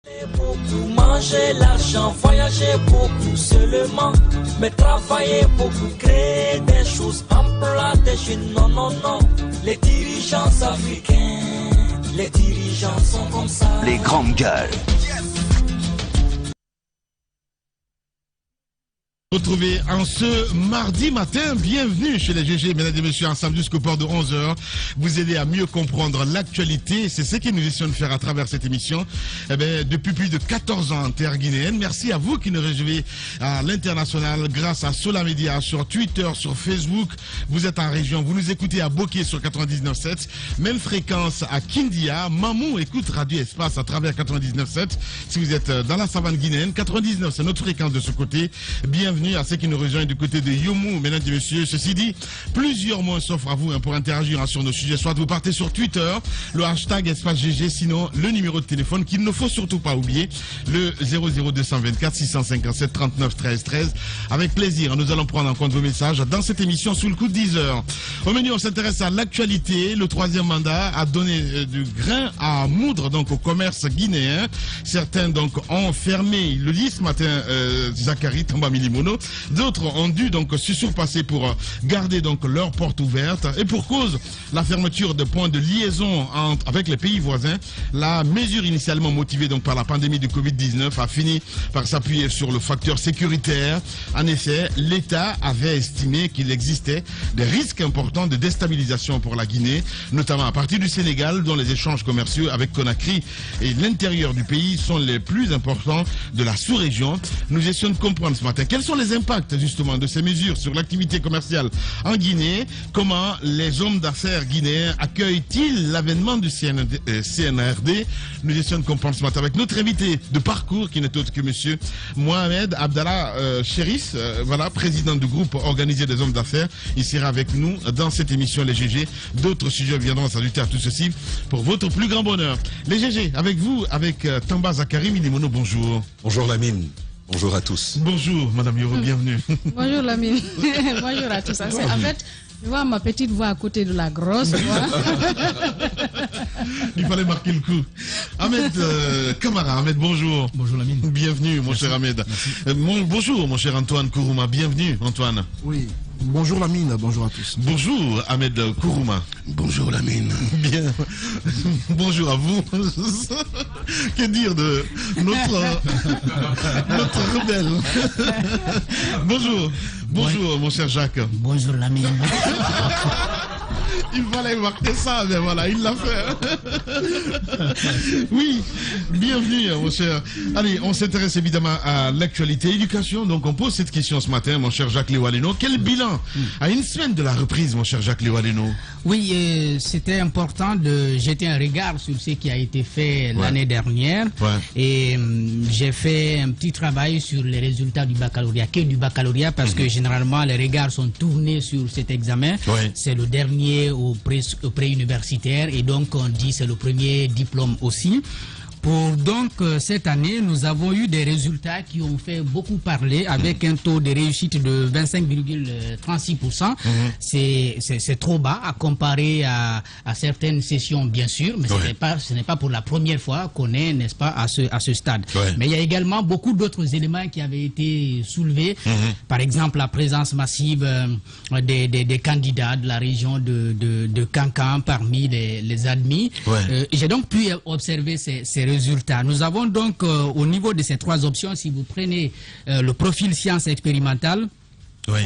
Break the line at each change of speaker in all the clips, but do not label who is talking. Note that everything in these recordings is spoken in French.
Beaucoup manger l'argent, voyager beaucoup seulement, mais travailler beaucoup, créer des choses, emploi des jeunes, non, non, non. Les dirigeants africains, les dirigeants sont comme ça.
Les grandes gueules.
Retrouvez en ce mardi matin, bienvenue chez les GG, mesdames et messieurs, ensemble jusqu'au port de 11h, vous aider à mieux comprendre l'actualité, c'est ce que nous essayons de faire à travers cette émission, depuis plus de 14 ans en terre guinéenne. Merci à vous qui nous rejoignez à l'international grâce à Sola Media sur Twitter, sur Facebook, vous êtes en région, vous nous écoutez à Boké sur 99.7, même fréquence à Kindia, Mamou écoute Radio Espace à travers 99.7, si vous êtes dans la savane guinéenne, 99 c'est notre fréquence de ce côté, bienvenue à ceux qui nous rejoignent du côté de Yomu, mesdames et messieurs. Ceci dit, plusieurs mots s'offrent à vous pour interagir sur nos sujets. Soit vous partez sur Twitter, le hashtag Espace GG, sinon le numéro de téléphone qu'il ne faut surtout pas oublier, le 00224 657 39 13 13. Avec plaisir, nous allons prendre en compte vos messages dans cette émission sous le coup de 10 heures. Au menu, on s'intéresse à l'actualité. Le troisième mandat a donné du grain à moudre donc au commerce guinéen. Certains donc ont fermé le lit ce matin, Zachary Tambamilimono. D'autres ont dû donc se surpasser pour garder donc leurs portes ouvertes. Et pour cause, la fermeture de points de liaison avec les pays voisins, la mesure initialement motivée donc par la pandémie du Covid-19 a fini par s'appuyer sur le facteur sécuritaire. En effet, l'État avait estimé qu'il existait des risques importants de déstabilisation pour la Guinée, notamment à partir du Sénégal, dont les échanges commerciaux avec Conakry et l'intérieur du pays sont les plus importants de la sous-région. Nous essayons de comprendre ce matin quels sont les impacts justement de ces mesures sur l'activité commerciale en Guinée. Comment les hommes d'affaires guinéens accueillent-ils l'avènement du CNRD? Nous essayons de comprendre ce matin avec notre invité de parcours qui n'est autre que monsieur Mohamed Abdallah Cheris, voilà, président du groupe organisé des hommes d'affaires. Il sera avec nous dans cette émission Les GG. D'autres sujets viendront s'ajouter à tout ceci pour votre plus grand bonheur. Les GG, avec vous, avec Tamba Zachary Milimono, bonjour.
Bonjour Lamine. Bonjour à tous.
Bonjour Madame Yoro, bienvenue.
Bonjour Lamine. Bonjour à tous. En fait, je vois ma petite voix à côté de la grosse voix.
Il fallait marquer le coup. Ahmed Kamara, Ahmed, bonjour.
Bonjour Lamine.
Bienvenue mon cher Ahmed. Bonjour mon cher Antoine Kourouma, bienvenue Antoine.
Oui. Bonjour Lamine, bonjour à tous.
Bonjour Ahmed Kourouma.
Bonjour Lamine.
Bien. Bonjour à vous. Que dire de notre rebelle. Bonjour. Bonjour mon cher Jacques.
Bonjour Lamine.
Il fallait marquer ça, mais voilà, il l'a fait. Oui, bienvenue mon cher. Allez, on s'intéresse évidemment à l'actualité éducation. Donc on pose cette question ce matin, mon cher Jacques Léo-Aleno. Quel bilan à une semaine de la reprise, mon cher Jacques Léo-Aleno?
Oui, c'était important de jeter un regard sur ce qui a été fait l'année dernière. Et j'ai fait un petit travail sur les résultats du baccalauréat, du baccalauréat, parce que généralement les regards sont tournés sur cet examen. C'est le dernier au pré-universitaire et donc on dit c'est le premier diplôme aussi. Pour donc cette année, nous avons eu des résultats qui ont fait beaucoup parler avec un taux de réussite de 25,36%. C'est trop bas à comparer à certaines sessions, bien sûr, mais ce n'est pas pour la première fois qu'on est, n'est-ce pas, à ce stade. Mais il y a également beaucoup d'autres éléments qui avaient été soulevés. Par exemple, la présence massive des candidats de la région de Kankan parmi les admis. J'ai donc pu observer ces résultats. Nous avons donc au niveau de ces trois options, si vous prenez le profil sciences expérimentales,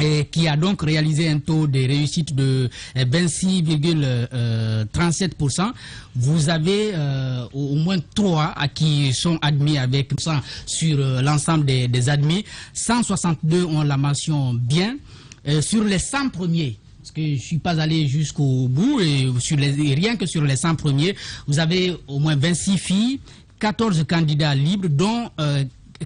et qui a donc réalisé un taux de réussite de 26,37%. Vous avez au moins 3 qui sont admis avec 100 sur l'ensemble des admis. 162 ont la mention bien. Sur les 100 premiers, parce que je ne suis pas allé jusqu'au bout, et rien que sur les 100 premiers, vous avez au moins 26 filles, 14 candidats libres, dont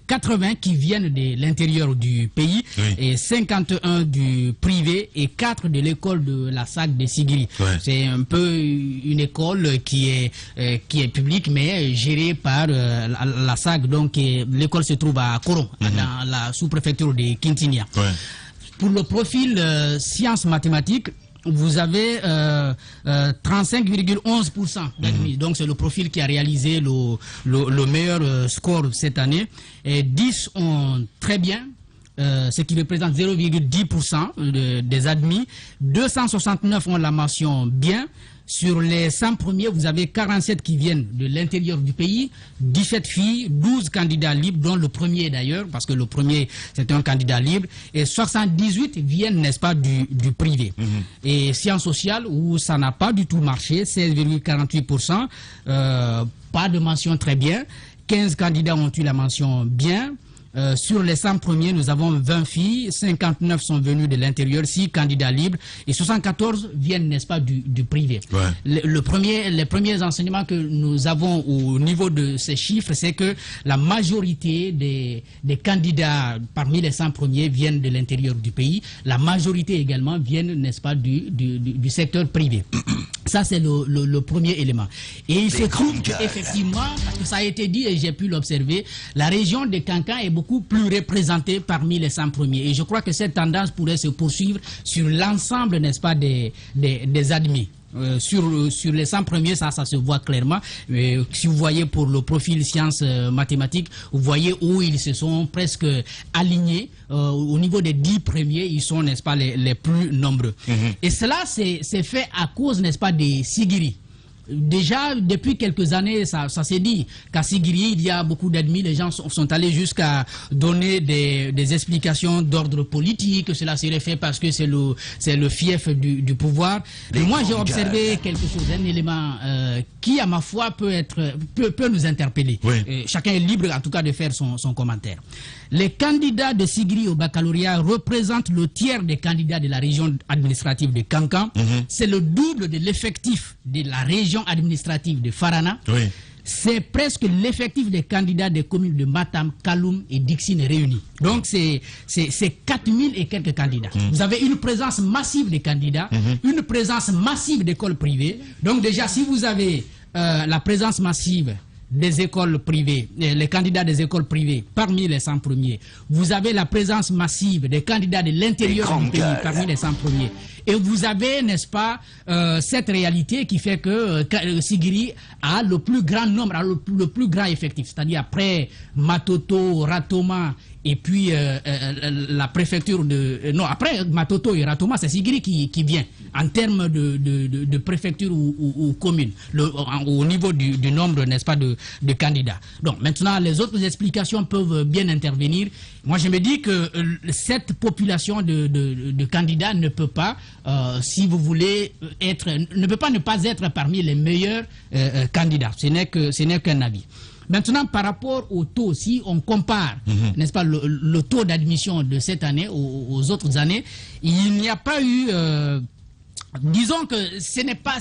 80 qui viennent de l'intérieur du pays, et 51 du privé et 4 de l'école de la SAC de Sigiri. C'est un peu une école qui est publique mais gérée par la SAC, donc l'école se trouve à Koron, dans la sous-préfecture de Kintinia. Pour le profil sciences mathématiques, vous avez 35,11% d'admis. Donc c'est le profil qui a réalisé le meilleur score cette année. Et 10 ont très bien, ce qui représente 0,10% des admis. 269 ont la mention bien. Sur les 100 premiers, vous avez 47 qui viennent de l'intérieur du pays, 17 filles, 12 candidats libres, dont le premier d'ailleurs, parce que le premier c'est un candidat libre, et 78 viennent, n'est-ce pas, du privé. Et sciences sociales, où ça n'a pas du tout marché, 16,48%, pas de mention très bien, 15 candidats ont eu la mention bien. Sur les 100 premiers, nous avons 20 filles, 59 sont venues de l'intérieur, 6 candidats libres et 74 viennent, n'est-ce pas, du privé. Ouais. Les premiers enseignements que nous avons au niveau de ces chiffres, c'est que la majorité des candidats parmi les 100 premiers viennent de l'intérieur du pays. La majorité également viennent, n'est-ce pas, du secteur privé. Ça, c'est le premier élément. Et il se trouve qu'effectivement, parce que ça a été dit et j'ai pu l'observer, la région de Kankan est beaucoup plus représentée parmi les 100 premiers. Et je crois que cette tendance pourrait se poursuivre sur l'ensemble, n'est-ce pas, des admis. Sur les 100 premiers, ça se voit clairement. Si vous voyez pour le profil sciences mathématiques, vous voyez où ils se sont presque alignés. Au niveau des 10 premiers, ils sont, n'est-ce pas, les plus nombreux. Et cela, c'est fait à cause, n'est-ce pas, des Sigiri. Déjà, depuis quelques années, ça s'est dit qu'à Sigiri, il y a beaucoup d'admis. Les gens sont allés jusqu'à donner des explications d'ordre politique. Cela serait fait parce que c'est le fief du pouvoir. Et moi, j'ai observé quelque chose, un élément qui, à ma foi, peut nous interpeller. Oui. Chacun est libre, en tout cas, de faire son commentaire. Les candidats de Sigiri au baccalauréat représentent le tiers des candidats de la région administrative de Kankan. C'est le double de l'effectif de la région administrative de Farana. Oui. C'est presque l'effectif des candidats des communes de Matam, Kaloum et Dixine réunis. Donc c'est 4000 et quelques candidats. Vous avez une présence massive des candidats, une présence massive d'écoles privées. Donc déjà, si vous avez la présence massive des écoles privées, les candidats des écoles privées parmi les 100 premiers, vous avez la présence massive des candidats de l'intérieur du pays parmi les 100 premiers. Et vous avez, n'est-ce pas, cette réalité qui fait que Sigiri a le plus grand nombre, a le plus grand effectif. C'est-à-dire après Matoto, Ratoma et puis la préfecture de... non, après Matoto et Ratoma, c'est Sigiri qui vient en termes de préfecture ou commune, au niveau du nombre, n'est-ce pas, de candidats. Donc maintenant, les autres explications peuvent bien intervenir. Moi, je me dis que cette population de candidats ne peut pas, si vous voulez, ne peut pas ne pas être parmi les meilleurs candidats. Ce n'est qu'un avis. Maintenant, par rapport au taux, si on compare, n'est-ce pas, le taux d'admission de cette année aux autres années, il n'y a pas eu... disons que ce n'est pas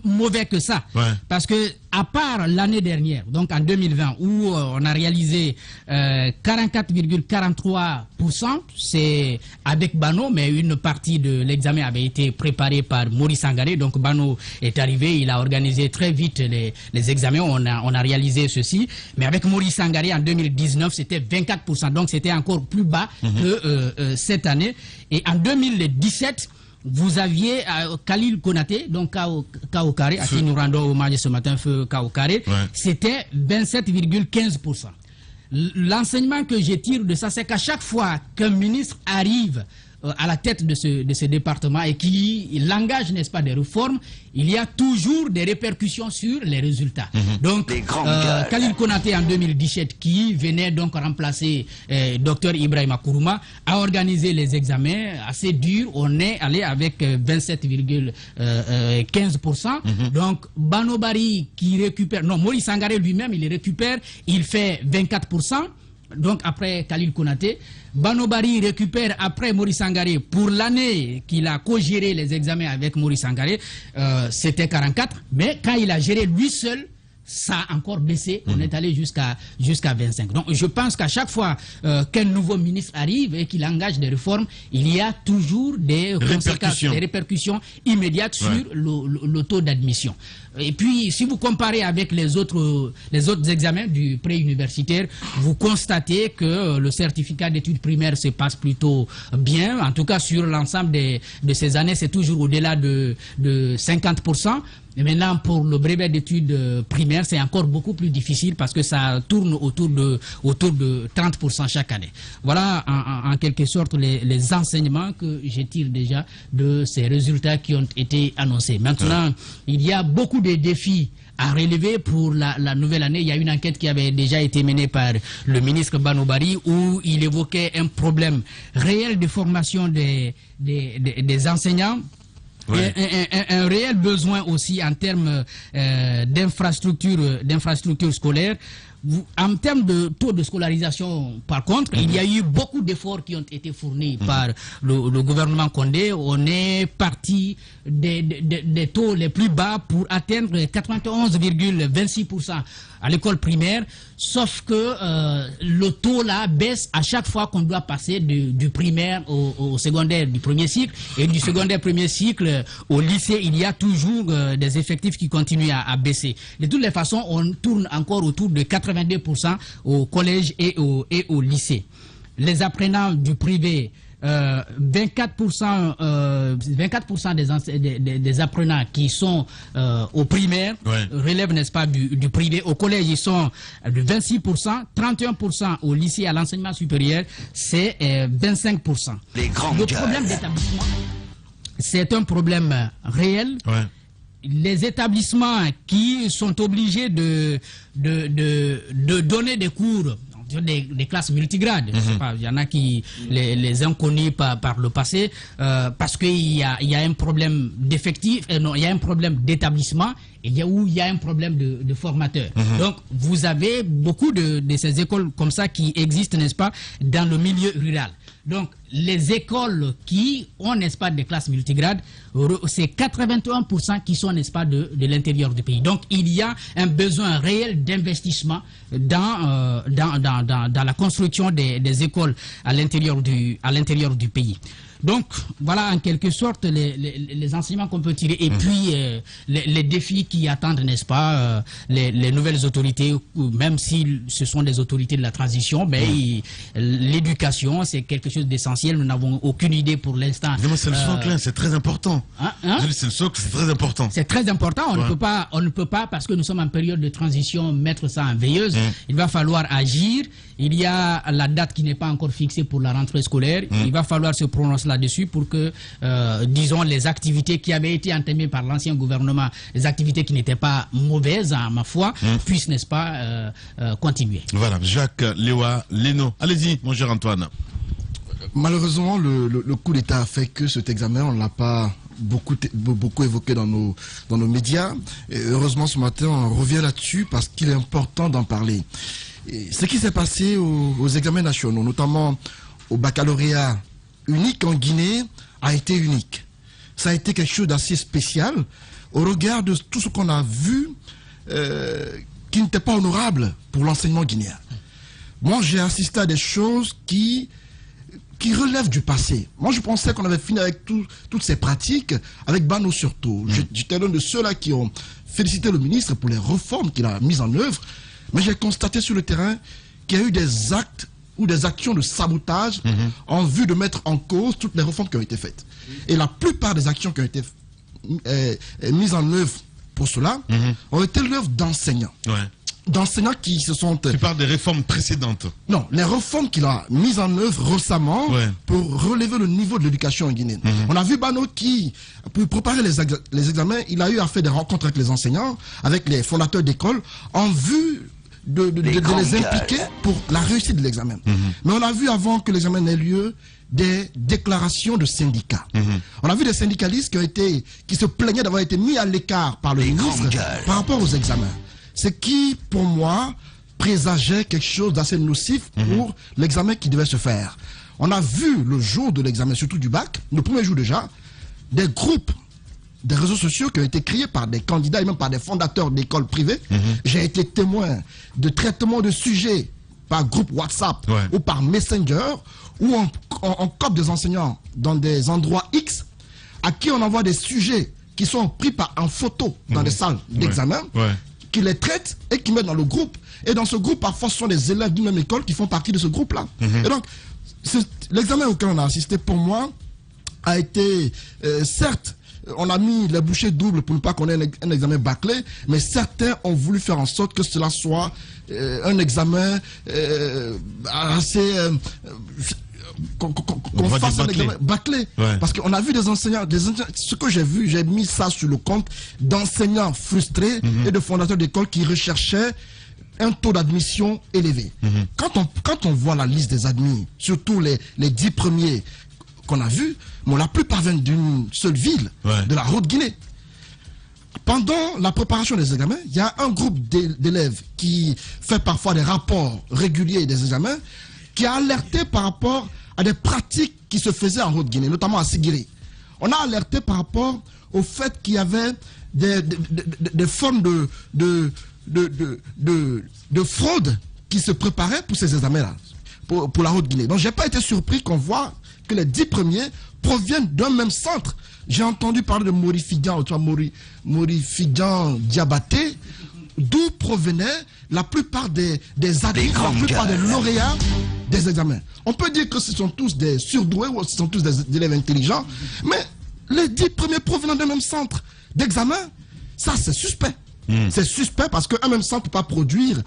mauvais que ça, parce que à part l'année dernière, donc en 2020, où on a réalisé 44,43%, c'est avec Bano, mais une partie de l'examen avait été préparée par Maurice Sangaré. Donc Bano est arrivé, il a organisé très vite les examens, on a réalisé ceci, mais avec Maurice Sangaré en 2019, c'était 24%, donc c'était encore plus bas que cette année. Et en 2017, vous aviez Khalil Konaté, donc Kao Kare, à qui nous rendons hommage ce matin, feu Kao Kare, c'était 27,15%. L'enseignement que je tire de ça, c'est qu'à chaque fois qu'un ministre arrive à la tête de ce département et qu'il engage, n'est-ce pas, des réformes, il y a toujours des répercussions sur les résultats. Donc, Khalil Konaté en 2017, qui venait donc remplacer Dr Ibrahima Kourouma, a organisé les examens assez durs. On est allé avec 27,15%. Donc, Banobari qui récupère, non, Maurice Sangaré lui-même, il récupère, il fait 24%. Donc après Khalil Konaté, Banobari récupère après Maurice Sangaré pour l'année qu'il a co-géré les examens avec Maurice Sangaré, c'était 44, mais quand il a géré lui seul, ça a encore baissé, on est allé jusqu'à 25. Donc je pense qu'à chaque fois qu'un nouveau ministre arrive et qu'il engage des réformes, il y a toujours des conséquences, des répercussions immédiates sur le taux d'admission. Et puis si vous comparez avec les autres examens du pré-universitaire, vous constatez que le certificat d'études primaires se passe plutôt bien. En tout cas sur l'ensemble de ces années, c'est toujours au-delà de 50%. Et maintenant, pour le brevet d'études primaires, c'est encore beaucoup plus difficile parce que ça tourne autour de 30% chaque année. Voilà en quelque sorte les enseignements que je tire déjà de ces résultats qui ont été annoncés. Maintenant, il y a beaucoup de défis à relever pour la nouvelle année. Il y a une enquête qui avait déjà été menée par le ministre Banobari où il évoquait un problème réel de formation des enseignants. Un réel besoin aussi en termes d'infrastructures scolaires. En termes de taux de scolarisation, par contre, il y a eu beaucoup d'efforts qui ont été fournis par le gouvernement Condé. On est parti des taux les plus bas pour atteindre 91,26% à l'école primaire, sauf que le taux là baisse à chaque fois qu'on doit passer du primaire au secondaire du premier cycle, et du secondaire premier cycle au lycée, il y a toujours des effectifs qui continuent à baisser. De toutes les façons, on tourne encore autour de 82% au collège et au lycée. Les apprenants du privé, 24% des apprenants qui sont au primaire relèvent, n'est-ce pas, du privé. Au collège, ils sont de 26%, 31% au lycée, à l'enseignement supérieur, c'est 25%. Le problème d'établissement, c'est un problème réel. Les établissements qui sont obligés de donner des cours, des classes multigrades, il y en a qui les ont connus par le passé, parce qu'il y a un problème d'effectif, non, il y a un problème d'établissement, et il y a un problème de formateurs. Donc vous avez beaucoup de ces écoles comme ça qui existent, n'est-ce pas, dans le milieu rural. Donc les écoles qui ont, n'est-ce pas, des classes multigrades, c'est 81% qui sont, n'est-ce pas, de l'intérieur du pays. Donc il y a un besoin réel d'investissement dans la construction des écoles à l'intérieur du pays. Donc voilà en quelque sorte les enseignements qu'on peut tirer, et puis les défis qui attendent, n'est-ce pas, les nouvelles autorités, même si ce sont des autorités de la transition, mais l'éducation, c'est quelque chose d'essentiel. Nous n'avons aucune idée pour l'instant.
C'est le socle, c'est très important. C'est le socle, c'est très important.
C'est très important. On ne peut pas, parce que nous sommes en période de transition, mettre ça en veilleuse. Il va falloir agir. Il y a la date qui n'est pas encore fixée pour la rentrée scolaire. Il va falloir se prononcer là-dessus pour que, disons, les activités qui avaient été entamées par l'ancien gouvernement, les activités qui n'étaient pas mauvaises, à ma foi, puissent, n'est-ce pas, continuer.
Voilà, Jacques Léwa Leno. Allez-y, mon cher Antoine.
Malheureusement, le coup d'État a fait que cet examen, on ne l'a pas beaucoup évoqué dans nos médias. Et heureusement, ce matin, on revient là-dessus parce qu'il est important d'en parler. Et ce qui s'est passé aux examens nationaux, notamment au baccalauréat unique en Guinée, a été unique. Ça a été quelque chose d'assez spécial au regard de tout ce qu'on a vu qui n'était pas honorable pour l'enseignement guinéen. Moi, j'ai assisté à des choses qui relèvent du passé. Moi, je pensais qu'on avait fini avec toutes ces pratiques, avec Bano surtout. J'étais l'un de ceux-là qui ont félicité le ministre pour les réformes qu'il a mises en œuvre. Mais j'ai constaté sur le terrain qu'il y a eu des actes ou des actions de sabotage en vue de mettre en cause toutes les réformes qui ont été faites. Et la plupart des actions qui ont été mises en œuvre pour cela ont été l'œuvre d'enseignants. D'enseignants qui se sont...
Tu parles des réformes précédentes? Non,
les réformes qu'il a mises en œuvre récemment pour relever le niveau de l'éducation en Guinée. On a vu Bano qui, pour préparer les examens, il a eu à faire des rencontres avec les enseignants, avec les fondateurs d'écoles, en vue de les impliquer pour la réussite de l'examen. Mais on a vu, avant que l'examen n'ait lieu, des déclarations de syndicats. On a vu des syndicalistes qui se plaignaient d'avoir été mis à l'écart par le ministre par rapport aux examens. Ce qui, pour moi, présageait quelque chose d'assez nocif pour l'examen qui devait se faire. On a vu le jour de l'examen, surtout du bac, le premier jour déjà, des groupes des réseaux sociaux qui ont été créés par des candidats et même par des fondateurs d'écoles privées. J'ai été témoin de traitements de sujets par groupe WhatsApp ou par Messenger, où on cope des enseignants dans des endroits X, à qui on envoie des sujets qui sont pris en photo dans des salles d'examen, qui les traitent et qui mettent dans le groupe. Et dans ce groupe, parfois, ce sont des élèves d'une même école qui font partie de ce groupe-là. Et donc, l'examen auquel on a assisté, pour moi, a été, certes, on a mis les bouchées doubles pour ne pas qu'on ait un examen bâclé, mais certains ont voulu faire en sorte que cela soit un examen assez... qu'on fasse un examen bâclé. Parce qu'on a vu des enseignants, ce que j'ai vu, j'ai mis ça sur le compte d'enseignants frustrés et de fondateurs d'écoles qui recherchaient un taux d'admission élevé. Quand on voit la liste des admis, surtout les 10 premiers qu'on a vus, bon, la plupart viennent d'une seule ville, de la Haute-Guinée. Pendant la préparation des examens, il y a un groupe d'élèves qui fait parfois des rapports réguliers des examens, qui a alerté par rapport à des pratiques qui se faisaient en Haute-Guinée, notamment à Sigiri. On a alerté par rapport au fait qu'il y avait des formes de fraude qui se préparaient pour ces examens-là, pour la Haute-Guinée. Donc, je n'ai pas été surpris qu'on voit que les 10 premiers proviennent d'un même centre. J'ai entendu parler de Morifidian Diabaté, d'où provenaient la plupart des admis, la plupart des lauréats des examens. On peut dire que ce sont tous des surdoués ou ce sont tous des élèves intelligents, mais les 10 premiers provenant d'un même centre d'examen, ça c'est suspect. C'est suspect parce qu'un même centre ne peut pas produire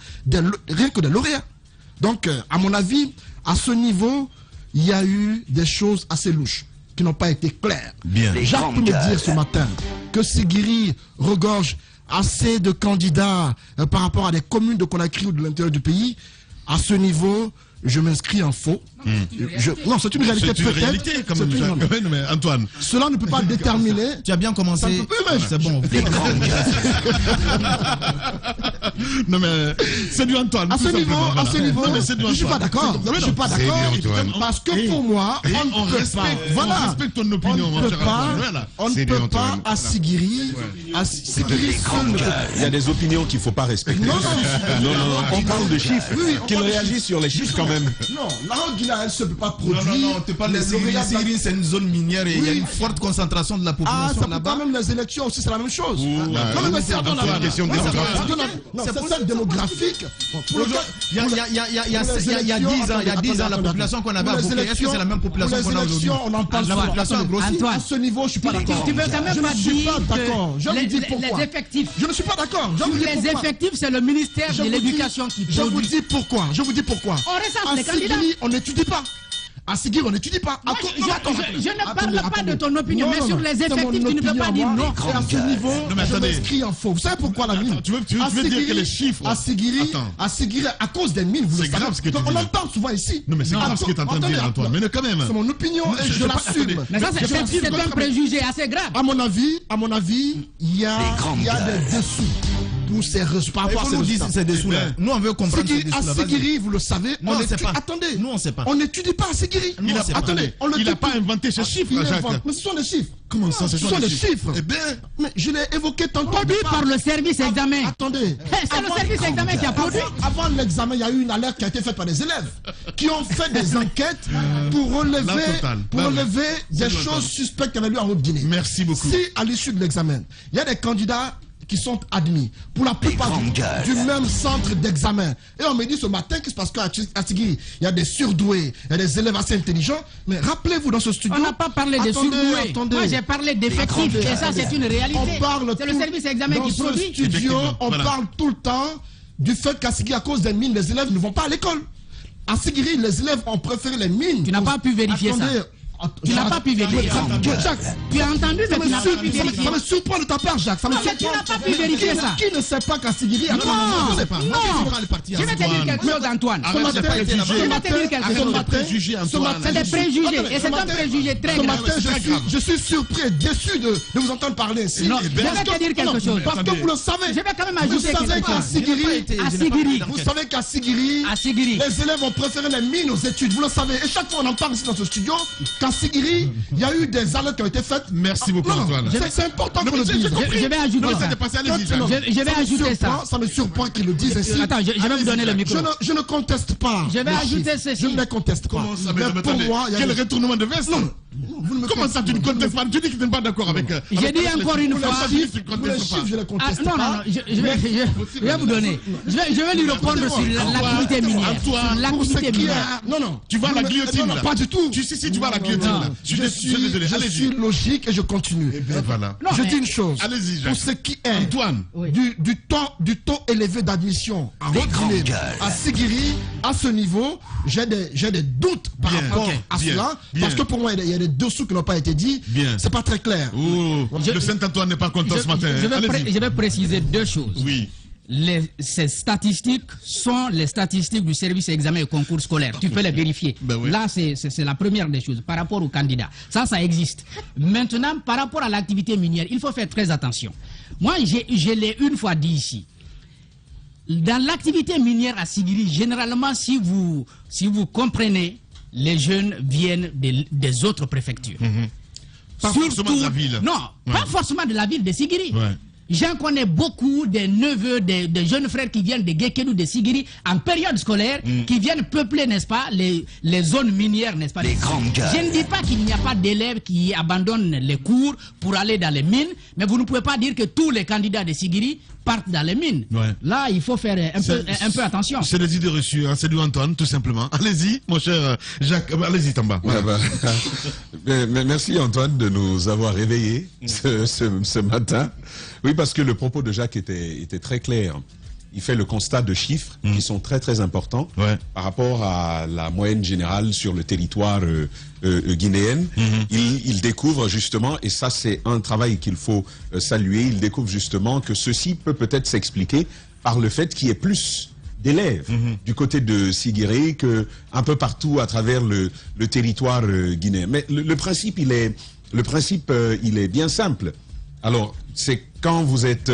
rien que des lauréats. Donc, à mon avis, à ce niveau, il y a eu des choses assez louches qui n'ont pas été claires. Jacques peut me dire ce matin que Sigiri regorge assez de candidats par rapport à des communes de Conakry ou de l'intérieur du pays. À ce niveau, je m'inscris en faux. Non, c'est une réalité peut-être.
Mais Antoine,
cela ne peut pas déterminer.
Tu as bien commencé. C'est bon.
Non mais c'est du Antoine.
À ce niveau,
non, mais c'est du
je suis pas d'accord. Je suis pas d'accord parce que pour moi, on ne peut pas. Voilà.
On respecte ton opinion.
On ne peut pas à Sigiri.
Il y a des opinions qu'il ne faut pas respecter. Non, on parle de chiffres. Qu'ils réagissent sur les chiffres quand même.
Non, la Haute-Guinée, elle ne peut pas produire.
Non, tu parles de Sigiri, c'est une zone minière et il y a une forte concentration de la population là-bas.
Même les élections aussi, c'est la même chose.
Non, mais c'est une question démographique.
C'est celle démographique.
Il y a 10 ans, la population qu'on avait à Bouquet, est-ce que c'est la même population qu'on a aujourd'hui?
On en parle.
La population a grossi.
À ce niveau, je ne suis pas d'accord.
Tu peux quand même pas dire que les effectifs.
Je ne suis pas d'accord.
Les effectifs, c'est le ministère de l'Éducation qui produit.
Je vous dis pourquoi. Je vous dis pourquoi.
On recense les candidats.
On n'étudie pas. À Sigiri, on n'étudie pas.
Je ne parle pas de ton opinion, mais sur les effectifs, tu ne peux pas dire non.
Et à ce niveau, je m'inscris en faux. Vous savez pourquoi la mine?
Tu veux dire que les chiffres...
À Sigiri, à cause des mines, vous le savez. On en parle souvent ici.
Non, mais c'est grave ce que tu es en train de dire, Antoine. Mais quand même...
C'est mon opinion et je l'assume.
Mais ça, c'est un préjugé assez grave.
À mon avis, il y a des dessous. Pour ces résultats.
Ces dessous-là. Nous, on veut comprendre ces
dessous-là. À Sigiri, vous le savez,
on n'étudie pas.
Attendez,
nous, on ne sait pas.
On n'étudie pas à Sigiri.
Attendez, il n'a pas inventé ces chiffres, Jacques.
Mais ce sont les chiffres.
Comment ça, ce sont les chiffres?
Eh bien, mais je l'ai évoqué tantôt.
Produit par le service examen.
Attendez.
C'est le service examen qui a produit.
Avant l'examen, il y a eu une alerte qui a été faite par des élèves qui ont fait des enquêtes pour relever des choses suspectes qu'il y avait eu en Haute-Guinée.
Merci beaucoup.
Si, à l'issue de l'examen, il y a des candidats qui sont admis, pour la plupart du même centre d'examen. Et on me dit ce matin qu'il se passe qu'à Sigiri, il y a des surdoués, il y a des élèves assez intelligents. Mais rappelez-vous dans ce studio...
On n'a pas parlé de surdoués. Moi, j'ai parlé d'effectifs. Et ça, c'est une réalité. C'est le service examen qui produit.
Dans ce studio, on parle tout le temps du fait qu'à Sigiri, à cause des mines, les élèves ne vont pas à l'école. À Sigiri, les élèves ont préféré les mines.
Tu n'as pas pu vérifier ça. Tu n'as pas pu vérifier.
Jacques,
tu as entendu, mais tu n'as pas pu vérifier.
Ça me surprend de ta part, Jacques. Ça me surprend.
Tu n'as pas pu vérifier ça.
Qui ne sait pas qu'à Sigiri...
Non, je vais te dire quelque chose, Antoine. Je vais te dire quelque chose. C'est des préjugés. Et c'est un préjugé très grave.
Je suis surpris et déçu de vous entendre parler ici.
Je vais te dire quelque chose.
Parce que vous le savez.
Je vais quand même ajouter quelque chose.
Vous savez qu'à Sigiri, les élèves ont préféré les mines aux études. Vous le savez. Et chaque fois on en parle ici dans ce studio, qu'à Sigiri, il y a eu des alertes qui ont été faites.
Merci beaucoup, Antoine.
C'est important qu'on le dise.
Je vais ajouter ça. Je vais ajouter ça.
Ça me surprend qu'ils le disent ainsi.
Attends, je vais vous donner le micro.
Je ne conteste pas.
Je vais ajouter ceci.
Je ne les conteste pas.
Mais pour moi, quel retournement de veste? Comment ça, tu ne contestes pas? Tu dis que tu n'es pas d'accord avec...
J'ai dit encore une fois...
Les chiffres, je les conteste pas.
Non, je vais vous donner. Je vais lui répondre sur l'activité minière. L'activité minière.
Non.
Tu vas à la guillotine, là.
Pas du tout.
Si, tu vas à la guillotine, là. Je suis désolé.
Je suis logique et je continue.
Voilà.
Je dis une chose.
Allez-y,
pour ce qui est
Antoine,
du taux élevé d'admission à Sigiri, à ce niveau, j'ai des doutes par rapport à cela. Parce que pour moi, il y a des dessous qui n'ont pas été dits. C'est pas très clair.
Le Saint-Antoine n'est pas content ce matin.
Je vais préciser deux choses.
Oui.
Ces statistiques sont les statistiques du service examen et concours scolaire. Tu peux les vérifier. Là, c'est la première des choses par rapport aux candidats. Ça existe. Maintenant, par rapport à l'activité minière, il faut faire très attention. Moi, je l'ai une fois dit ici. Dans l'activité minière à Sigiri, généralement, si vous comprenez, les jeunes viennent des autres préfectures.
Pas forcément de la ville.
Non, pas forcément de la ville de Sigiri. J'en connais beaucoup des neveux, des jeunes frères qui viennent de Gekedou, de Sigiri, en période scolaire, qui viennent peupler, n'est-ce pas, les zones minières, n'est-ce pas. Je ne dis pas qu'il n'y a pas d'élèves qui abandonnent les cours pour aller dans les mines, mais vous ne pouvez pas dire que tous les candidats de Sigiri partent dans les mines. Là, il faut faire un peu attention.
C'est des idées reçues, hein. C'est du Antoine, tout simplement. Allez-y, mon cher Jacques. Allez-y, Tamba. Voilà.
Merci, Antoine, de nous avoir réveillés ce matin. Oui, parce que le propos de Jacques était très clair. Il fait le constat de chiffres qui sont très très importants par rapport à la moyenne générale sur le territoire guinéen. Il découvre justement, et ça c'est un travail qu'il faut saluer, il découvre justement que ceci peut peut-être s'expliquer par le fait qu'il y ait plus d'élèves du côté de Sigiri que un peu partout à travers le territoire guinéen. Mais le principe il est bien simple. Alors, c'est quand vous êtes,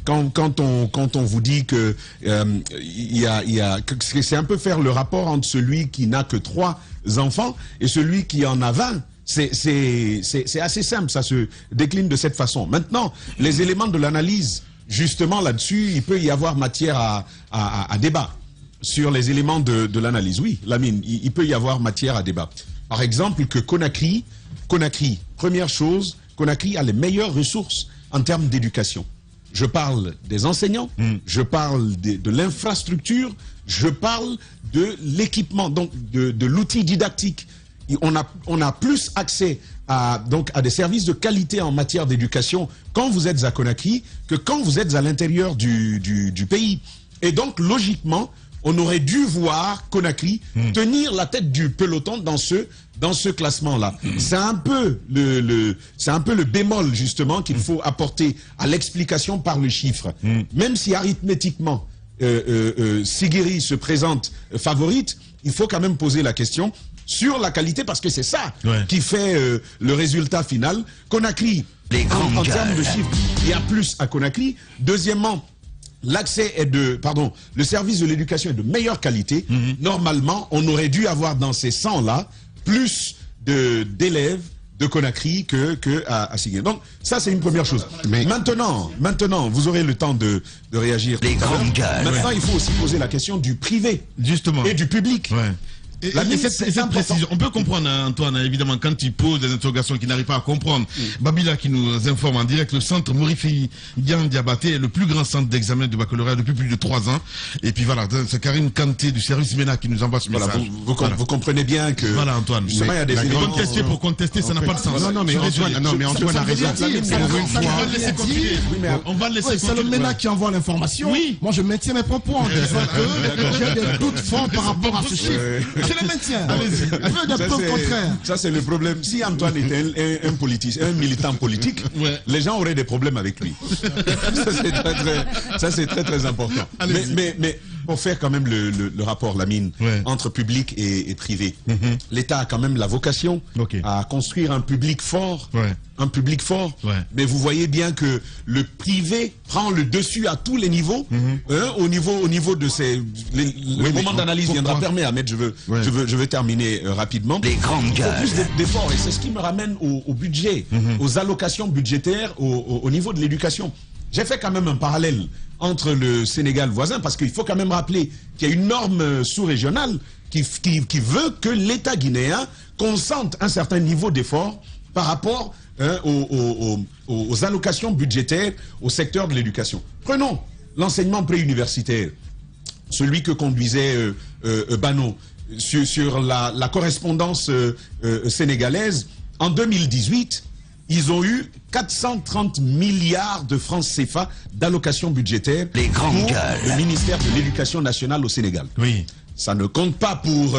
quand on vous dit que c'est un peu faire le rapport entre celui qui n'a que 3 enfants et celui qui en a 20. C'est assez simple, ça se décline de cette façon. Maintenant, les éléments de l'analyse, justement là-dessus, il peut y avoir matière à débat sur les éléments de l'analyse. Oui, Lamine, il peut y avoir matière à débat. Par exemple, que Conakry, première chose, Conakry a les meilleures ressources en termes d'éducation. Je parle des enseignants, je parle de l'infrastructure, je parle de l'équipement, donc de l'outil didactique. On a plus accès à des services de qualité en matière d'éducation quand vous êtes à Conakry que quand vous êtes à l'intérieur du pays. Et donc, logiquement, on aurait dû voir Conakry tenir la tête du peloton dans ce classement-là. C'est un peu le bémol, justement, qu'il faut apporter à l'explication par le chiffre. Même si arithmétiquement, Sigiri se présente favorite, il faut quand même poser la question sur la qualité, parce que c'est ça qui fait le résultat final. Conakry, en termes de chiffres, il y a plus à Conakry. Deuxièmement, l'accès est le service de l'éducation est de meilleure qualité. Normalement, on aurait dû avoir dans ces 100-là plus d'élèves de Conakry à Sigiri. Donc, ça, c'est une première chose. Mais maintenant, vous aurez le temps de réagir. Maintenant, il faut aussi poser la question du privé.
Justement.
Et du public.
Cette précision, on peut comprendre, Antoine, évidemment, quand il pose des interrogations qu'il n'arrive pas à comprendre. Babila qui nous informe en direct, le centre Morifi Dian Diabaté est le plus grand centre d'examen du baccalauréat depuis plus de 3 ans. Et puis voilà, c'est Karim Kanté du service MENA qui nous envoie ce message.
Vous comprenez bien que...
Voilà, Antoine.
La
contester pour contester, ça n'a pas de sens.
Non, mais Antoine a raison.
On va le laisser.
C'est le MENA qui envoie l'information. Oui. Moi, je maintiens mes propos en disant que j'ai des doutes forts par rapport à ce chiffre. Je le maintiens. Allez-y. Preuve contraire.
Ça, c'est le problème. Si Antoine était un militant politique, les gens auraient des problèmes avec lui. Ça, c'est très, très important. Mais pour faire quand même le rapport, Lamine, entre public et privé. L'État a quand même la vocation à construire un public fort. Un public fort, mais vous voyez bien que le privé prend le dessus à tous les niveaux. Au niveau de ces... Le moment d'analyse viendra. Permet, Ahmed, je veux terminer rapidement.
Les grandes gueules.
Il faut plus d'efforts, et c'est ce qui me ramène au budget, aux allocations budgétaires, au niveau de l'éducation. J'ai fait quand même un parallèle entre le Sénégal voisin, parce qu'il faut quand même rappeler qu'il y a une norme sous-régionale qui veut que l'État guinéen consente un certain niveau d'effort par rapport aux allocations budgétaires au secteur de l'éducation. Prenons l'enseignement préuniversitaire, celui que conduisait Bano sur la correspondance sénégalaise. En 2018, ils ont eu 430 milliards de francs CFA d'allocations budgétaires pour le ministère de l'Éducation nationale au Sénégal. Oui. Ça ne compte pas pour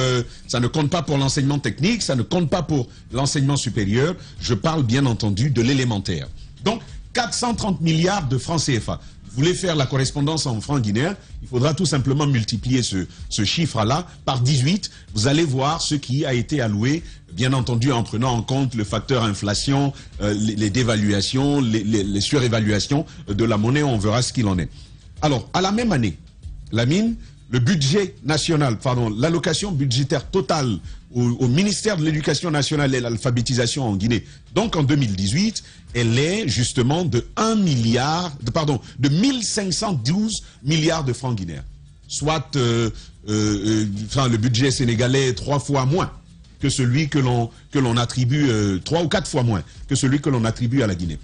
l'enseignement technique, ça ne compte pas pour l'enseignement supérieur. Je parle bien entendu de l'élémentaire. Donc, 430 milliards de francs CFA. Vous voulez faire la correspondance en francs guinéens, il faudra tout simplement multiplier ce chiffre-là par 18. Vous allez voir ce qui a été alloué, bien entendu en prenant en compte le facteur inflation, les dévaluations, les surévaluations de la monnaie. On verra ce qu'il en est. Alors, à la même année, Lamine, le budget national, l'allocation budgétaire totale au ministère de l'Éducation nationale et de l'alphabétisation en Guinée, donc en 2018, elle est justement de 1512 milliards de francs guinéens. Soit le budget sénégalais est 3 fois moins que celui que l'on attribue, 3 ou 4 fois moins que celui que l'on attribue à la Guinée.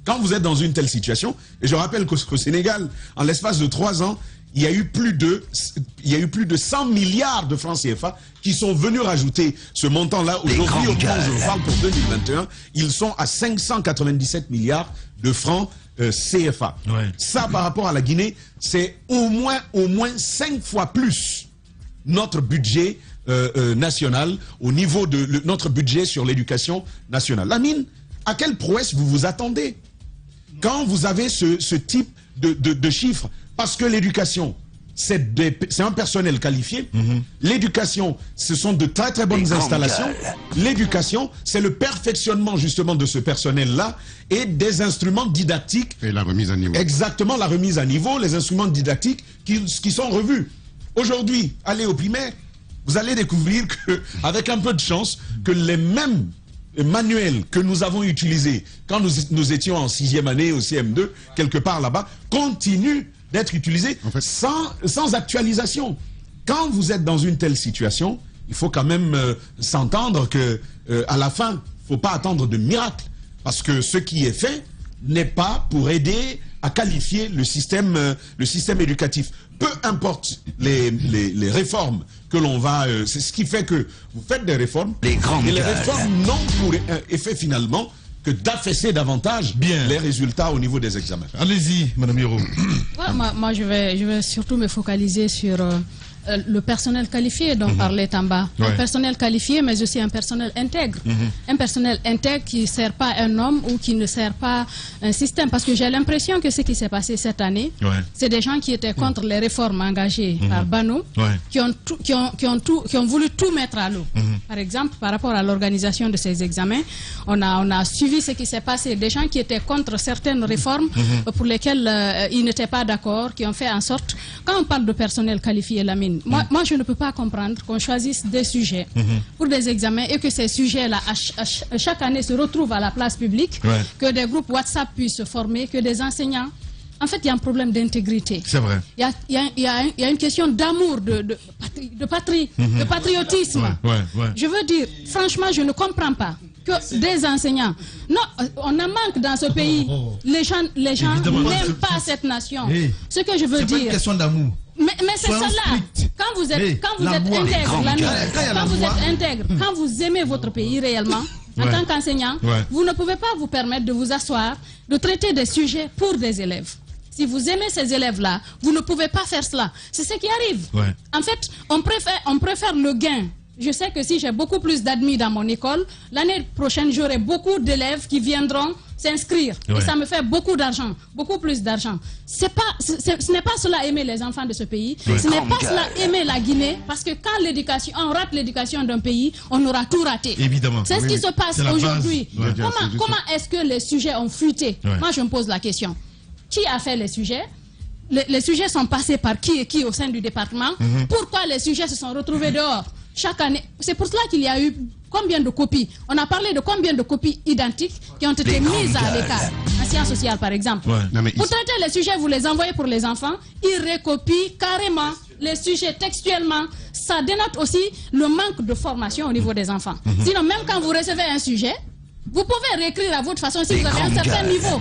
Quand vous êtes dans une telle situation, et je rappelle qu'au Sénégal, en l'espace de 3 ans, il y a eu plus de 100 milliards de francs CFA qui sont venus rajouter ce montant-là. Aujourd'hui, au moment où je vous parle pour 2021, ils sont à 597 milliards de francs CFA. Ça, par rapport à la Guinée, c'est au moins 5 fois plus notre budget national au niveau de notre budget sur l'éducation nationale. Lamine, à quelle prouesse vous vous attendez quand vous avez ce type de chiffres? Parce que l'éducation, c'est un personnel qualifié. L'éducation, ce sont de très très bonnes installations. L'éducation, c'est le perfectionnement justement de ce personnel-là et des instruments didactiques.
Et la remise à niveau. Exactement,
la remise à niveau, les instruments didactiques qui sont revus. Aujourd'hui, allez au primaire, vous allez découvrir qu'avec un peu de chance, que les mêmes manuels que nous avons utilisés quand nous étions en 6e année, au CM2, quelque part là-bas, continuent d'être utilisés sans actualisation. Quand vous êtes dans une telle situation, il faut quand même s'entendre que à la fin, il ne faut pas attendre de miracle. Parce que ce qui est fait n'est pas pour aider à qualifier le système éducatif. Peu importe les réformes que l'on va... c'est ce qui fait que vous faites des réformes. Et les réformes n'ont pour effet finalement que d'affaisser davantage les résultats au niveau des examens.
Allez-y, Madame Hiro.
Moi, je vais surtout me focaliser sur le personnel qualifié dont parlait Tamba. Un personnel qualifié, mais aussi un personnel intègre. Un personnel intègre qui ne sert pas un homme ou qui ne sert pas un système. Parce que j'ai l'impression que ce qui s'est passé cette année, c'est des gens qui étaient contre les réformes engagées par Bano, qui ont voulu tout mettre à l'eau. Par exemple, par rapport à l'organisation de ces examens, on a suivi ce qui s'est passé. Des gens qui étaient contre certaines réformes pour lesquelles ils n'étaient pas d'accord, qui ont fait en sorte... Quand on parle de personnel qualifié, Lamine, moi, je ne peux pas comprendre qu'on choisisse des sujets pour des examens et que ces sujets-là, chaque année, se retrouvent à la place publique, que des groupes WhatsApp puissent se former, que des enseignants... En fait, il y a un problème d'intégrité.
C'est vrai.
Il y a une question d'amour, de patrie, de patriotisme. Je veux dire, franchement, je ne comprends pas que des enseignants... Non, on en manque dans ce pays. Les gens n'aiment pas cette nation. Ce que je veux dire...
C'est pas une question d'amour.
Mais c'est ça là. Quand vous êtes intègre, quand vous aimez votre pays réellement, en tant qu'enseignant, vous ne pouvez pas vous permettre de vous asseoir, de traiter des sujets pour des élèves. Si vous aimez ces élèves-là, vous ne pouvez pas faire cela. C'est ce qui arrive. En fait, on préfère le gain je sais que si j'ai beaucoup plus d'admis dans mon école, l'année prochaine, j'aurai beaucoup d'élèves qui viendront s'inscrire. Et ça me fait beaucoup d'argent, beaucoup plus d'argent. Ce n'est pas cela aimer les enfants de ce pays. Ce n'est pas cela aimer la Guinée, parce que quand on rate l'éducation d'un pays, on aura tout raté.
Évidemment.
C'est ce qui se passe aujourd'hui. Comment est-ce que les sujets ont fuité? Moi, je me pose la question. Qui a fait les sujets? Les sujets sont passés par qui et qui au sein du département? Pourquoi les sujets se sont retrouvés dehors? Chaque année, c'est pour cela qu'il y a eu combien de copies? On a parlé de combien de copies identiques qui ont été mises à l'écart, en sciences sociales par exemple. Pour traiter les sujets, vous les envoyez pour les enfants, ils recopient carrément les sujets textuellement. Ça dénote aussi le manque de formation au niveau des enfants. Sinon, même quand vous recevez un sujet, vous pouvez réécrire à votre façon si vous avez un certain niveau.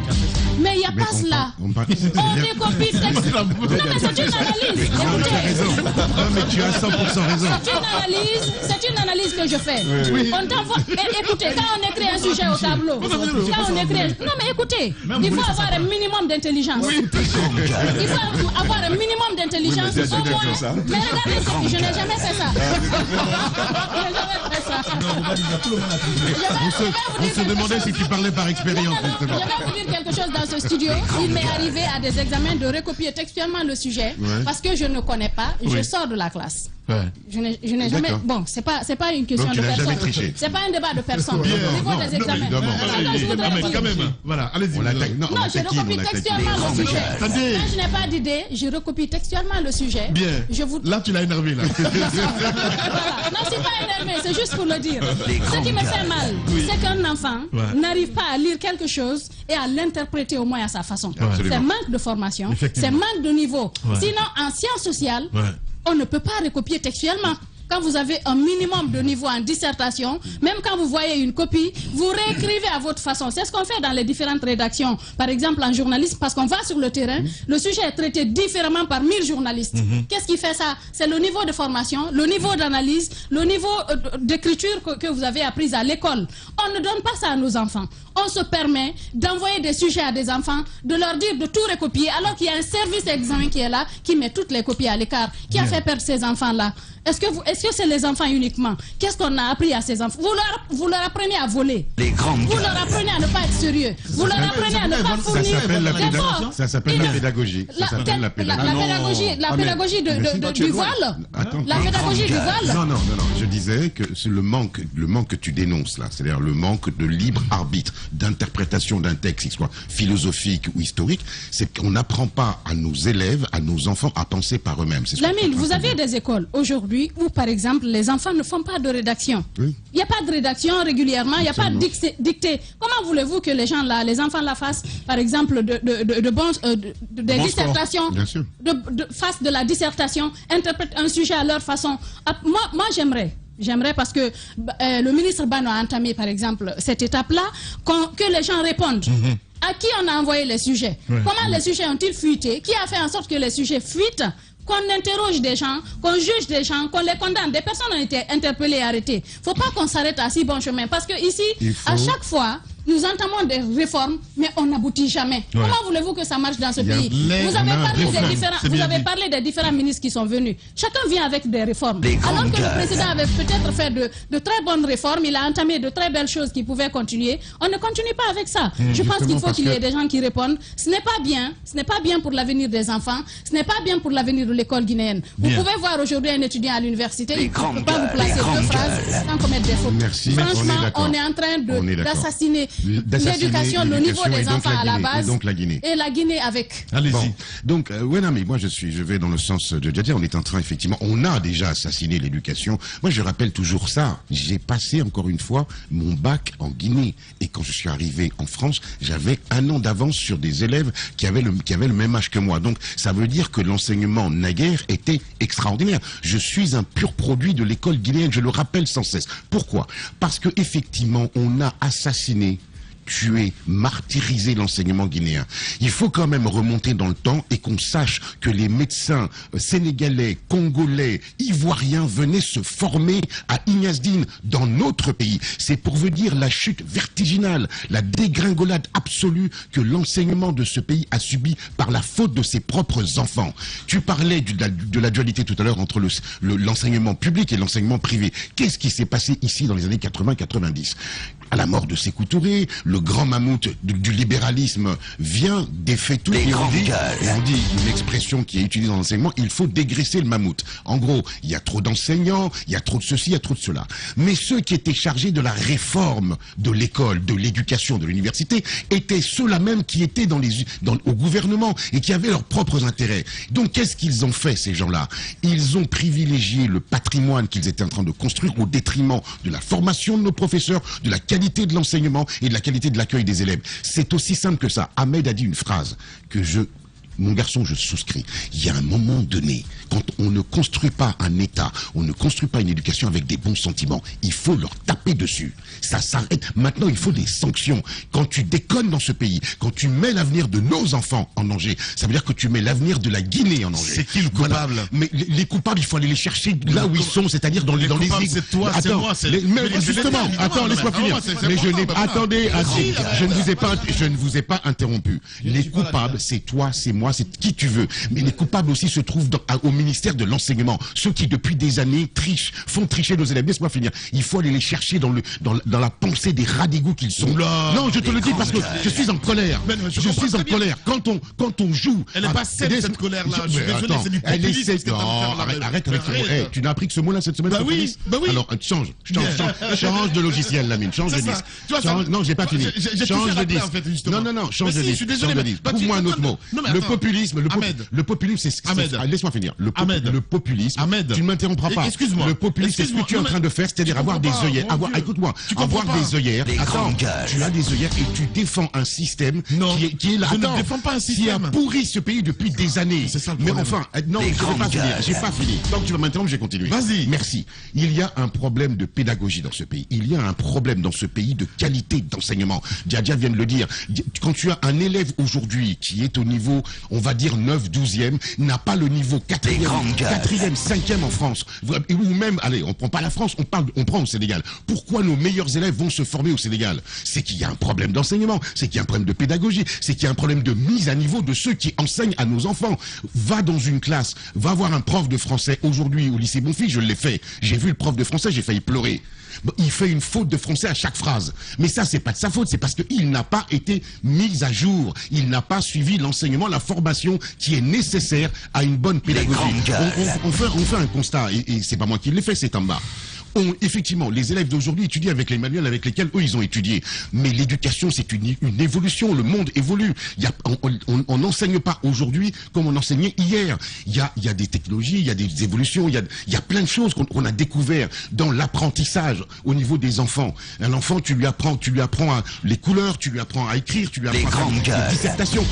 Mais il n'y a pas cela. On recopie textuellement. Non, mais c'est une analyse. Écoutez.
Non, mais tu as 100% raison.
C'est une analyse que je fais. On t'envoie. Écoutez, quand on écrit un sujet au tableau, non, mais écoutez, il faut avoir un minimum d'intelligence. Il faut avoir un minimum d'intelligence au moins. Mais regardez, je n'ai jamais fait ça.
On se demandait si tu parlais par expérience.
Je vais vous dire quelque chose dans ce studio. Il m'est arrivé à des examens de recopier textuellement le sujet parce que je ne connais pas, je sors de la classe. Je n'ai jamais. Bon, c'est pas une question de personne. C'est pas un débat de personne. Au niveau des examens.
Quand même, voilà, allez-y.
Non, je recopie textuellement le sujet. Quand je n'ai pas d'idée, je recopie textuellement le sujet.
Bien. Là, tu l'as énervé, là.
Non, c'est pas énervé, c'est juste pour le dire. Ce qui me fait mal, c'est qu'un enfant n'arrive pas à lire quelque chose et à l'interpréter au moins à sa façon. C'est manque de formation, c'est manque de niveau. Sinon, en sciences sociales, on ne peut pas recopier textuellement. Quand vous avez un minimum de niveau en dissertation, même quand vous voyez une copie, vous réécrivez à votre façon. C'est ce qu'on fait dans les différentes rédactions. Par exemple, en journalisme, parce qu'on va sur le terrain, le sujet est traité différemment par 1000 journalistes. Qu'est-ce qui fait ça? C'est le niveau de formation, le niveau d'analyse, le niveau d'écriture que vous avez appris à l'école. On ne donne pas ça à nos enfants. On se permet d'envoyer des sujets à des enfants, de leur dire de tout recopier, alors qu'il y a un service d'examen qui est là, qui met toutes les copies à l'écart. Qui a fait perdre ces enfants-là? Est-ce que c'est les enfants uniquement? Qu'est-ce qu'on a appris à ces enfants? Vous leur apprenez à voler. Vous leur apprenez à ne pas être sérieux. Vous leur apprenez à ne pas fournir d'efforts.
Ça s'appelle la pédagogie.
La pédagogie du voile. La pédagogie du voile.
Non. Je disais que c'est le manque que tu dénonces là, c'est-à-dire le manque de libre arbitre, d'interprétation d'un texte, qu'il soit philosophique ou historique, c'est qu'on n'apprend pas à nos élèves, à nos enfants à penser par eux-mêmes.
Lamine, vous avez des écoles aujourd'hui où, par exemple, les enfants ne font pas de rédaction. Il n'y a pas de rédaction régulièrement, il n'y a pas de dictée. Comment voulez-vous que les enfants la fassent, par exemple, des dissertations, fassent de la dissertation, interprètent un sujet à leur façon? Moi j'aimerais parce que le ministre Bano a entamé, par exemple, cette étape-là, que les gens répondent. À qui on a envoyé les sujets? Comment les sujets ont-ils fuité? Qui a fait en sorte que les sujets fuitent? Qu'on interroge des gens, qu'on juge des gens, qu'on les condamne. Des personnes ont été interpellées et arrêtées. Il ne faut pas qu'on s'arrête à si bon chemin. Parce que ici, à chaque fois, nous entamons des réformes, mais on n'aboutit jamais. Comment voulez-vous que ça marche dans ce pays? Vous avez parlé des différents ministres qui sont venus. Chacun vient avec des réformes. Alors que le président avait peut-être fait de très bonnes réformes, il a entamé de très belles choses qui pouvaient continuer. On ne continue pas avec ça. Je pense qu'il faut qu'il y ait des gens qui répondent. Ce n'est pas bien. Ce n'est pas bien pour l'avenir des enfants. Ce n'est pas bien pour l'avenir de l'école guinéenne. Vous pouvez voir aujourd'hui un étudiant à l'université, il ne peut pas vous placer deux phrases sans commettre des fautes. Franchement, on est en train d'assassiner l'éducation, le niveau des enfants à la base, et la Guinée avec.
Allez-y. Bon. Donc, mais moi je vais dans le sens de Djadia. On est en train, effectivement, on a déjà assassiné l'éducation. Moi je rappelle toujours ça. J'ai passé encore une fois mon bac en Guinée. Et quand je suis arrivé en France, j'avais 1 an d'avance sur des élèves qui avaient le même âge que moi. Donc, ça veut dire que l'enseignement naguère était extraordinaire. Je suis un pur produit de l'école guinéenne, je le rappelle sans cesse. Pourquoi? Parce que effectivement, on a assassiné tuer, martyriser l'enseignement guinéen. Il faut quand même remonter dans le temps et qu'on sache que les médecins sénégalais, congolais, ivoiriens venaient se former à Ignace Dine dans notre pays. C'est pour vous dire la chute vertiginale, la dégringolade absolue que l'enseignement de ce pays a subi par la faute de ses propres enfants. Tu parlais de la dualité tout à l'heure entre l'enseignement public et l'enseignement privé. Qu'est-ce qui s'est passé ici dans les années 80-90 ? À la mort de Sékou Touré, le grand mammouth du libéralisme vient défait tout et on dit une expression qui est utilisée dans l'enseignement, il faut dégraisser le mammouth. En gros, il y a trop d'enseignants, il y a trop de ceci, il y a trop de cela. Mais ceux qui étaient chargés de la réforme de l'école, de l'éducation, de l'université, étaient ceux-là même qui étaient au gouvernement et qui avaient leurs propres intérêts. Donc qu'est-ce qu'ils ont fait, ces gens-là? Ils ont privilégié le patrimoine qu'ils étaient en train de construire au détriment de la formation de nos professeurs, de la qualité de l'enseignement et de la qualité de l'accueil des élèves. C'est aussi simple que ça. Ahmed a dit une phrase que mon garçon, je souscris. Il y a un moment donné, quand on ne construit pas un État, on ne construit pas une éducation avec des bons sentiments, il faut leur taper dessus. Ça s'arrête. Maintenant, il faut des sanctions. Quand tu déconnes dans ce pays, quand tu mets l'avenir de nos enfants en danger, ça veut dire que tu mets l'avenir de la Guinée en danger.
C'est qui le coupable?
Voilà. Mais les coupables, il faut aller les chercher là où ils sont, c'est-à-dire dans les
c'est toi, c'est moi, c'est...
Mais justement, attends, laisse-moi finir. Mais attendez, je ne vous ai pas interrompu. Les coupables, c'est toi, c'est moi, c'est qui tu veux. Mais les coupables aussi se trouvent au ministère de l'enseignement. Ceux qui, depuis des années, font tricher nos élèves. Laisse-moi finir. Il faut aller les chercher dans la pensée des radicaux qu'ils sont. Non, je te le dis parce que je suis en colère. Je suis en colère. Quand on joue...
Elle n'est pas saine, cette colère-là. Je suis désolé, c'est du populisme.
Arrête avec ce... Tu n'as appris que ce mot-là cette semaine?
Bah oui.
Alors, change de logiciel, Lamine. Change de disque. Non, j'ai pas fini. Change de disque. Non, change de disque. Trouve-moi un autre mot. Le populisme, c'est... Laisse-moi finir. Le populisme, tu ne m'interrompras pas.
Excuse-moi.
Le populisme, c'est ce que tu es en train de faire, c'est-à-dire avoir des œillères. Écoute-moi, avoir des œillères. Attends, tu as des œillères et tu défends un système qui est là.
Je ne défends pas un système.
Qui a pourri ce pays depuis des années.
C'est ça le
Mais
problème.
enfin, non, j'ai pas fini. Tant que tu vas m'interrompre, je vais continuer.
Vas-y.
Merci. Il y a un problème de pédagogie dans ce pays. Il y a un problème dans ce pays de qualité d'enseignement. Djadia vient de le dire. Quand tu as un élève aujourd'hui qui est au niveau, on va dire 9, 12e, n'a pas le niveau 4e, 5e en France. Ou même, allez, on prend pas la France, on prend au Sénégal. Pourquoi nos meilleurs élèves vont se former au Sénégal? C'est qu'il y a un problème d'enseignement, c'est qu'il y a un problème de pédagogie, c'est qu'il y a un problème de mise à niveau de ceux qui enseignent à nos enfants. Va dans une classe, va voir un prof de français. Aujourd'hui, au lycée Bonfils, je l'ai fait. J'ai vu le prof de français, j'ai failli pleurer. Il fait une faute de français à chaque phrase. Mais ça, c'est pas de sa faute, c'est parce qu'il n'a pas été mis à jour. Il n'a pas suivi l'enseignement, la formation qui est nécessaire à une bonne pédagogie. On fait un constat, et c'est pas moi qui l'ai fait, c'est en bas. Effectivement, les élèves d'aujourd'hui étudient avec les manuels avec lesquels eux ils ont étudié. Mais l'éducation, c'est une évolution. Le monde évolue. On n'enseigne pas aujourd'hui comme on enseignait hier. Il y a des technologies, il y a des évolutions, il y a plein de choses qu'on a découvert dans l'apprentissage au niveau des enfants. Un enfant, tu lui apprends les couleurs, tu lui apprends à écrire, tu lui apprends à dissertation.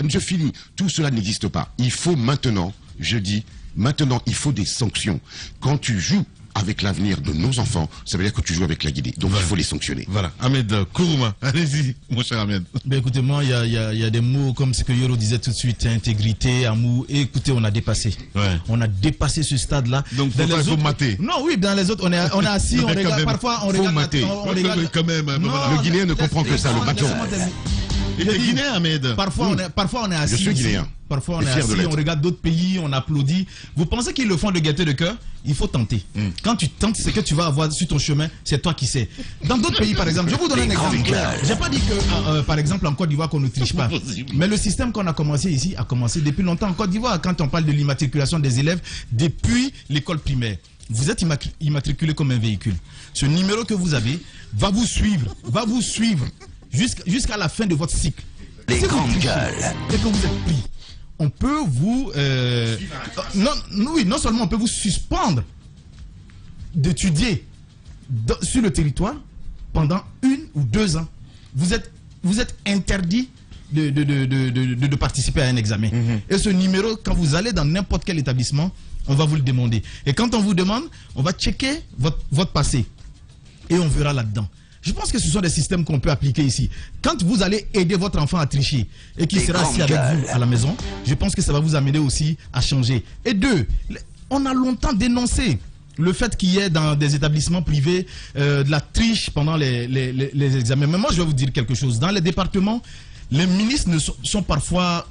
Je finis. Tout cela n'existe pas. Il faut maintenant, il faut des sanctions. Quand tu joues avec l'avenir de nos enfants, ça veut dire que tu joues avec la Guinée. Donc il faut les sanctionner.
Voilà. Ahmed Kourouma, allez-y, mon cher Ahmed.
Ben, écoutez, moi, il y a des mots comme ce que Yoro disait tout de suite, intégrité, amour. Et écoutez, on a dépassé.
Ouais.
On a dépassé ce stade-là.
Donc il faut mater.
Non, oui, dans les autres, on est assis, on regarde. Parfois, on regarde.
Mater.
On regarde.
Quand même.
Non,
le Guinéen ne comprend que ça, le bâton.
Il est guinéen, Ahmed.
Parfois, on est assis.
Je suis guinéen.
Parfois, on est assis, on regarde d'autres pays, on applaudit. Vous pensez qu'ils le font de gaieté de cœur? Il faut tenter. Quand tu tentes, ce que tu vas avoir sur ton chemin, c'est toi qui sais. Dans d'autres pays, par exemple, je vais vous donner un exemple. J'ai pas dit que, par exemple, en Côte d'Ivoire, qu'on ne triche pas. Mais le système qu'on a commencé ici a commencé depuis longtemps en Côte d'Ivoire. Quand on parle de l'immatriculation des élèves depuis l'école primaire, vous êtes immatriculé comme un véhicule. Ce numéro que vous avez va vous suivre jusqu'à la fin de votre cycle. Les grandes gueules. Et que vous êtes pris, on peut vous... non seulement on peut vous suspendre d'étudier sur le territoire pendant 1 ou 2 ans. Vous êtes interdit de participer à un examen. Et ce numéro, quand vous allez dans n'importe quel établissement, on va vous le demander. Et quand on vous demande, on va checker votre passé. Et on verra là-dedans. Je pense que ce sont des systèmes qu'on peut appliquer ici. Quand vous allez aider votre enfant à tricher et qu'il sera assis avec vous à la maison, je pense que ça va vous amener aussi à changer. Et deux, on a longtemps dénoncé le fait qu'il y ait dans des établissements privés de la triche pendant les examens. Mais moi, je vais vous dire quelque chose. Dans les départements, les ministres sont parfois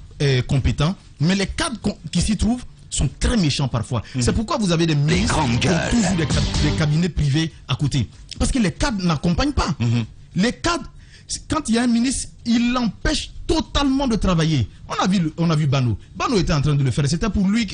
compétents, mais les cadres qui s'y trouvent sont très méchants parfois. C'est pourquoi vous avez des ministres qui ont toujours des cabinets privés à côté. Parce que les cadres n'accompagnent pas. Les cadres, quand il y a un ministre, il l'empêche totalement de travailler. On a vu Bano. Bano était en train de le faire. C'était pour lui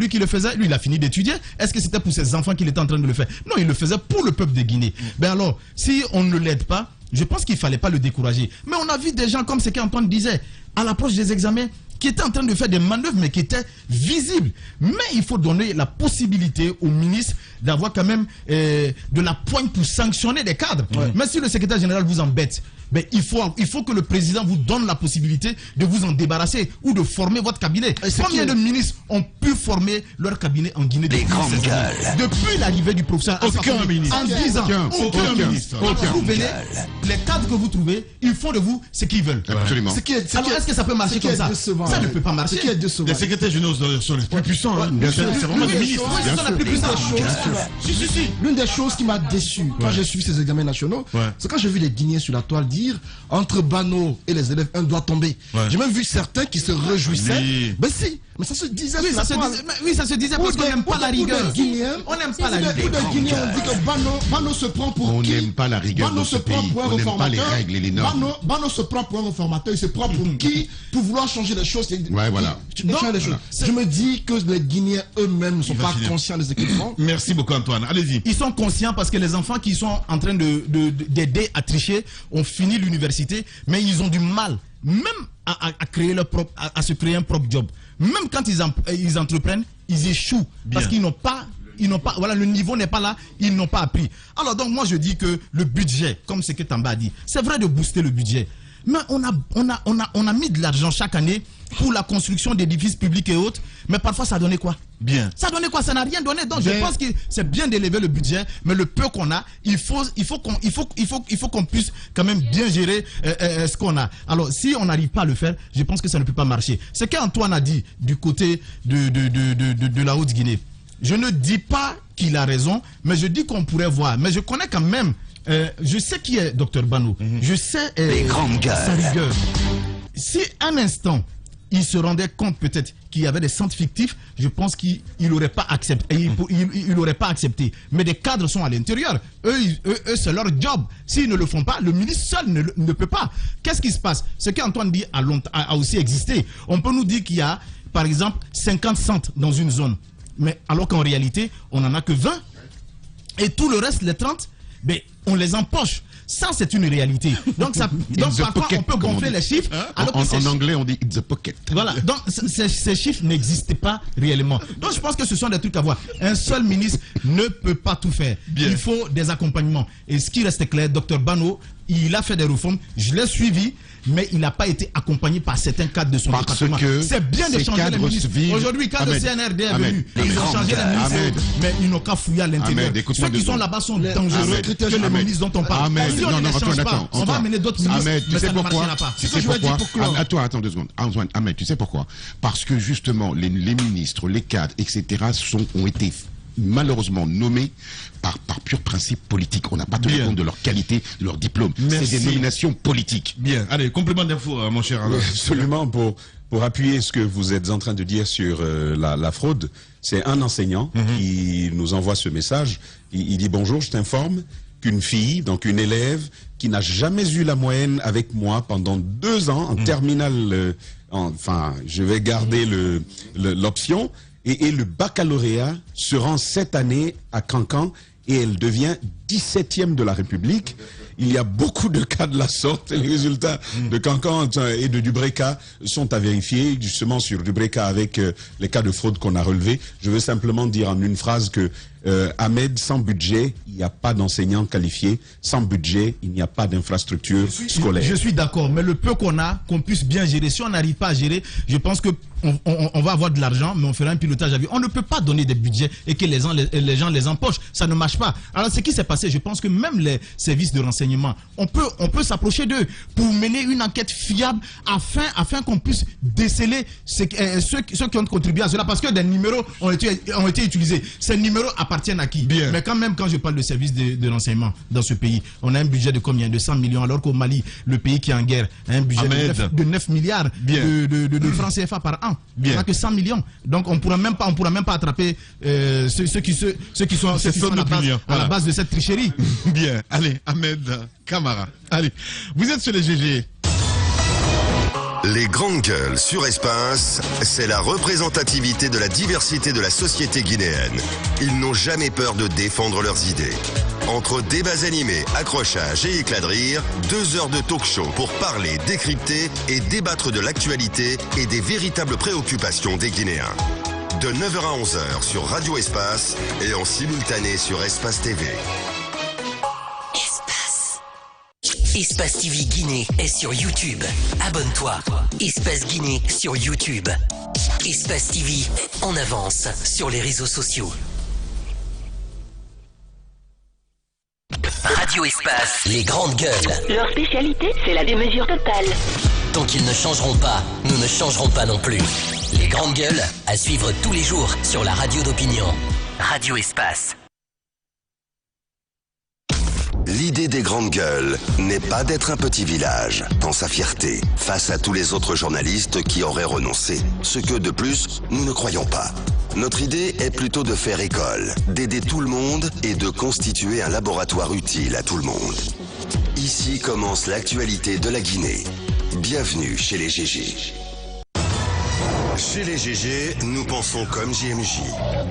qu'il le faisait. Lui, il a fini d'étudier. Est-ce que c'était pour ses enfants qu'il était en train de le faire? Non, il le faisait pour le peuple de Guinée. Ben alors, si on ne l'aide pas, je pense qu'il ne fallait pas le décourager. Mais on a vu des gens, comme ce qu'Antoine disait, à l'approche des examens, qui étaient en train de faire des manœuvres, mais qui étaient visibles. Mais il faut donner la possibilité au ministre d'avoir quand même de la poigne pour sanctionner des cadres. Mais si le secrétaire général vous embête, ben, il faut que le président vous donne la possibilité de vous en débarrasser ou de former votre cabinet. Combien de ministres ont pu former leur cabinet en Guinée depuis l'arrivée du professeur
Aucun ministre.
En 10 ans.
Aucun ministre.
Vous venez, les cadres que vous trouvez, ils font de vous ce qu'ils veulent.
Absolument.
Alors est-ce que ça peut marcher comme ça? Ça ne peut pas marcher.
Les secrétaires généraux sont les plus puissants. C'est vraiment des ministres.
L'une des choses qui m'a déçu quand j'ai suivi ces examens nationaux, c'est quand j'ai vu les Guinéens sur la toile dire entre Bano et les élèves, un doit tomber. J'ai même vu certains qui se réjouissaient. Ben si, mais ça se disait.
Oui, ça se disait parce qu'on n'aime pas la rigueur. On n'aime pas la rigueur.
Beaucoup de Guinéens ont dit que Bano se prend pour
on
qui?
n'aime pas la rigueur dans ce pays. On n'aime pas les règles et les normes.
Bano se prend pour un réformateur. Il se prend pour qui? Pour vouloir changer les choses.
Ouais, voilà.
Je me dis que les Guinéens eux-mêmes ne sont pas conscients des équipements.
Merci beaucoup, Antoine. Allez-y.
Ils sont conscients parce que les enfants qui sont en train d'aider à tricher ont fini l'université, mais ils ont du mal même à créer à se créer un propre job. Même quand ils entreprennent, ils échouent parce qu'ils n'ont pas, voilà, le niveau n'est pas là, ils n'ont pas appris. Alors donc moi je dis que le budget, comme ce que Tamba a dit, c'est vrai de booster le budget. Mais on a mis de l'argent chaque année pour la construction d'édifices publics et autres, mais parfois ça donnait quoi?
Bien.
Ça donnait quoi? Ça n'a rien donné. Donc je pense que c'est bien d'élever le budget, mais le peu qu'on a, il faut qu'on puisse quand même bien gérer ce qu'on a. Alors si on n'arrive pas à le faire, je pense que ça ne peut pas marcher. Ce qu'Antoine a dit du côté de la Haute-Guinée, je ne dis pas qu'il a raison, mais je dis qu'on pourrait voir. Mais je connais quand même. Je sais qui est Dr Bano. Je sais sa rigueur. Si un instant il se rendait compte peut-être qu'il y avait des centres fictifs, je pense qu'il n'aurait pas accepté. Il n'aurait pas accepté. Mais des cadres sont à l'intérieur. Eux c'est leur job. S'ils ne le font pas, le ministre seul ne peut pas. Qu'est-ce qui se passe? Ce qu'Antoine dit a aussi existé. On peut nous dire qu'il y a, par exemple, 50 centres dans une zone. Mais alors qu'en réalité, on n'en a que 20. Et tout le reste, les 30, mais on les empoche. Ça, c'est une réalité. Donc parfois, on peut gonfler les chiffres.
En anglais, on dit it's a pocket.
Voilà. Donc, ces chiffres n'existent pas réellement. Donc, je pense que ce sont des trucs à voir. Un seul ministre ne peut pas tout faire. Bien. Il faut des accompagnements. Et ce qui reste clair, Dr Bano, il a fait des réformes. Je l'ai suivi. Mais il n'a pas été accompagné par certains cadres de son département. C'est bien de changer les ministres. Aujourd'hui, quand le CNRD est venu, ils ont changé les ministres, mais ils n'ont qu'à fouiller à l'intérieur. Ceux qui sont là-bas sont dangereux que les ministres dont on parle. Si on ne les change pas, on va amener d'autres ministres, mais ça ne marchera pas.
Tu sais pourquoi? Attends 2 secondes. Antoine, Ahmed, tu sais pourquoi? Parce que justement, les ministres, les cadres, etc. ont été malheureusement nommés par pur principe politique. On n'a pas tenu compte de leur qualité, de leur diplôme. C'est des nominations politiques.
Bien. Allez, complément d'info, mon cher Alain.
Absolument. Pour appuyer ce que vous êtes en train de dire sur la fraude, c'est un enseignant qui nous envoie ce message. Il dit: bonjour, je t'informe qu'une fille, donc une élève, qui n'a jamais eu la moyenne avec moi pendant 2 ans en terminale, enfin, je vais garder l'option, et le baccalauréat se rend cette année à Cancan et elle devient 17e de la République. Il y a beaucoup de cas de la sorte. Les résultats de Cancan et de Dubreka sont à vérifier, justement sur Dubreka avec les cas de fraude qu'on a relevés. Je veux simplement dire en une phrase que Ahmed, sans budget, il n'y a pas d'enseignants qualifiés. Sans budget, il n'y a pas d'infrastructure scolaire.
Je suis d'accord, mais le peu qu'on a, qu'on puisse bien gérer. Si on n'arrive pas à gérer, je pense que on va avoir de l'argent, mais on fera un pilotage à vue. On ne peut pas donner des budgets et que les gens les empochent. Ça ne marche pas. Alors, ce qui s'est passé, je pense que même les services de renseignement renseignements. On peut s'approcher d'eux pour mener une enquête fiable afin qu'on puisse déceler ceux qui ont contribué à cela, parce que des numéros ont été utilisés. Ces numéros appartiennent à qui? Bien. Mais quand même, quand je parle de services de renseignement dans ce pays, on a un budget de combien? De 100 millions, alors qu'au Mali, le pays qui est en guerre, a un budget de 9 milliards de francs CFA par an. On n'a que 100 millions. Donc on ne pourra même pas attraper ceux qui sont à la base de cette tricherie.
Bien. Allez, Ahmed Camara. Allez, vous êtes sur les GG.
Les grandes gueules sur Espace, c'est la représentativité de la diversité de la société guinéenne. Ils n'ont jamais peur de défendre leurs idées. Entre débats animés, accrochages et éclats de rire, 2 heures de talk show pour parler, décrypter et débattre de l'actualité et des véritables préoccupations des Guinéens. De 9h à 11h sur Radio Espace et en simultané sur Espace TV.
Espace TV Guinée est sur YouTube. Abonne-toi. Espace Guinée sur YouTube. Espace TV en avance sur les réseaux sociaux. Radio Espace, les grandes gueules.
Leur spécialité, c'est la démesure totale.
Tant qu'ils ne changeront pas, nous ne changerons pas non plus. Les grandes gueules, à suivre tous les jours sur la radio d'opinion. Radio Espace.
L'idée des grandes gueules n'est pas d'être un petit village dans sa fierté face à tous les autres journalistes qui auraient renoncé. Ce que, de plus, nous ne croyons pas. Notre idée est plutôt de faire école, d'aider tout le monde et de constituer un laboratoire utile à tout le monde. Ici commence l'actualité de la Guinée. Bienvenue chez les GG. Chez les GG, nous pensons comme JMJ.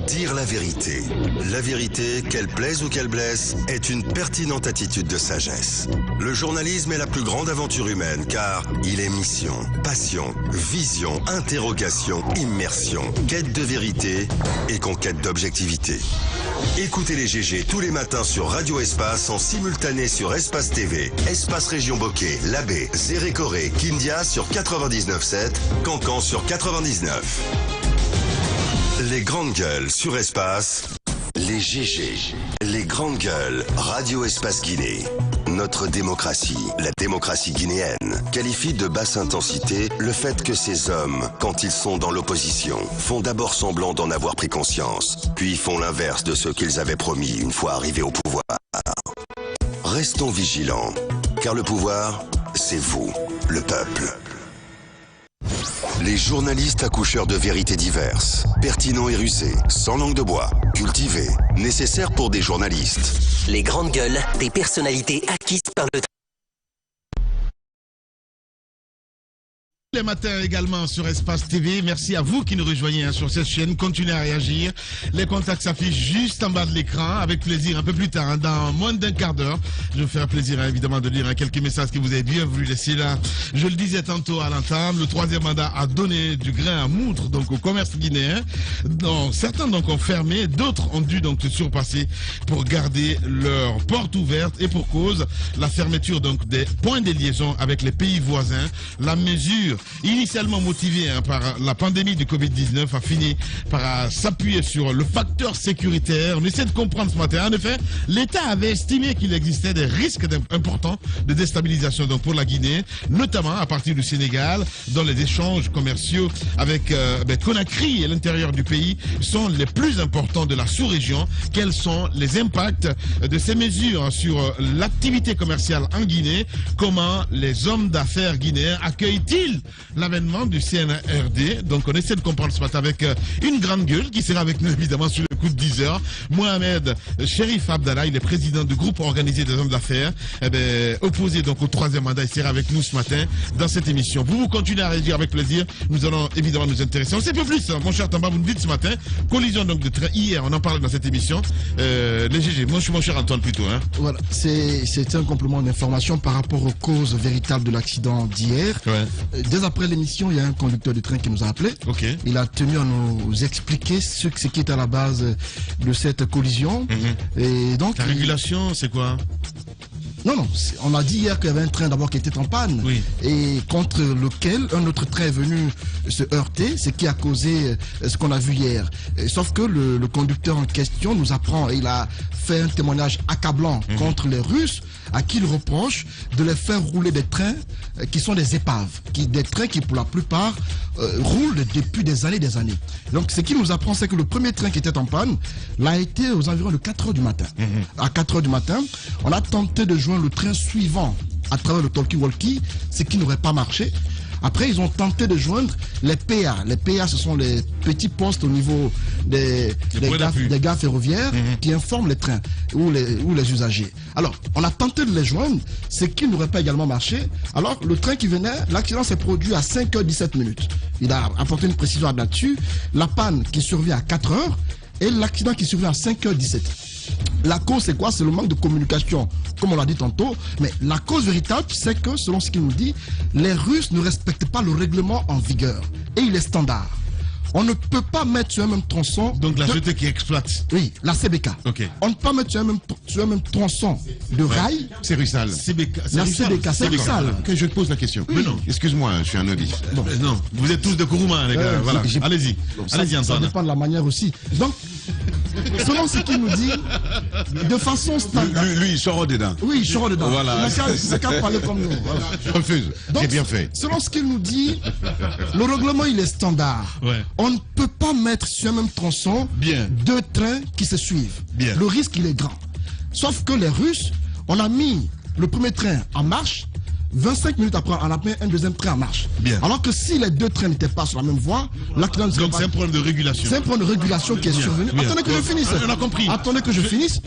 Dire la vérité. La vérité, qu'elle plaise ou qu'elle blesse, est une pertinente attitude de sagesse. Le journalisme est la plus grande aventure humaine car il est mission, passion, vision, interrogation, immersion, quête de vérité et conquête d'objectivité. Écoutez les GG tous les matins sur Radio Espace en simultané sur Espace TV, Espace Région Bokeh, Labé, Zérékoré, Kindia sur 99.7, Cancan sur 99. Les grandes gueules sur Espace, les GG, les grandes gueules, Radio Espace Guinée. Notre démocratie, la démocratie guinéenne, qualifie de basse intensité le fait que ces hommes, quand ils sont dans l'opposition, font d'abord semblant d'en avoir pris conscience, puis font l'inverse de ce qu'ils avaient promis une fois arrivés au pouvoir. Restons vigilants, car le pouvoir, c'est vous, le peuple. Les journalistes accoucheurs de vérités diverses, pertinents et rusés, sans langue de bois, cultivés, nécessaires pour des journalistes.
Les grandes gueules, des personnalités acquises par le
les matins également sur Espace TV. Merci à vous qui nous rejoignez sur cette chaîne. Continuez à réagir. Les contacts s'affichent juste en bas de l'écran. Avec plaisir, un peu plus tard, dans moins d'un quart d'heure, je vais faire plaisir évidemment de lire quelques messages que vous avez bien voulu laisser là. Je le disais tantôt à l'entame, le 3e mandat a donné du grain à moudre donc au commerce guinéen. Donc, certains donc ont fermé, d'autres ont dû donc se surpasser pour garder leurs portes ouvertes et pour cause la fermeture donc des points de liaison avec les pays voisins. La mesure initialement motivée par la pandémie du Covid-19 a fini par s'appuyer sur le facteur sécuritaire. On essaie de comprendre ce matin. En effet, l'État avait estimé qu'il existait des risques importants de déstabilisation donc pour la Guinée, notamment à partir du Sénégal, dont les échanges commerciaux avec Conakry et l'intérieur du pays sont les plus importants de la sous-région. Quels sont les impacts de ces mesures sur l'activité commerciale en Guinée? Comment les hommes d'affaires guinéens accueillent-ils l'avènement du CNRD? Donc on essaie de comprendre ce matin avec une grande gueule qui sera avec nous évidemment sur le coup de 10 heures. Mohamed Cherif Abdallah, il est président du groupe organisé des hommes d'affaires, opposé donc au 3e mandat. Il sera avec nous ce matin dans cette émission. Vous continuez à réagir avec plaisir. Nous allons évidemment nous intéresser. On sait peu plus, mon cher Tamba, vous nous dites ce matin, collision donc de train. Hier, on en parlait dans cette émission. Les GG, moi je suis mon cher Antoine plutôt. Hein. Voilà,
c'est un complément d'information par rapport aux causes véritables de l'accident d'hier. Ouais. Dès après l'émission, il y a un conducteur de train qui nous a appelé. Okay. Il a tenu à nous expliquer ce qui est à la base de cette collision. Et donc,
la régulation, c'est quoi?
Non, on a dit hier qu'il y avait un train d'abord qui était en panne et contre lequel un autre train est venu se heurter, ce qui a causé ce qu'on a vu hier. Sauf que le conducteur en question nous apprend, et il a fait un témoignage accablant contre les Russes, à qui il reproche de les faire rouler des trains qui sont des épaves, des trains qui pour la plupart roulent depuis des années. Donc ce qu'il nous apprend, c'est que le premier train qui était en panne l'a été aux environs de 4 h du matin. À 4 h du matin, on a tenté de joindre le train suivant à travers le talkie-walkie, ce qui n'aurait pas marché. Après, ils ont tenté de joindre les PA. Les PA, ce sont les petits postes au niveau des gares ferroviaires qui informent les trains ou les usagers. Alors, on a tenté de les joindre, ce qui n'aurait pas également marché. Alors, le train qui venait, l'accident s'est produit à 5 h 17 minutes. Il a apporté une précision là-dessus. La panne qui survient à 4 h et l'accident qui survient à 5 h 17. La cause, c'est quoi? C'est le manque de communication, comme on l'a dit tantôt. Mais la cause véritable, c'est que, selon ce qu'il nous dit, les Russes ne respectent pas le règlement en vigueur. Et il est standard. On ne peut pas mettre sur un même tronçon...
Donc la société qui exploite.
Oui, la CBK. On ne peut pas mettre sur un même tronçon de rail...
C'est Russal.
La CBK, c'est Russal.
Ok, je te pose la question.
Mais non.
Excuse-moi, je suis un novice.
Non, vous êtes tous de Kourouma, les gars. Voilà. Allez-y. Allez-y, Antoine.
Ça dépend de la manière aussi. Donc, selon ce qu'il nous dit, de façon standard...
Lui, il sort dedans.
Oui, il sort dedans.
Voilà.
Il n'a qu'à parler comme nous. Voilà.
Je refuse. J'ai bien fait.
Selon ce qu'il nous dit, le règlement, il est standard. On ne peut pas mettre sur un même tronçon deux trains qui se suivent. Le risque, il est grand. Sauf que les Russes, on a mis le premier train en marche, 25 minutes après, on a mis un deuxième train en marche. Alors que si les deux trains n'étaient pas sur la même voie, l'accident ne serait pas...
Donc c'est un problème de régulation.
C'est un problème de régulation qui est survenu. Attendez que je finisse.
On a compris.
Attendez que je finisse.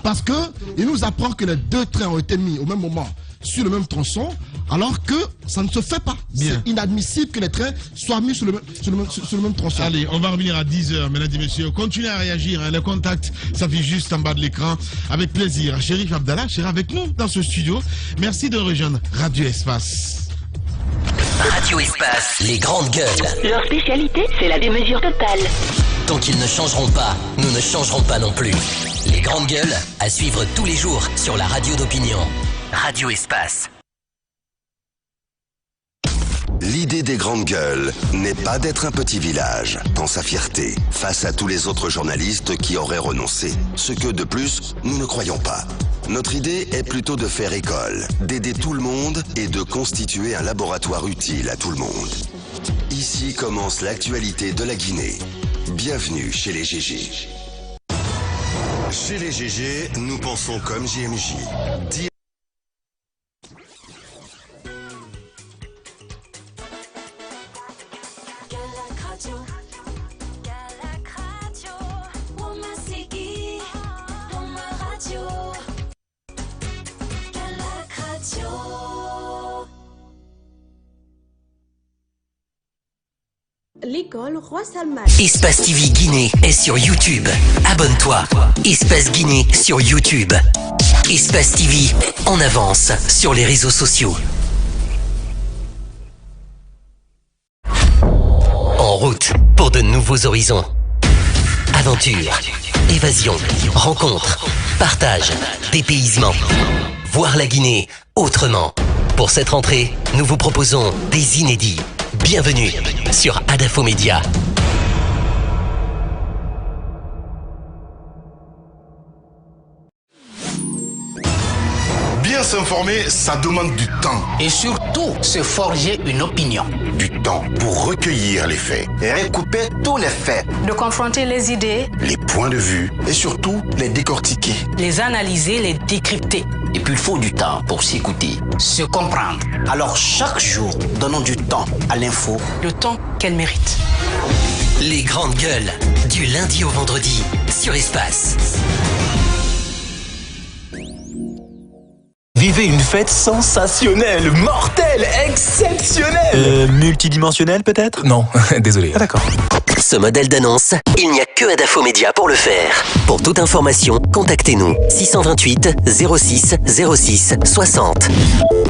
Parce que il nous apprend que les deux trains ont été mis au même moment sur le même tronçon, alors que ça ne se fait pas. C'est inadmissible que les trains soient mis sur le même tronçon.
Allez, on va revenir à 10 h, mesdames et messieurs. Continuez à réagir. Le contact s'affiche juste en bas de l'écran. Avec plaisir. Chérif Abdallah, cher avec nous dans ce studio. Merci de rejoindre Radio Espace.
Radio Espace, les grandes gueules.
Leur spécialité, c'est la démesure totale.
Tant qu'ils ne changeront pas, nous ne changerons pas non plus. Les grandes gueules, à suivre tous les jours sur la radio d'opinion. Radio Espace.
L'idée des grandes gueules n'est pas d'être un petit village, dans sa fierté, face à tous les autres journalistes qui auraient renoncé. Ce que, de plus, nous ne croyons pas. Notre idée est plutôt de faire école, d'aider tout le monde et de constituer un laboratoire utile à tout le monde. Ici commence l'actualité de la Guinée. Bienvenue chez les GG. Chez les GG, nous pensons comme JMJ.
L'école Roi Salman.
Espace TV Guinée est sur YouTube. Abonne-toi. Espace Guinée sur YouTube. Espace TV en avance sur les réseaux sociaux. En route pour de nouveaux horizons. Aventure, évasion, rencontre, partage, dépaysement. Voir la Guinée autrement. Pour cette rentrée, nous vous proposons des inédits. Bienvenue sur Adafo Média.
Bien s'informer, ça demande du temps.
Et surtout, se forger une opinion.
Du temps pour recueillir les faits.
Et recouper tous les faits.
De confronter les idées.
Les points de vue. Et surtout, les décortiquer.
Les analyser, les décrypter.
Et puis il faut du temps pour s'écouter, se comprendre. Alors chaque jour, donnons du temps à l'info.
Le temps qu'elle mérite.
Les grandes gueules, du lundi au vendredi, sur Espace.
Vivez une fête sensationnelle, mortelle, exceptionnelle.
Multidimensionnelle peut-être?
Non, désolé.
Ah d'accord.
Ce modèle d'annonce, il n'y a que Adafo Média pour le faire. Pour toute information, contactez-nous 628 06 06 60.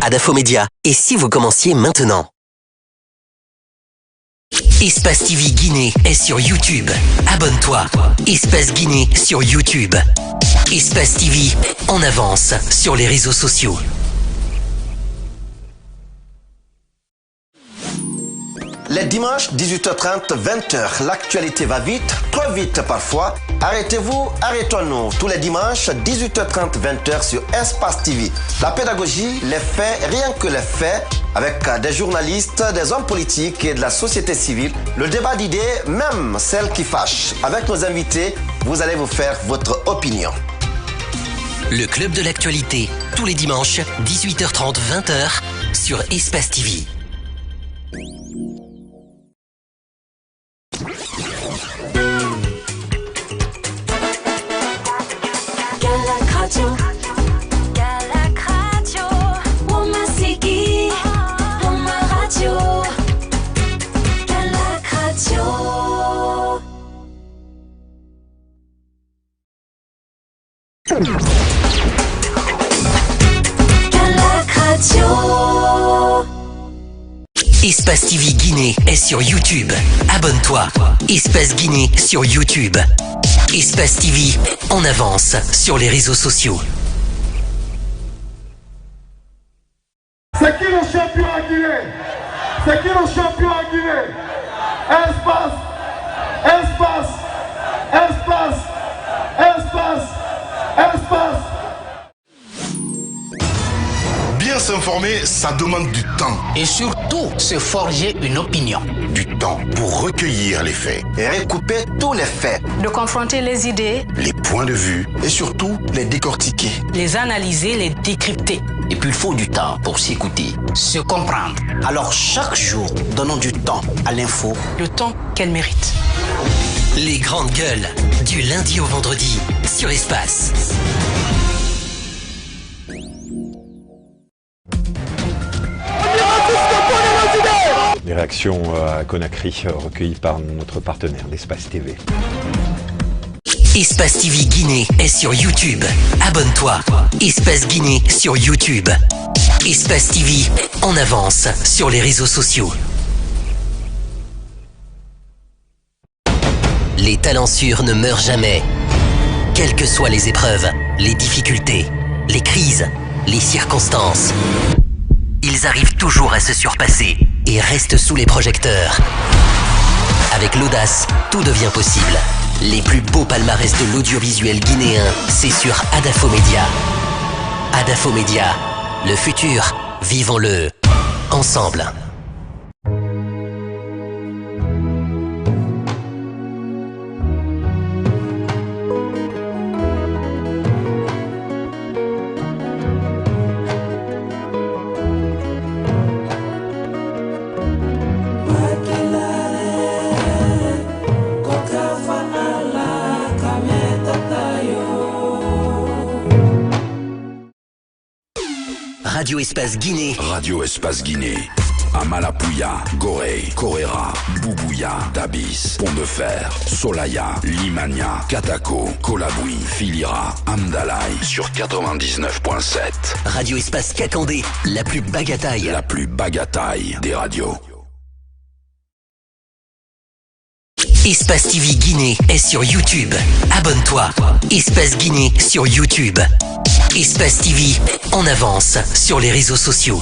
Adafo Média. Et si vous commenciez maintenant? Espace TV Guinée est sur YouTube. Abonne-toi. Espace Guinée sur YouTube. Espace TV en avance sur les réseaux sociaux.
Les dimanches 18h30, 20h, l'actualité va vite, trop vite parfois. Arrêtez-vous, arrêtons-nous. Tous les dimanches, 18h30, 20h sur Espace TV. La pédagogie, les faits, rien que les faits, avec des journalistes, des hommes politiques et de la société civile. Le débat d'idées, même celles qui fâchent. Avec nos invités, vous allez vous faire votre opinion.
Le club de l'actualité, tous les dimanches, 18h30, 20h, sur Espace TV. Espace TV Guinée est sur YouTube. Abonne-toi. Espace Guinée sur YouTube. Espace TV en avance sur les réseaux sociaux.
C'est qui le champion à Guinée? C'est qui le champion à Guinée? Espace, espace, espace, espace, espace.
Bien s'informer, ça demande du temps.
Et surtout, se forger une opinion.
Du temps pour recueillir les faits.
Et recouper tous les faits.
De confronter les idées,
les points de vue et surtout les décortiquer.
Les analyser, les décrypter.
Et puis il faut du temps pour s'écouter, se comprendre. Alors chaque jour, donnons du temps à l'info.
Le temps qu'elle mérite.
Les grandes gueules, du lundi au vendredi, sur Espace.
Les réactions à Conakry recueillies par notre partenaire, l'Espace TV.
Espace TV Guinée est sur YouTube. Abonne-toi. Espace Guinée sur YouTube. Espace TV en avance sur les réseaux sociaux. Les talents sûrs ne meurent jamais. Quelles que soient les épreuves, les difficultés, les crises, les circonstances, ils arrivent toujours à se surpasser et restent sous les projecteurs. Avec l'audace, tout devient possible. Les plus beaux palmarès de l'audiovisuel guinéen, c'est sur Adafo Média. Adafo Média, le futur, vivons-le ensemble. Radio Espace Guinée.
Radio Espace Guinée. Amalapouya, Gorée, Koréra, Boubouya, Dabis, Pont de Fer, Solaya, Limania, Katako, Kolaboui, Filira, Amdalaï sur 99.7.
Radio Espace Kakandé, la plus bagataille.
La plus bagataille des radios.
Espace TV Guinée est sur YouTube. Abonne-toi. Espace Guinée sur YouTube. Espace TV en avance sur les réseaux sociaux.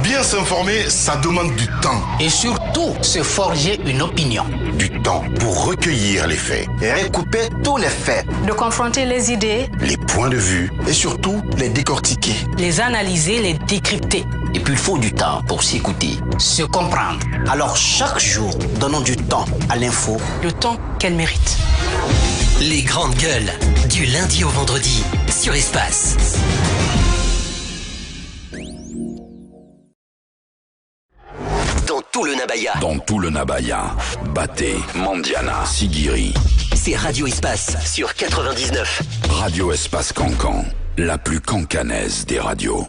Bien s'informer, ça demande du temps.
Et surtout, se forger une opinion.
Du temps pour recueillir les faits.
Et recouper tous les faits.
De confronter les idées,
les points de vue et surtout les décortiquer.
Les analyser, les décrypter.
Et puis il faut du temps pour s'écouter, se comprendre. Alors chaque jour, donnons du temps à l'info.
Le temps qu'elle mérite.
Les grandes gueules, du lundi au vendredi, sur Espace. Dans tout le Nabaya.
Dans tout le Nabaya. Baté, Mandiana, Sigiri.
C'est Radio Espace sur 99.
Radio Espace Cancan, la plus cancanaise des radios.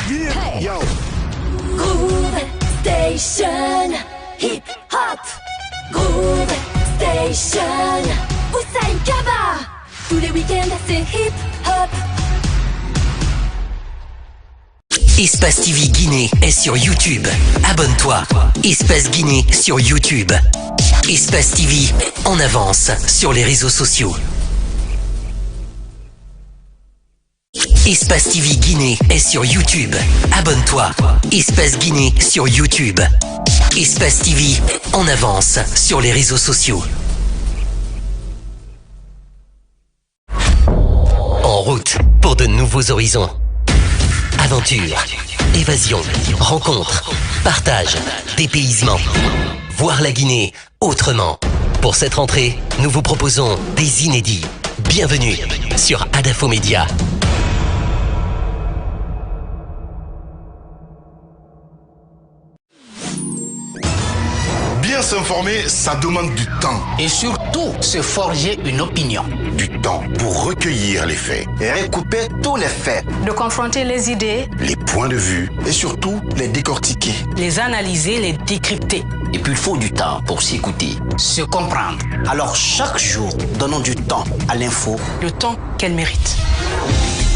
Hey. Yo. Groove Station, hip hop. Groove Station, Hussein Kaba. Tous les week-ends c'est hip hop.
Espace TV Guinée est sur YouTube. Abonne-toi. Espace Guinée sur YouTube. Espace TV en avance sur les réseaux sociaux. Espace TV Guinée est sur YouTube. Abonne-toi. Espace Guinée sur YouTube. Espace TV en avance sur les réseaux sociaux. En route pour de nouveaux horizons. Aventure, évasion, rencontre, partage, dépaysement. Voir la Guinée autrement. Pour cette rentrée, nous vous proposons des inédits. Bienvenue sur Adafo Média.
Bien s'informer, ça demande du temps.
Et surtout, se forger une opinion.
Du temps pour recueillir les faits.
Et recouper tous les faits.
De confronter les idées,
Les points de vue.
Et surtout, les décortiquer.
les analyser, les décrypter.
Et puis il faut du temps pour s'écouter, se comprendre. Alors chaque jour, donnons du temps à l'info.
Le temps qu'elle mérite.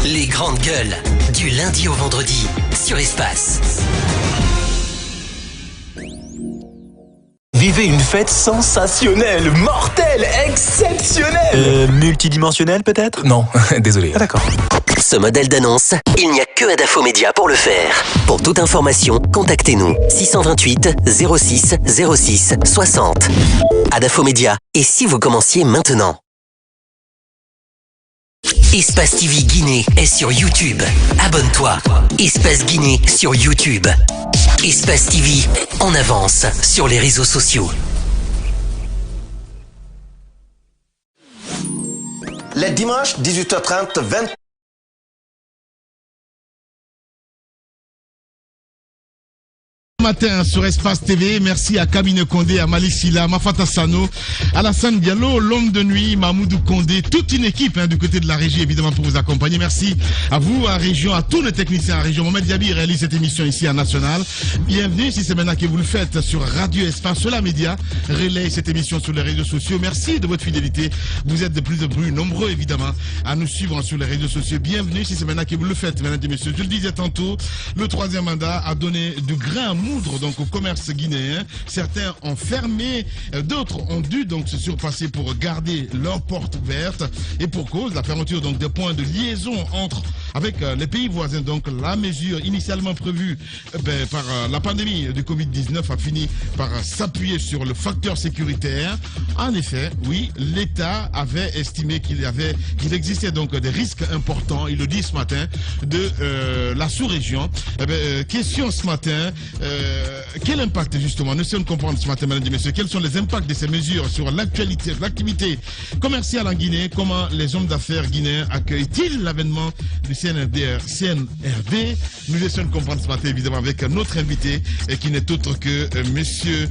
Les grandes gueules, du lundi au vendredi, sur Espace.
Vivez une fête sensationnelle, mortelle, exceptionnelle. Multidimensionnelle peut-être? Non, désolé. Ah, d'accord.
Ce modèle d'annonce, il n'y a que Adafo Média pour le faire. Pour toute information, contactez-nous 628 06 06 60. Adafo Média. Et si vous commenciez maintenant? Espace TV Guinée est sur YouTube. Abonne-toi. Espace Guinée sur YouTube. Espace TV en avance sur les réseaux sociaux.
Les dimanches 18h30, 20h.
Matin sur Espace TV, merci à Kamine Kondé, à Malik Silla, Mafata Sano, Alassane Diallo, l'homme de nuit, Mahmoudou Kondé, toute une équipe du côté de la régie évidemment pour vous accompagner. Merci à vous, à région, à tous les techniciens à région. Mohamed Diaby réalise cette émission ici à National. Bienvenue si c'est maintenant que vous le faites sur Radio Espace, sur la média, relaye cette émission sur les réseaux sociaux. Merci de votre fidélité. Vous êtes de plus en plus nombreux évidemment à nous suivre sur les réseaux sociaux. Bienvenue si c'est maintenant que vous le faites, mesdames et messieurs. Je le disais tantôt, le troisième mandat a donné du grain à moudre donc au commerce guinéen. Certains ont fermé, d'autres ont dû donc se surpasser pour garder leurs portes ouvertes et pour cause la fermeture donc des points de liaison entre avec les pays voisins. Donc la mesure initialement prévue par la pandémie du Covid-19 a fini par s'appuyer sur le facteur sécuritaire. En effet, oui, l'État avait estimé qu'il existait donc des risques importants, il le dit ce matin, de la sous-région. Question ce matin, quel impact justement, nous sommes comprendre ce matin, mesdames et messieurs, quels sont les impacts de ces mesures sur l'actualité, l'activité commerciale en Guinée? Comment les hommes d'affaires guinéens accueillent-ils l'avènement du CNRD? Nous essayons de comprendre ce matin évidemment avec notre invité qui n'est autre que monsieur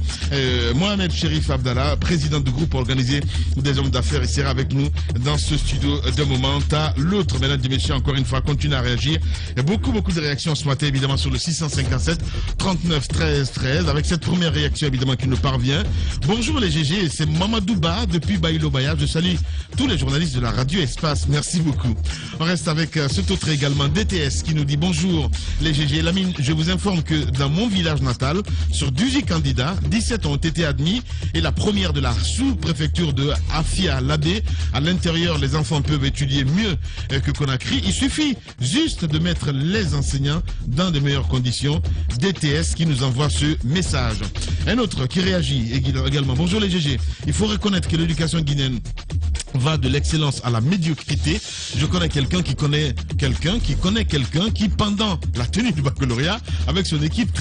Mohamed Cherif Abdallah, président du groupe organisé des hommes d'affaires. Il sera avec nous dans ce studio de moment à l'autre. Mesdames et messieurs, encore une fois, continuez à réagir. Il y a beaucoup de réactions ce matin évidemment sur le 657 39 13 13 avec cette première réaction évidemment qui nous parvient. Bonjour les GG, c'est Mamadou Ba depuis Baïlo Baya. Je salue tous les journalistes de la radio Espace. Merci beaucoup. On reste avec cet autre également, DTS, qui nous dit bonjour les GG. Lamine, je vous informe que dans mon village natal, sur 18 candidats, 17 ont été admis et la première de la sous-préfecture de Afia Labé. À l'intérieur, les enfants peuvent étudier mieux que Conakry. Il suffit juste de mettre les enseignants dans de meilleures conditions. DTS qui nous envoie ce message. Un autre qui réagit également. Bonjour les GG. Il faut reconnaître que l'éducation guinéenne va de l'excellence à la médiocrité. Je connais quelqu'un qui connaît quelqu'un qui pendant la tenue du baccalauréat avec son équipe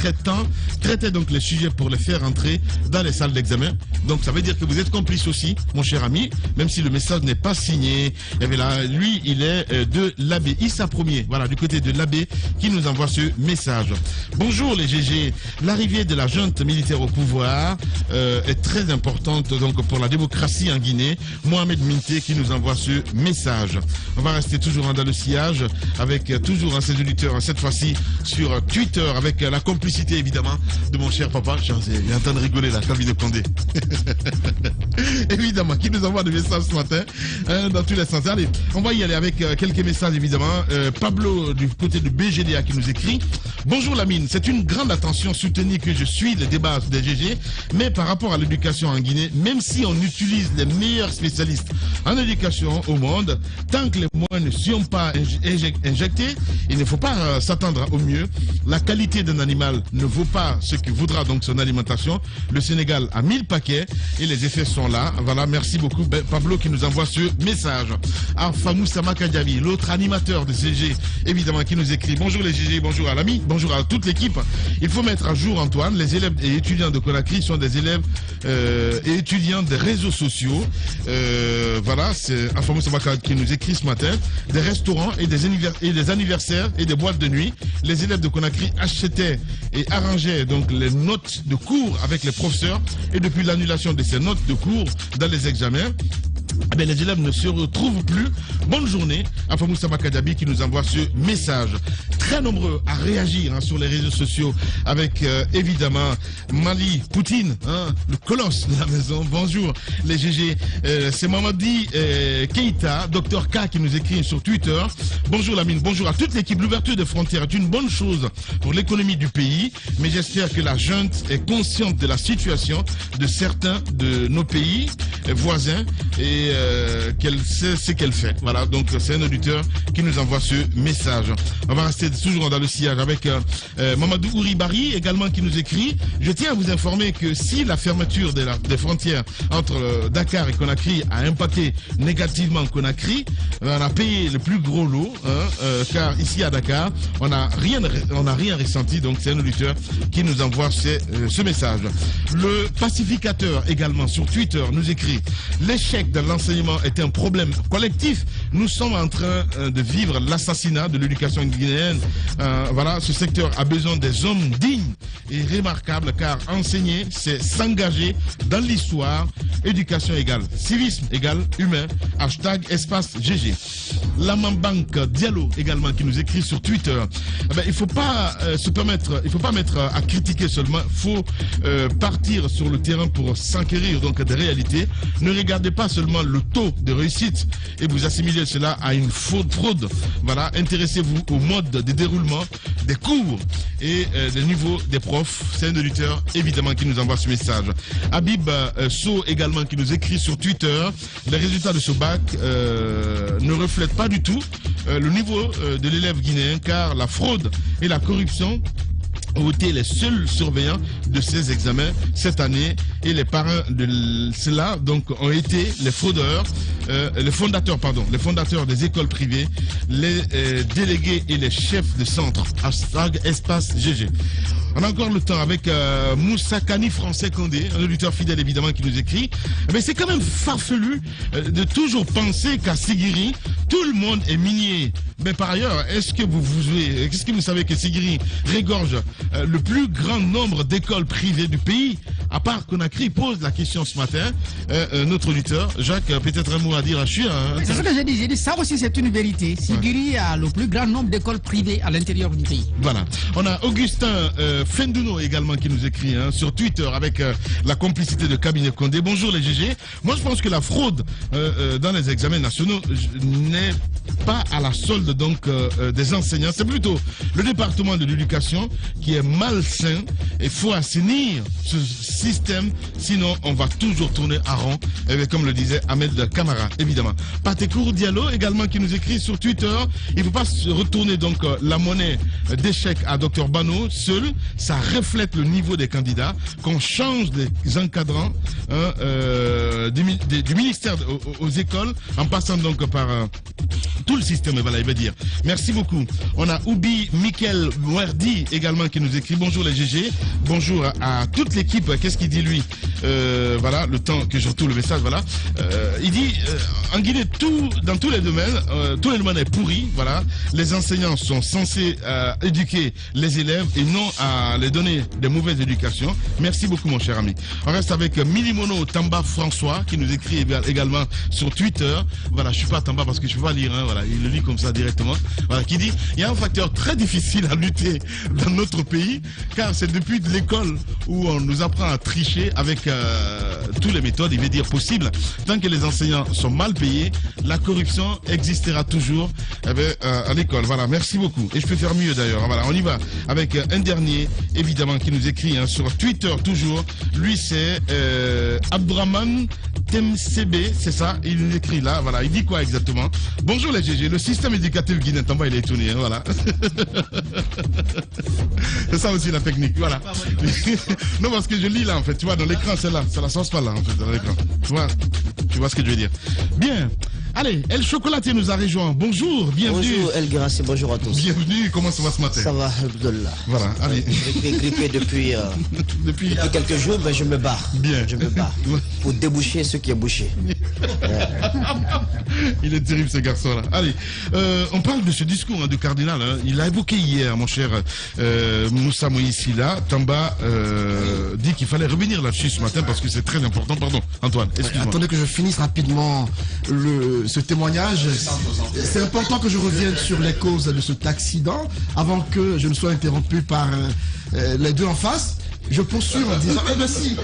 traitait donc les sujets pour les faire entrer dans les salles d'examen. Donc ça veut dire que vous êtes complice aussi, mon cher ami, même si le message n'est pas signé. Et bien là, lui, il est de l'Abbé Issa Premier, voilà, du côté de l'Abbé qui nous envoie ce message. Bonjour les GG. L'arrivée de la junte militaire au pouvoir est très importante donc pour la démocratie en Guinée. Mohamed Minté qui nous envoie ce message. On va rester toujours dans le sillage avec toujours ses auditeurs, cette fois-ci sur Twitter, avec la complicité évidemment de mon cher papa. Il est en train de rigoler là, Kamine Kondé. Évidemment, qui nous envoie des messages ce matin dans tous les sens. Allez, on va y aller avec quelques messages évidemment. Pablo du côté de BGDA qui nous écrit: Bonjour Lamine, c'est une grande attention soutenue que je suis le débat des GG, mais par rapport à l'éducation en Guinée, même si on utilise les meilleurs spécialistes en éducation au monde, tant que les moyens ne sont pas injectés, il ne faut pas s'attendre au mieux. La qualité d'un animal ne vaut pas ce que voudra donc son alimentation. Le Sénégal a 1000 paquets et les effets sont là. Voilà, merci beaucoup Pablo qui nous envoie ce message. Famou Samaka Diaby, l'autre animateur de CG, évidemment, qui nous écrit: bonjour les GG, bonjour à l'ami, bonjour à toute l'équipe. Il faut mettre à jour, Antoine, les élèves et étudiants de Conakry sont des élèves et étudiants des réseaux sociaux. Voilà, c'est Famou Samaka qui nous écrit ce matin. Des restaurants et des anniversaires et des boîtes de nuit. Les élèves de Conakry achetaient et arrangeaient donc les notes de cours avec les professeurs, et depuis l'annulation de ces notes de cours dans les examens, les élèves ne se retrouvent plus. Bonne journée à Famou Samaka Diaby qui nous envoie ce message. Très nombreux à réagir sur les réseaux sociaux avec évidemment Mali Poutine, le colosse de la maison. Bonjour les GG, c'est Mamadi Keita, Dr K qui nous écrit sur Twitter. Bonjour Lamine, bonjour à toute l'équipe. L'ouverture des frontières est une bonne chose pour l'économie du pays, mais j'espère que la junte est consciente de la situation de certains de nos pays voisins et qu'elle sait ce qu'elle fait. Voilà, donc c'est un auditeur qui nous envoie ce message. On va rester toujours dans le sillage avec Mamadou Ouribari également qui nous écrit: je tiens à vous informer que si la fermeture des frontières entre Dakar et Conakry a impacté négativement Conakry, on a payé le plus gros lot, car ici à Dakar on n'a rien ressenti. Donc c'est un auditeur qui nous envoie ce message. Le pacificateur également sur Twitter nous écrit: l'échec de l'enseignement est un problème collectif. Nous sommes en train de vivre l'assassinat de l'éducation guinéenne. Voilà, ce secteur a besoin des hommes dignes et remarquables, car enseigner, c'est s'engager dans l'histoire. Éducation égale civisme égale humain. Hashtag espace GG. Lamambank Diallo également qui nous écrit sur Twitter: il faut pas mettre à critiquer seulement. Il faut partir sur le terrain pour s'enquérir donc des réalités. Ne regardez pas seulement le taux de réussite et vous assimilez cela à une fraude. Voilà, intéressez-vous au mode de déroulement des cours et des niveaux des profs. C'est un auditeur évidemment qui nous envoie ce message. Habib So également qui nous écrit sur Twitter: les résultats de ce bac ne reflètent pas du tout le niveau de l'élève guinéen, car la fraude et la corruption ont été les seuls surveillants de ces examens cette année, et les parrains de cela donc ont été les fraudeurs, les fondateurs des écoles privées, les délégués et les chefs de centre. Hashtag espace GG. On a encore le temps avec Moussa Kani Français Condé, un auditeur fidèle évidemment qui nous écrit: mais c'est quand même farfelu de toujours penser qu'à Sigiri, tout le monde est minier. Mais par ailleurs, est-ce que vous savez que Sigiri regorge le plus grand nombre d'écoles privées du pays, à part Conakry? Pose la question ce matin notre auditeur. Jacques, peut-être un mot à dire à Chua.
C'est ce que j'ai dit. J'ai dit ça aussi, c'est une vérité. Sigiri a le plus grand nombre d'écoles privées à l'intérieur du pays. Voilà.
On a Augustin Fenduno également qui nous écrit sur Twitter avec la complicité de Cabinet Condé. Bonjour les GG. Moi je pense que la fraude dans les examens nationaux n'est pas à la solde donc des enseignants. C'est plutôt le département de l'éducation qui est malsain. Il faut assainir ce système, sinon on va toujours tourner à rond, comme le disait Ahmed Kamara évidemment. Patekour Diallo également qui nous écrit sur Twitter: il ne faut pas se retourner donc la monnaie d'échec à Dr Bano seul. Ça reflète le niveau des candidats. Qu'on change les encadrants du ministère aux écoles, en passant donc par tout le système. Voilà, il veut dire. Merci beaucoup. On a Oubi Mikel Mouerdi également qui nous écrit: bonjour les GG, bonjour à toute l'équipe. Qu'est-ce qu'il dit lui? Voilà, le temps que je retrouve le message. Voilà, il dit en Guinée, dans tous les domaines, tout le domaine est pourri. Voilà, les enseignants sont censés éduquer les élèves et non à les donner de mauvaises éducations. Merci beaucoup mon cher ami. On reste avec Milimono Tamba François qui nous écrit également sur Twitter. Voilà, je suis pas Tamba parce que je peux pas lire. voilà, il le lit comme ça directement, voilà, qui dit, il y a un facteur très difficile à lutter dans notre pays, car c'est depuis l'école où on nous apprend à tricher avec toutes les méthodes, il veut dire possibles. Tant que les enseignants sont mal payés, la corruption existera toujours à l'école. Voilà, merci beaucoup. Et je peux faire mieux d'ailleurs. Voilà, on y va avec un dernier, évidemment, qui nous écrit sur Twitter toujours. Lui, c'est Abdraman Temsebe, c'est ça, il nous écrit là, voilà, il dit quoi exactement? Bonjour les GG, le système éducatif guinéen, Tamba, il est étonné, hein, voilà. C'est ça aussi la technique, voilà. Non, parce que je lis là, en fait, tu vois, dans l'écran, c'est là, ça la sauce pas là, en fait, dans l'écran. Tu vois ce que je veux dire. Bien. Allez, El Chocolatier nous a rejoint. Bonjour, bienvenue.
Bonjour El Grassi, bonjour à tous.
Bienvenue, comment ça va ce matin?
Ça va, Abdullah.
Voilà, allez.
Grippé depuis quelques jours, mais je me bats.
Bien.
Je me bats pour déboucher ce qui est bouché.
Il est terrible ce garçon-là. Allez, on parle de ce discours du cardinal. Hein. Il a évoqué hier, mon cher Moussa Moïsila. Tamba dit qu'il fallait revenir là-dessus ce matin parce que c'est très important. Pardon, Antoine, excuse-moi.
Attendez que je finisse rapidement ce témoignage. C'est important que je revienne sur les causes de cet accident avant que je ne sois interrompu par les deux en face. Je poursuis en disant, si,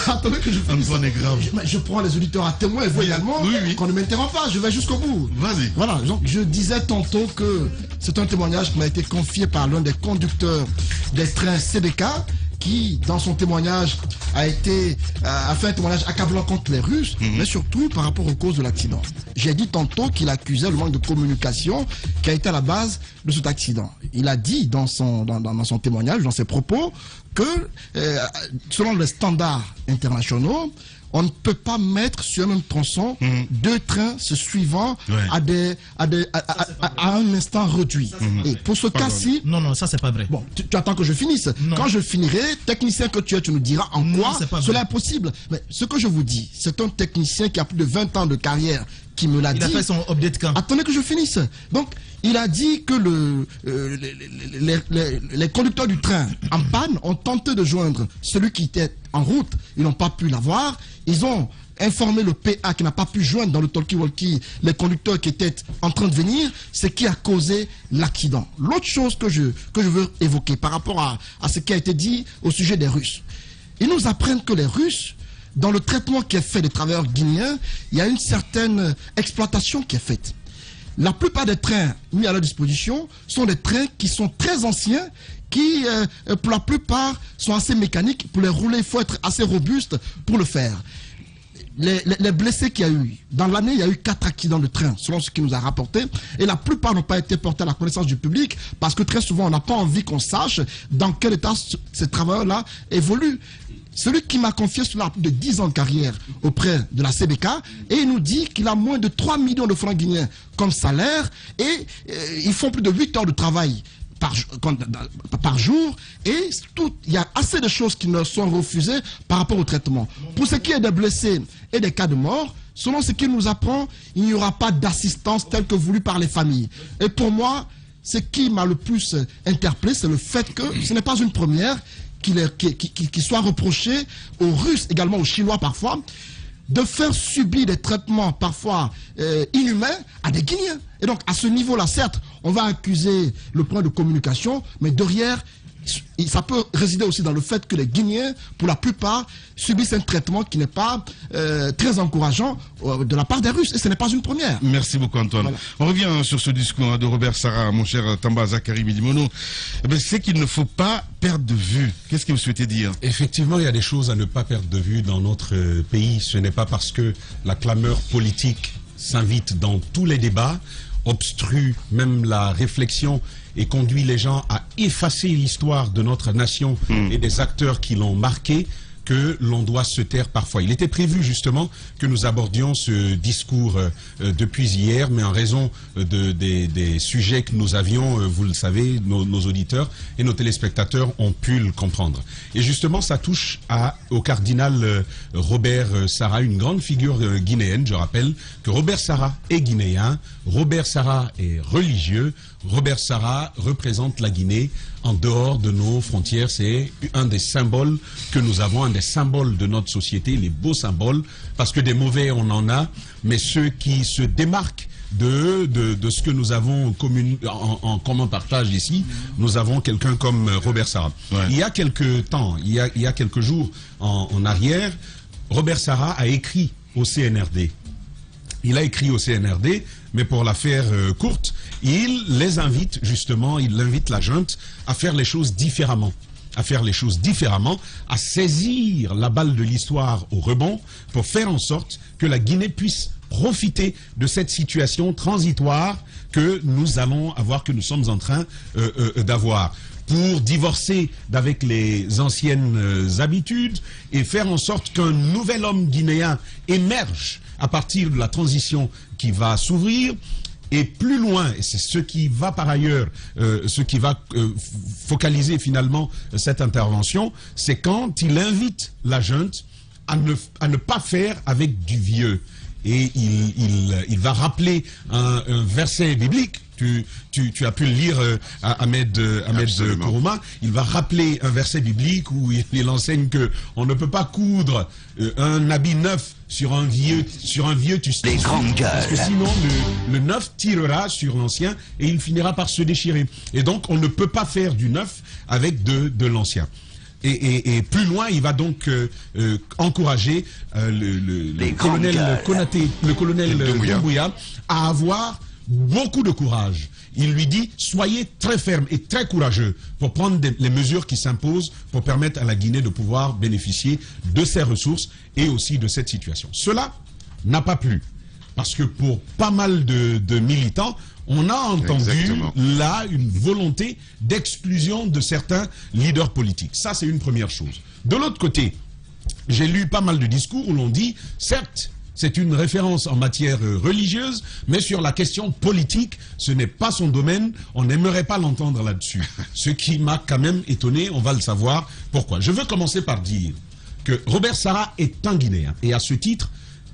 attendez que je finisse.
Antoine est grave.
Je prends les auditeurs à témoin et vous également, qu'on ne m'interrompt pas, je vais jusqu'au bout.
Vas-y.
Voilà, donc je disais tantôt que c'est un témoignage qui m'a été confié par l'un des conducteurs des trains CBK, qui, dans son témoignage, a fait un témoignage accablant contre les Russes, mais surtout par rapport aux causes de l'accident. J'ai dit tantôt qu'il accusait le manque de communication qui a été à la base de cet accident. Il a dit dans son témoignage, dans ses propos, que selon les standards internationaux, on ne peut pas mettre sur un même tronçon deux trains se suivant à un instant réduit. Et pour ce cas-ci...
Non, ça c'est pas vrai.
Bon, tu attends que je finisse. Non. Quand je finirai, technicien que tu es, tu nous diras en quoi cela est possible. Mais ce que je vous dis, c'est un technicien qui a plus de 20 ans de carrière qui me l'a dit.
Il a fait son update quand?
Attendez que je finisse. Donc, il a dit que les conducteurs du train en panne ont tenté de joindre celui qui était en route. Ils n'ont pas pu l'avoir. Ils ont informé le PA qui n'a pas pu joindre dans le talkie-walkie les conducteurs qui étaient en train de venir, ce qui a causé l'accident. L'autre chose que je veux évoquer par rapport à ce qui a été dit au sujet des Russes. Ils nous apprennent que les Russes, dans le traitement qui est fait des travailleurs guinéens, il y a une certaine exploitation qui est faite. La plupart des trains mis à leur disposition sont des trains qui sont très anciens, qui, pour la plupart, sont assez mécaniques. Pour les rouler, il faut être assez robuste pour le faire. Les blessés qu'il y a eu, dans l'année, il y a eu 4 accidents de train, selon ce qu'il nous a rapporté, et la plupart n'ont pas été portés à la connaissance du public, parce que très souvent, on n'a pas envie qu'on sache dans quel état ces travailleurs-là évoluent. Celui qui m'a confié cela a plus de 10 ans de carrière auprès de la CBK, et il nous dit qu'il a moins de 3 millions de francs guinéens comme salaire, et ils font plus de 8 heures de travail par jour, et il y a assez de choses qui leur sont refusées par rapport au traitement. Pour ce qui est des blessés et des cas de mort, selon ce qu'il nous apprend, il n'y aura pas d'assistance telle que voulue par les familles. Et pour moi, ce qui m'a le plus interpellé, c'est le fait que ce n'est pas une première qui soit reproché aux Russes, également aux Chinois parfois, de faire subir des traitements parfois inhumains à des Guinéens. Et donc, à ce niveau-là, certes, on va accuser le point de communication, mais derrière, ça peut résider aussi dans le fait que les Guinéens, pour la plupart, subissent un traitement qui n'est pas très encourageant de la part des Russes. Et ce n'est pas une première.
Merci beaucoup, Antoine. Voilà. On revient sur ce discours de Robert Sarah, mon cher Tamba Zakari Midimono. C'est qu'il ne faut pas perdre de vue. Qu'est-ce que vous souhaitez dire?
Effectivement, il y a des choses à ne pas perdre de vue dans notre pays. Ce n'est pas parce que la clameur politique s'invite dans tous les débats, obstrue même la réflexion et conduit les gens à effacer l'histoire de notre nation et des acteurs qui l'ont marqué, que l'on doit se taire parfois. Il était prévu justement que nous abordions ce discours depuis hier, mais en raison des sujets que nous avions, vous le savez, nos auditeurs et nos téléspectateurs ont pu le comprendre. Et justement, ça touche au cardinal Robert Sarah, une grande figure guinéenne. Je rappelle que Robert Sarah est guinéen, Robert Sarah est religieux, Robert Sarah représente la Guinée en dehors de nos frontières. C'est un des symboles que nous avons, un des symboles de notre société, les beaux symboles, parce que des mauvais on en a, mais ceux qui se démarquent de ce que nous avons en commun partage ici. Nous avons quelqu'un comme Robert Sarah. Il y a quelques temps, il y a quelques jours en arrière, Robert Sarah a écrit au CNRD. Il a écrit au CNRD, mais pour la faire courte, il les invite justement, il invite la junte à faire les choses différemment. À saisir la balle de l'histoire au rebond pour faire en sorte que la Guinée puisse profiter de cette situation transitoire que nous allons avoir, que nous sommes en train d'avoir, pour divorcer d'avec les anciennes habitudes et faire en sorte qu'un nouvel homme guinéen émerge à partir de la transition qui va s'ouvrir. Et plus loin, et c'est ce qui va par ailleurs, ce qui va focaliser finalement cette intervention, c'est quand il invite la junte à ne pas faire avec du vieux. Et il va rappeler un verset biblique. Tu as pu le lire, Ahmed Kourouma. Il va rappeler un verset biblique où il enseigne que on ne peut pas coudre un habit neuf sur un vieux
Les grandes gueules.
Parce que sinon le neuf tirera sur l'ancien et il finira par se déchirer. Et donc on ne peut pas faire du neuf avec de l'ancien. Et plus loin, il va donc encourager le colonel Konaté, le colonel Doumbouya à avoir beaucoup de courage. Il lui dit, soyez très ferme et très courageux pour prendre les mesures qui s'imposent pour permettre à la Guinée de pouvoir bénéficier de ses ressources et aussi de cette situation. Cela n'a pas plu, parce que pour pas mal de militants, on a entendu là une volonté d'exclusion de certains leaders politiques. Ça, c'est une première chose. De l'autre côté, j'ai lu pas mal de discours où l'on dit, certes, c'est une référence en matière religieuse, mais sur la question politique, ce n'est pas son domaine, on n'aimerait pas l'entendre là-dessus. Ce qui m'a quand même étonné, on va le savoir pourquoi. Je veux commencer par dire que Robert Sarah est un Guinéen, et à ce titre,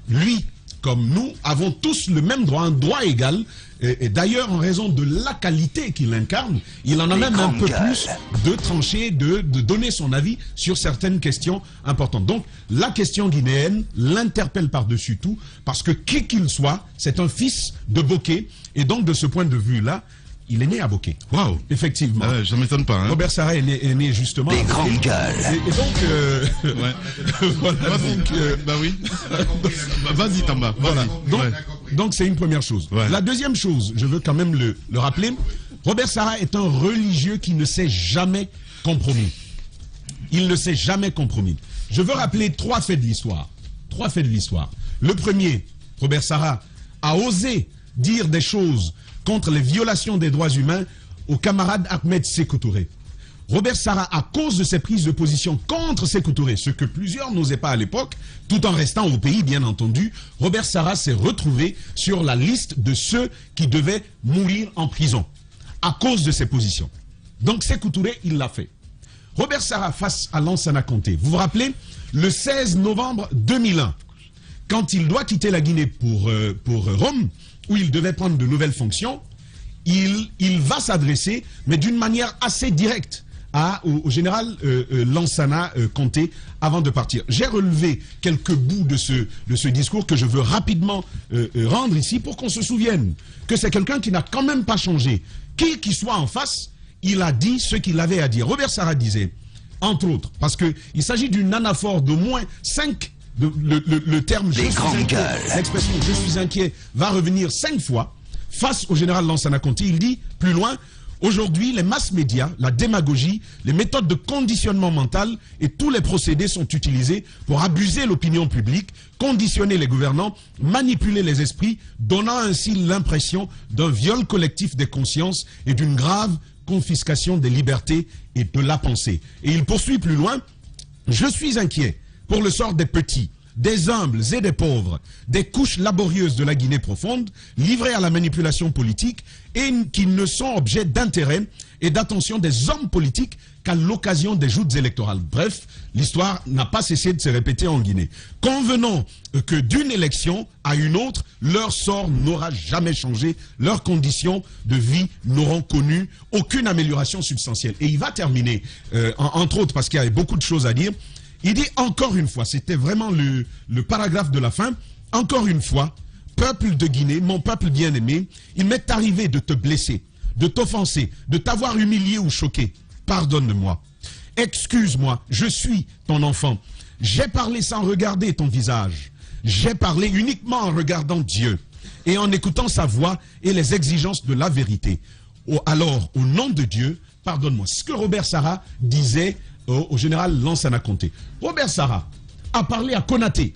lui, comme nous, avons tous le même droit, un droit égal, et d'ailleurs, en raison de la qualité qu'il incarne, il en a même un peu plus de trancher, de donner son avis sur certaines questions importantes. Donc, la question guinéenne l'interpelle par-dessus tout, parce que qui qu'il soit, c'est un fils de Bokeh, et donc de ce point de vue-là, il est né à Bokeh. Waouh, effectivement.
Ça m'étonne pas. Hein.
Robert Sarah est né justement.
Les grandes gueules.
Et donc, voilà.
Bah oui. Vas-y, Tamba. Voilà.
Donc c'est une première chose. Ouais. La deuxième chose, je veux quand même le rappeler. Robert Sarah est un religieux qui ne s'est jamais compromis. Il ne s'est jamais compromis. Je veux rappeler trois faits de l'histoire. Le premier, Robert Sarah a osé dire des choses contre les violations des droits humains au camarade Ahmed Sékou Touré. Robert Sarah, à cause de ses prises de position contre Sékou Touré, ce que plusieurs n'osaient pas à l'époque, tout en restant au pays, bien entendu, Robert Sarah s'est retrouvé sur la liste de ceux qui devaient mourir en prison, à cause de ses positions. Donc Sékou Touré, il l'a fait. Robert Sarah face à Lansana Conté, vous vous rappelez, le 16 novembre 2001, quand il doit quitter la Guinée pour Rome, où il devait prendre de nouvelles fonctions, il va s'adresser, mais d'une manière assez directe, au général Lansana Conté avant de partir. J'ai relevé quelques bouts de ce discours que je veux rapidement rendre ici pour qu'on se souvienne que c'est quelqu'un qui n'a quand même pas changé. Qui qu'il soit en face, il a dit ce qu'il avait à dire. Robert Sarah disait, entre autres, parce qu'il s'agit d'une anaphore d'au moins 5. Le terme « je suis inquiet », l'expression « je suis inquiet » va revenir 5 fois face au général Lansana Conté. Il dit plus loin, aujourd'hui les masses médias, la démagogie, les méthodes de conditionnement mental et tous les procédés sont utilisés pour abuser l'opinion publique, conditionner les gouvernants, manipuler les esprits, donnant ainsi l'impression d'un viol collectif des consciences et d'une grave confiscation des libertés et de la pensée. Et il poursuit plus loin, je suis inquiet pour le sort des petits, des humbles et des pauvres, des couches laborieuses de la Guinée profonde, livrées à la manipulation politique et qui ne sont objet d'intérêt et d'attention des hommes politiques qu'à l'occasion des joutes électorales. Bref, l'histoire n'a pas cessé de se répéter en Guinée. Convenons que d'une élection à une autre, leur sort n'aura jamais changé, leurs conditions de vie n'auront connu aucune amélioration substantielle. Et il va terminer, entre autres, parce qu'il y a beaucoup de choses à dire. Il dit encore une fois, c'était vraiment le paragraphe de la fin, encore une fois, peuple de Guinée, mon peuple bien-aimé, il m'est arrivé de te blesser, de t'offenser, de t'avoir humilié ou choqué. Pardonne-moi. Excuse-moi, je suis ton enfant. J'ai parlé sans regarder ton visage. J'ai parlé uniquement en regardant Dieu et en écoutant sa voix et les exigences de la vérité. Alors, au nom de Dieu, pardonne-moi. Ce que Robert Sarah disait au général Lansana Conté. Robert Sarah a parlé à Konaté.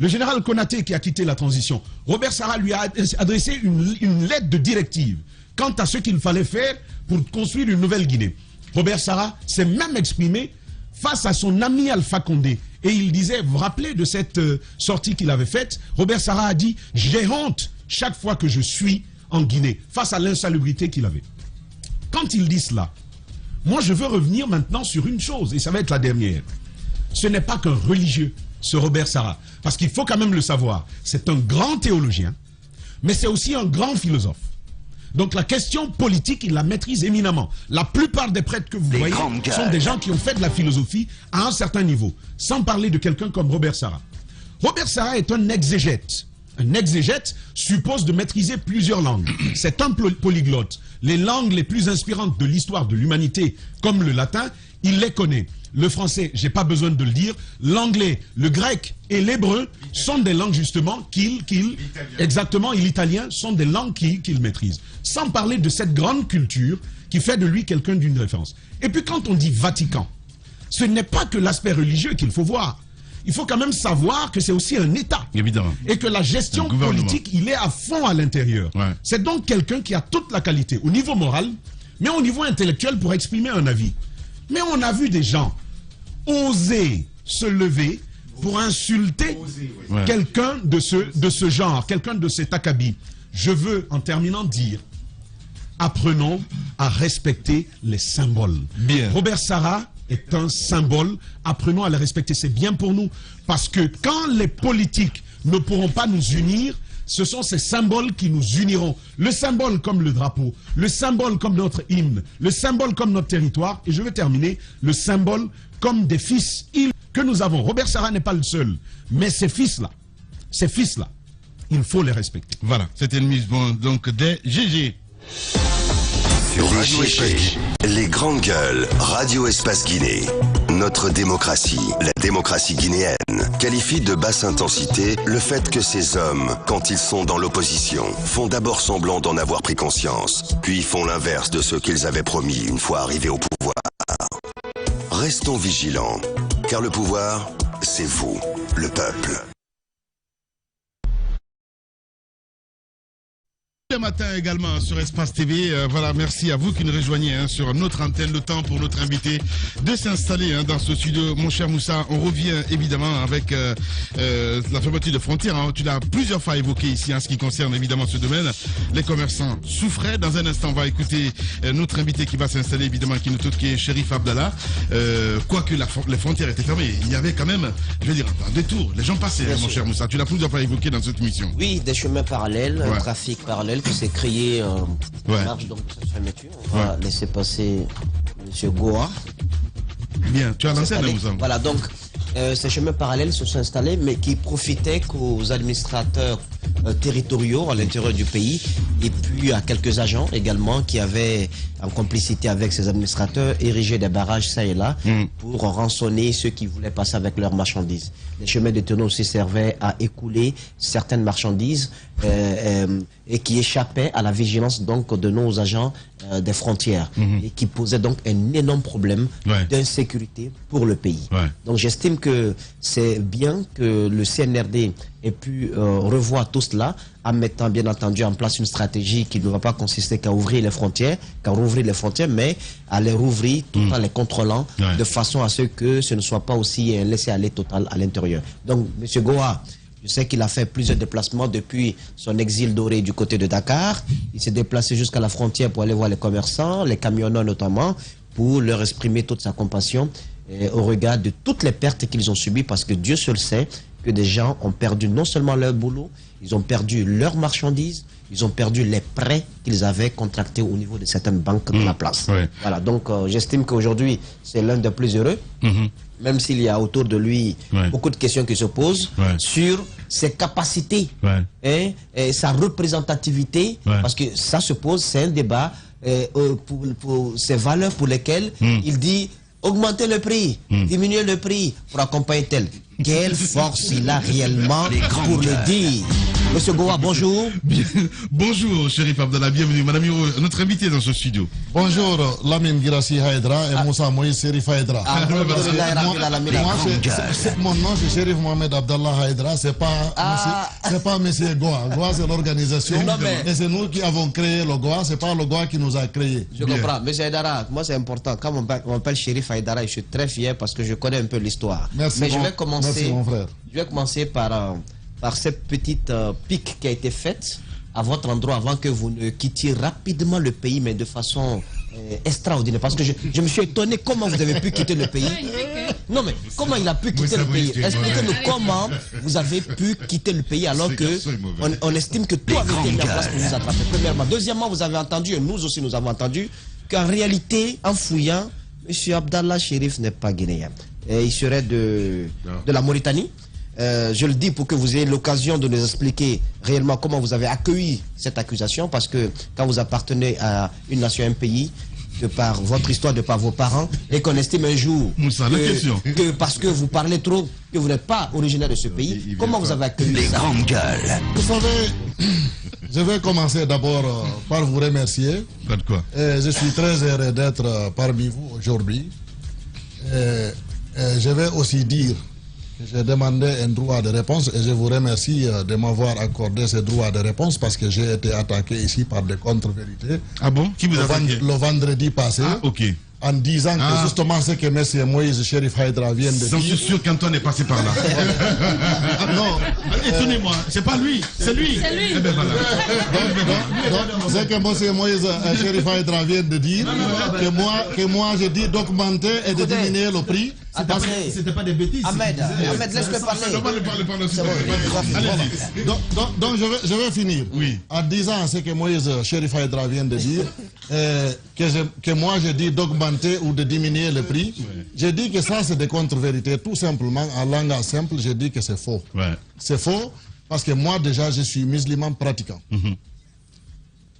Le général Konaté qui a quitté la transition. Robert Sarah lui a adressé une lettre de directive quant à ce qu'il fallait faire pour construire une nouvelle Guinée. Robert Sarah s'est même exprimé face à son ami Alpha Condé. Et il disait, vous vous rappelez de cette sortie qu'il avait faite? Robert Sarah a dit, j'ai honte chaque fois que je suis en Guinée, face à l'insalubrité qu'il avait. Quand il dit cela, moi je veux revenir maintenant sur une chose, et ça va être la dernière. Ce n'est pas qu'un religieux, ce Robert Sarah, parce qu'il faut quand même le savoir. C'est un grand théologien, mais c'est aussi un grand philosophe. Donc la question politique, il la maîtrise éminemment. La plupart des prêtres que vous voyez sont des gens qui ont fait de la philosophie à un certain niveau, sans parler de quelqu'un comme Robert Sarah. Robert Sarah est un exégète. Un exégète suppose de maîtriser plusieurs langues. C'est un polyglotte. Les langues les plus inspirantes de l'histoire de l'humanité, comme le latin, il les connaît. Le français, j'ai pas besoin de le dire. L'anglais, le grec et l'hébreu sont des langues justement exactement, et l'italien sont des langues qu'il maîtrise. Sans parler de cette grande culture qui fait de lui quelqu'un d'une référence. Et puis quand on dit Vatican, ce n'est pas que l'aspect religieux qu'il faut voir. Il faut quand même savoir que c'est aussi un État.
Évidemment.
Et que la gestion politique, il est à fond à l'intérieur. Ouais. C'est donc quelqu'un qui a toute la qualité, au niveau moral, mais au niveau intellectuel pour exprimer un avis. Mais on a vu des gens oser se lever pour insulter quelqu'un de ce genre, quelqu'un de cet acabit. Je veux, en terminant, dire, apprenons à respecter les symboles. Bien. Robert Sarah est un symbole, apprenons à le respecter, c'est bien pour nous, parce que quand les politiques ne pourront pas nous unir, ce sont ces symboles qui nous uniront. Le symbole comme le drapeau, le symbole comme notre hymne, le symbole comme notre territoire, et je vais terminer, le symbole comme des fils que nous avons. Robert Sarah n'est pas le seul, mais ces fils-là, il faut les respecter.
Voilà, c'était une mise donc des GG.
Les GG, les grandes gueules, Radio Espace Guinée. Notre démocratie, la démocratie guinéenne, qualifie de basse intensité le fait que ces hommes, quand ils sont dans l'opposition, font d'abord semblant d'en avoir pris conscience, puis font l'inverse de ce qu'ils avaient promis une fois arrivés au pouvoir. Restons vigilants, car le pouvoir, c'est vous, le peuple.
Le matin également sur Espace TV, voilà, merci à vous qui nous rejoignez sur notre antenne. Le temps pour notre invité de s'installer dans ce studio. Mon cher Moussa, on revient évidemment avec la fermeture de frontières. Tu l'as plusieurs fois évoqué ici en ce qui concerne évidemment ce domaine. Les commerçants souffraient. Dans un instant, on va écouter notre invité qui va s'installer évidemment, qui est Chérif Abdallah. Quoique les frontières étaient fermées, il y avait quand même, je vais dire, un détour. Les gens passaient, mon cher Moussa. Tu l'as plusieurs fois évoqué dans cette émission.
Oui, des chemins parallèles, un trafic parallèle qui s'est créé marche donc de fermeture. On va laisser passer M. Goa.
Bien, tu as lancé la Moussa.
Voilà, donc ces chemins parallèles se sont installés, mais qui profitaient qu'aux administrateurs territoriaux à l'intérieur du pays, et puis à quelques agents également qui avaient, en complicité avec ces administrateurs, érigé des barrages ça et là pour rançonner ceux qui voulaient passer avec leurs marchandises. Les chemins détournés aussi servaient à écouler certaines marchandises et qui échappaient à la vigilance donc de nos agents des frontières et qui posaient donc un énorme problème d'insécurité pour le pays. Donc j'estime que c'est bien que le CNRD ait pu revoir tout cela en mettant bien entendu en place une stratégie qui ne va pas consister qu'à ouvrir les frontières, mais à les rouvrir tout en les contrôlant de façon à ce que ce ne soit pas aussi un laisser-aller total à l'intérieur. Donc M. Goa, je sais qu'il a fait plusieurs déplacements depuis son exil doré du côté de Dakar. Il s'est déplacé jusqu'à la frontière pour aller voir les commerçants, les camionneurs notamment, pour leur exprimer toute sa compassion au regard de toutes les pertes qu'ils ont subies, parce que Dieu seul sait que des gens ont perdu non seulement leur boulot, ils ont perdu leurs marchandises, ils ont perdu les prêts qu'ils avaient contractés au niveau de certaines banques de la place. Voilà, donc j'estime qu'aujourd'hui, c'est l'un des plus heureux, même s'il y a autour de lui beaucoup de questions qui se posent sur ses capacités et sa représentativité, parce que ça se pose, c'est un débat pour ces valeurs pour lesquelles il dit augmenter le prix, diminuer le prix pour accompagner tel. Quelle force il a réellement pour le dire? Monsieur Goa, bonjour.
Bonjour, Chérif Abdallah, bienvenue. Madame Hiro, notre invité dans ce studio.
Bonjour, Lamine Girassi Haïdra et Moussa Moïse Chérif Haïdra. Mon nom, c'est Chérif Mohamed Abdallah Haïdra, c'est pas Monsieur Goa. Goa, c'est l'organisation. Et c'est nous qui avons créé le Goa, c'est pas le Goa qui nous a créé.
Je comprends. Monsieur Haïdara, moi c'est important. Quand on m'appelle Chérif Haïdara, je suis très fier parce que je connais un peu l'histoire.
Merci,
mais je vais commencer,
merci, mon frère.
Je vais commencer par cette petite pique qui a été faite à votre endroit avant que vous ne quittiez rapidement le pays, mais de façon extraordinaire. Parce que je me suis étonné comment vous avez pu quitter le pays. Non, mais comment il a pu quitter le pays? Expliquez-nous comment vous avez pu quitter le pays alors que on estime que tout avait été mis en place pour vous attraper. Premièrement. Deuxièmement, vous avez entendu, et nous aussi nous avons entendu, qu'en réalité, en fouillant, M. Abdallah Chérif n'est pas guinéen. Et il serait de la Mauritanie. Je le dis pour que vous ayez l'occasion de nous expliquer réellement comment vous avez accueilli cette accusation, parce que quand vous appartenez à une nation, un pays, de par votre histoire, de par vos parents, et qu'on estime un jour que parce que vous parlez trop, que vous n'êtes pas originaire de ce pays, comment vous avez accueilli ça?
Grandes gueules. Vous savez, je vais commencer d'abord par vous remercier. Je suis très heureux d'être parmi vous aujourd'hui. Je vais aussi dire que j'ai demandé un droit de réponse et je vous remercie de m'avoir accordé ce droit de réponse parce que j'ai été attaqué ici par des contre-vérités.
Ah bon? Qui vous a attaqué?
Le vendredi passé.
Ah, ok.
En disant que justement ce que M. Moïse Chérif Haïdra vient de dire.
J'en suis sûr qu'Antoine est passé par là.
Non.
Étonnez-moi, c'est pas lui, c'est lui.
C'est lui. Eh ben voilà. Donc, ce que M. Moïse Chérif Haïdra vient de dire, que moi je dis d'augmenter et de diminuer le prix.
C'était pas des bêtises.
Ahmed, laisse-le parler.
Donc je vais finir.
Oui.
En disant ce que Moïse Chérif Haïdra vient de dire, que moi je dis d'augmenter ou de diminuer le prix. Je dis que ça c'est des contre-vérités. Tout simplement, en langage simple, je dis que c'est faux. C'est faux parce que moi déjà je suis musulman pratiquant.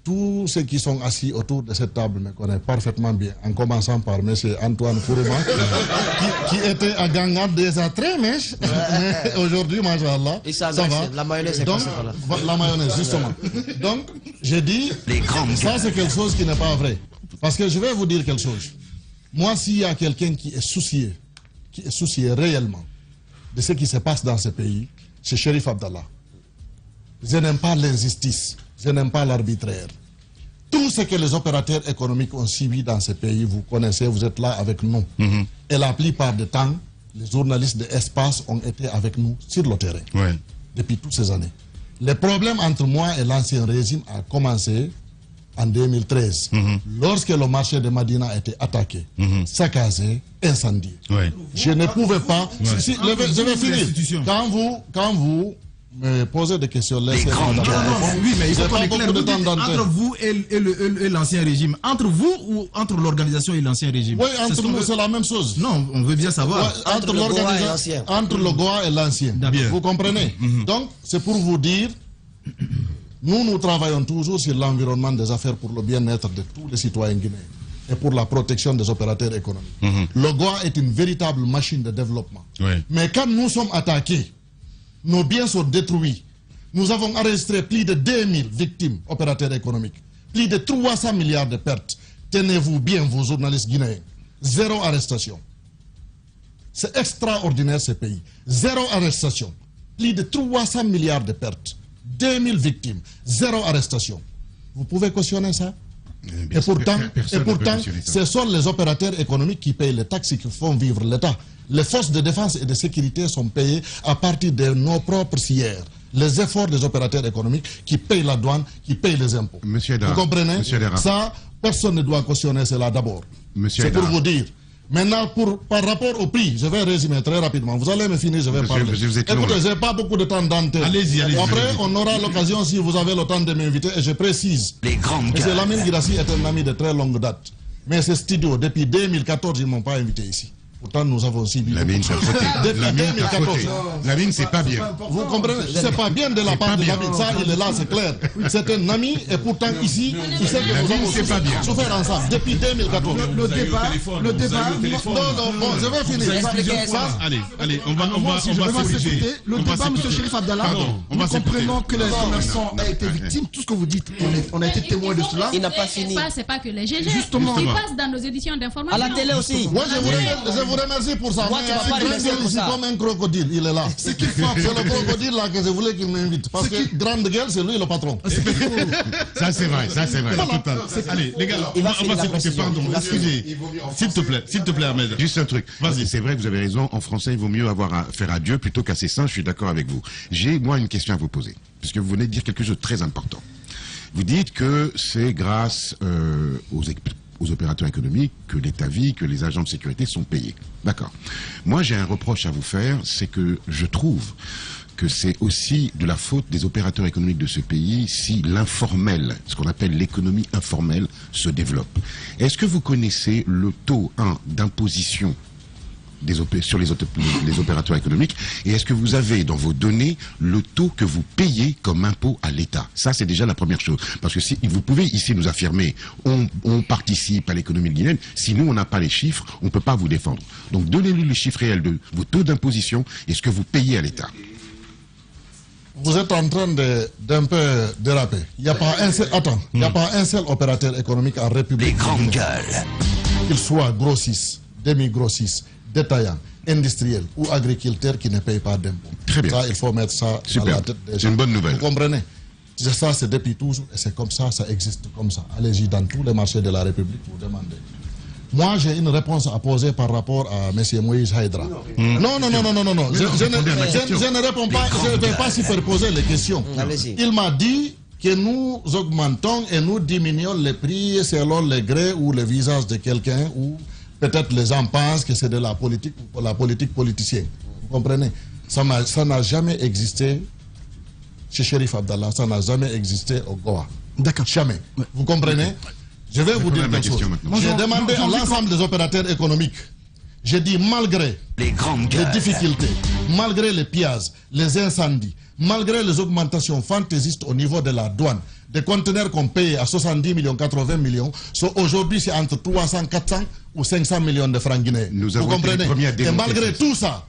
Tous ceux qui sont assis autour de cette table me connaissent parfaitement bien, en commençant par M. Antoine Kourouma, qui était à Gangad déjà très mèche. Aujourd'hui, machallah, ça va.
La mayonnaise est
donc,
passée par là.
La mayonnaise, justement. Donc, j'ai dit, ça c'est quelque chose qui n'est pas vrai. Parce que je vais vous dire quelque chose. Moi, s'il y a quelqu'un qui est soucié réellement de ce qui se passe dans ce pays, c'est Chérif Abdallah. Je n'aime pas l'injustice. Je n'aime pas l'arbitraire. Tout ce que les opérateurs économiques ont subi dans ce pays, vous connaissez, vous êtes là avec nous. Et la plupart du temps, les journalistes de Espace ont été avec nous sur le terrain depuis toutes ces années. Le problème entre moi et l'ancien régime a commencé en 2013, lorsque le marché de Madina a été attaqué, saccagé, incendié. Je ne pouvais pas... je vais finir. Quand vous me posez des questions, laissez-moi d'abord.
Oui, mais il faut qu'on est clair. Entre vous et l'ancien régime, entre vous ou entre l'organisation et l'ancien régime?
Oui, entre nous, c'est la même chose.
Non, on veut bien savoir.
Entre l'organisation, entre le Goa et l'ancien. Vous comprenez? Donc, c'est pour vous dire, nous travaillons toujours sur l'environnement des affaires pour le bien-être de tous les citoyens guinéens et pour la protection des opérateurs économiques. Le Goa est une véritable machine de développement. Mais quand nous sommes attaqués, nos biens sont détruits. Nous avons enregistré plus de 2000 victimes opérateurs économiques. Plus de 300 milliards de pertes. Tenez-vous bien, vos journalistes guinéens. 0 arrestation. C'est extraordinaire ce pays. 0 arrestation. Plus de 300 milliards de pertes. 2000 victimes. 0 arrestation. Vous pouvez cautionner ça? Et pourtant, ce sont les opérateurs économiques qui payent les taxes qui font vivre l'État. Les forces de défense et de sécurité sont payées à partir de nos propres sières. Les efforts des opérateurs économiques qui payent la douane, qui payent les impôts. Vous comprenez? Ça, personne ne doit cautionner cela d'abord. C'est pour vous dire Maintenant, par rapport au prix, je vais résumer très rapidement. Vous allez me finir, je vais parler. Écoutez, je n'ai pas beaucoup de temps d'antenne.
Allez-y.
Après, on aura l'occasion, si vous avez le temps de m'inviter, et je précise.
Les grandes gueules.
M. Lamine Guirassy est un ami de très longue date. Mais ce studio, depuis 2014, ils ne m'ont pas invité ici. Pourtant, nous avons subi.
Lamine, c'est
depuis 2014.
Lamine, c'est pas bien.
Vous comprenez? C'est pas bien de la part de Lamine. Ça, il est là, c'est clair. C'est un ami et pourtant ici, il sait que nous avons souffert ensemble depuis 2014.
Le débat.
Bon, je vais finir.
Allez, on va s'écouter.
Le débat, M. Chérif Abdallah, nous comprenons que les commerçants ont été victimes. Tout ce que vous dites, on a été témoins de cela.
Il n'a pas fini.
C'est pas que les GG.
Justement.
Ils passent dans nos éditions d'information.
À la télé aussi.
Moi, je vous remercie pour ça.
Moi, tu vas pas remercier pour ça.
Comme un crocodile, il est là. C'est le crocodile là que je voulais qu'il m'invite. Parce que grande gueule, c'est lui le patron.
Ça, c'est vrai. Allez, les gars, on va s'écouter. Pardon, excusez. S'il te plaît, Ahmed.
Juste un truc. C'est vrai, vous avez raison. En français, il vaut mieux avoir à faire à Dieu plutôt qu'à ses saints. Je suis d'accord avec vous. J'ai, moi, une question à vous poser. Puisque vous venez de dire quelque chose de très important. Vous dites que c'est grâce aux opérateurs économiques que l'État vit, que les agents de sécurité sont payés. D'accord. Moi, j'ai un reproche à vous faire, c'est que je trouve que c'est aussi de la faute des opérateurs économiques de ce pays si l'informel, ce qu'on appelle l'économie informelle, se développe. Est-ce que vous connaissez le taux d'imposition sur les opérateurs économiques, et est-ce que vous avez dans vos données le taux que vous payez comme impôt à l'État? Ça, c'est déjà la première chose. Parce que si vous pouvez ici nous affirmer on participe à l'économie guinéenne, si nous on n'a pas les chiffres, on ne peut pas vous défendre. Donc donnez-nous les chiffres réels de vos taux d'imposition et ce que vous payez à l'État.
Vous êtes en train d'un peu déraper. Il n'y a pas un seul, il n'y a pas un seul opérateur économique en République.
Les grandes gueules.
Qu'il soit grossiste, demi-grossiste, détaillant, industriel ou agriculteur qui ne paye pas d'impôts.
Très bien.
Ça, il faut mettre ça dans la tête des gens.
C'est une bonne nouvelle.
Vous comprenez? Ça, c'est depuis toujours et c'est comme ça, ça existe comme ça. Allez-y dans tous les marchés de la République, vous demandez. Moi, j'ai une réponse à poser par rapport à M. Moïse Haïdra. Non. Je ne réponds pas, je ne vais pas superposer les questions. Il m'a dit que nous augmentons et nous diminuons les prix selon les grés ou le visage de quelqu'un, ou peut-être les gens pensent que c'est de la politique ou la politique politicienne. Vous comprenez? Ça n'a jamais existé chez Chérif Abdallah, ça n'a jamais existé au Goa.
D'accord.
Jamais. Vous comprenez? Je vais vous dire quelque chose. J'ai demandé à l'ensemble des opérateurs économiques, j'ai dit malgré les difficultés, malgré les pillages, les incendies, malgré les augmentations fantaisistes au niveau de la douane, des conteneurs qu'on paye à 70 millions, 80 millions, aujourd'hui c'est entre 300, 400 ou 500 millions de francs guinéens. Vous comprenez? Et malgré tout ça,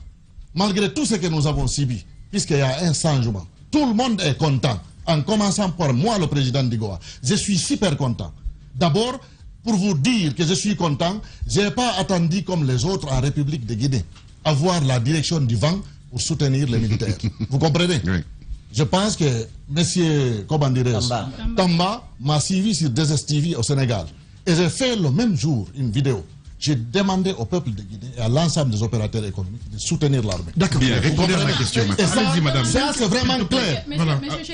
malgré tout ce que nous avons subi, puisqu'il y a un changement, tout le monde est content, en commençant par moi, le président d'Igoa. Je suis super content. D'abord, pour vous dire que je suis content, je n'ai pas attendu comme les autres en République de Guinée, avoir la direction du vent pour soutenir les militaires. Vous comprenez? Oui. Je pense que M. Tamba m'a suivi sur 2STV au Sénégal. Et j'ai fait le même jour une vidéo. J'ai demandé au peuple de Guinée et à l'ensemble des opérateurs économiques de soutenir l'armée.
D'accord. Bien, répondez à la question.
Allez-y,
madame.
Ça, c'est vraiment clair.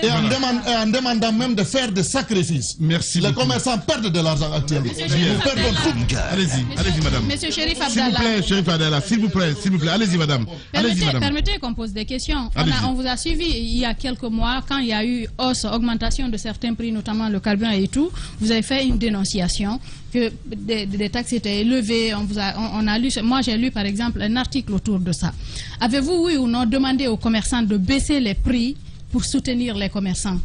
Et en demandant même de faire des sacrifices.
Merci.
Les commerçants perdent de l'argent actuellement. Nous perdons tout.
Allez-y, madame.
Monsieur Chérif Abdallah.
Chérif Abdallah, s'il vous plaît. Allez-y, madame.
Permettez qu'on pose des questions. On vous a suivi il y a quelques mois, quand il y a eu augmentation de certains prix, notamment le carburant et tout. Vous avez fait une dénonciation que des taxes étaient élevées. On a lu, moi j'ai lu par exemple un article autour de ça. Avez-vous, oui ou non, demandé aux commerçants de baisser les prix pour soutenir les commerçants,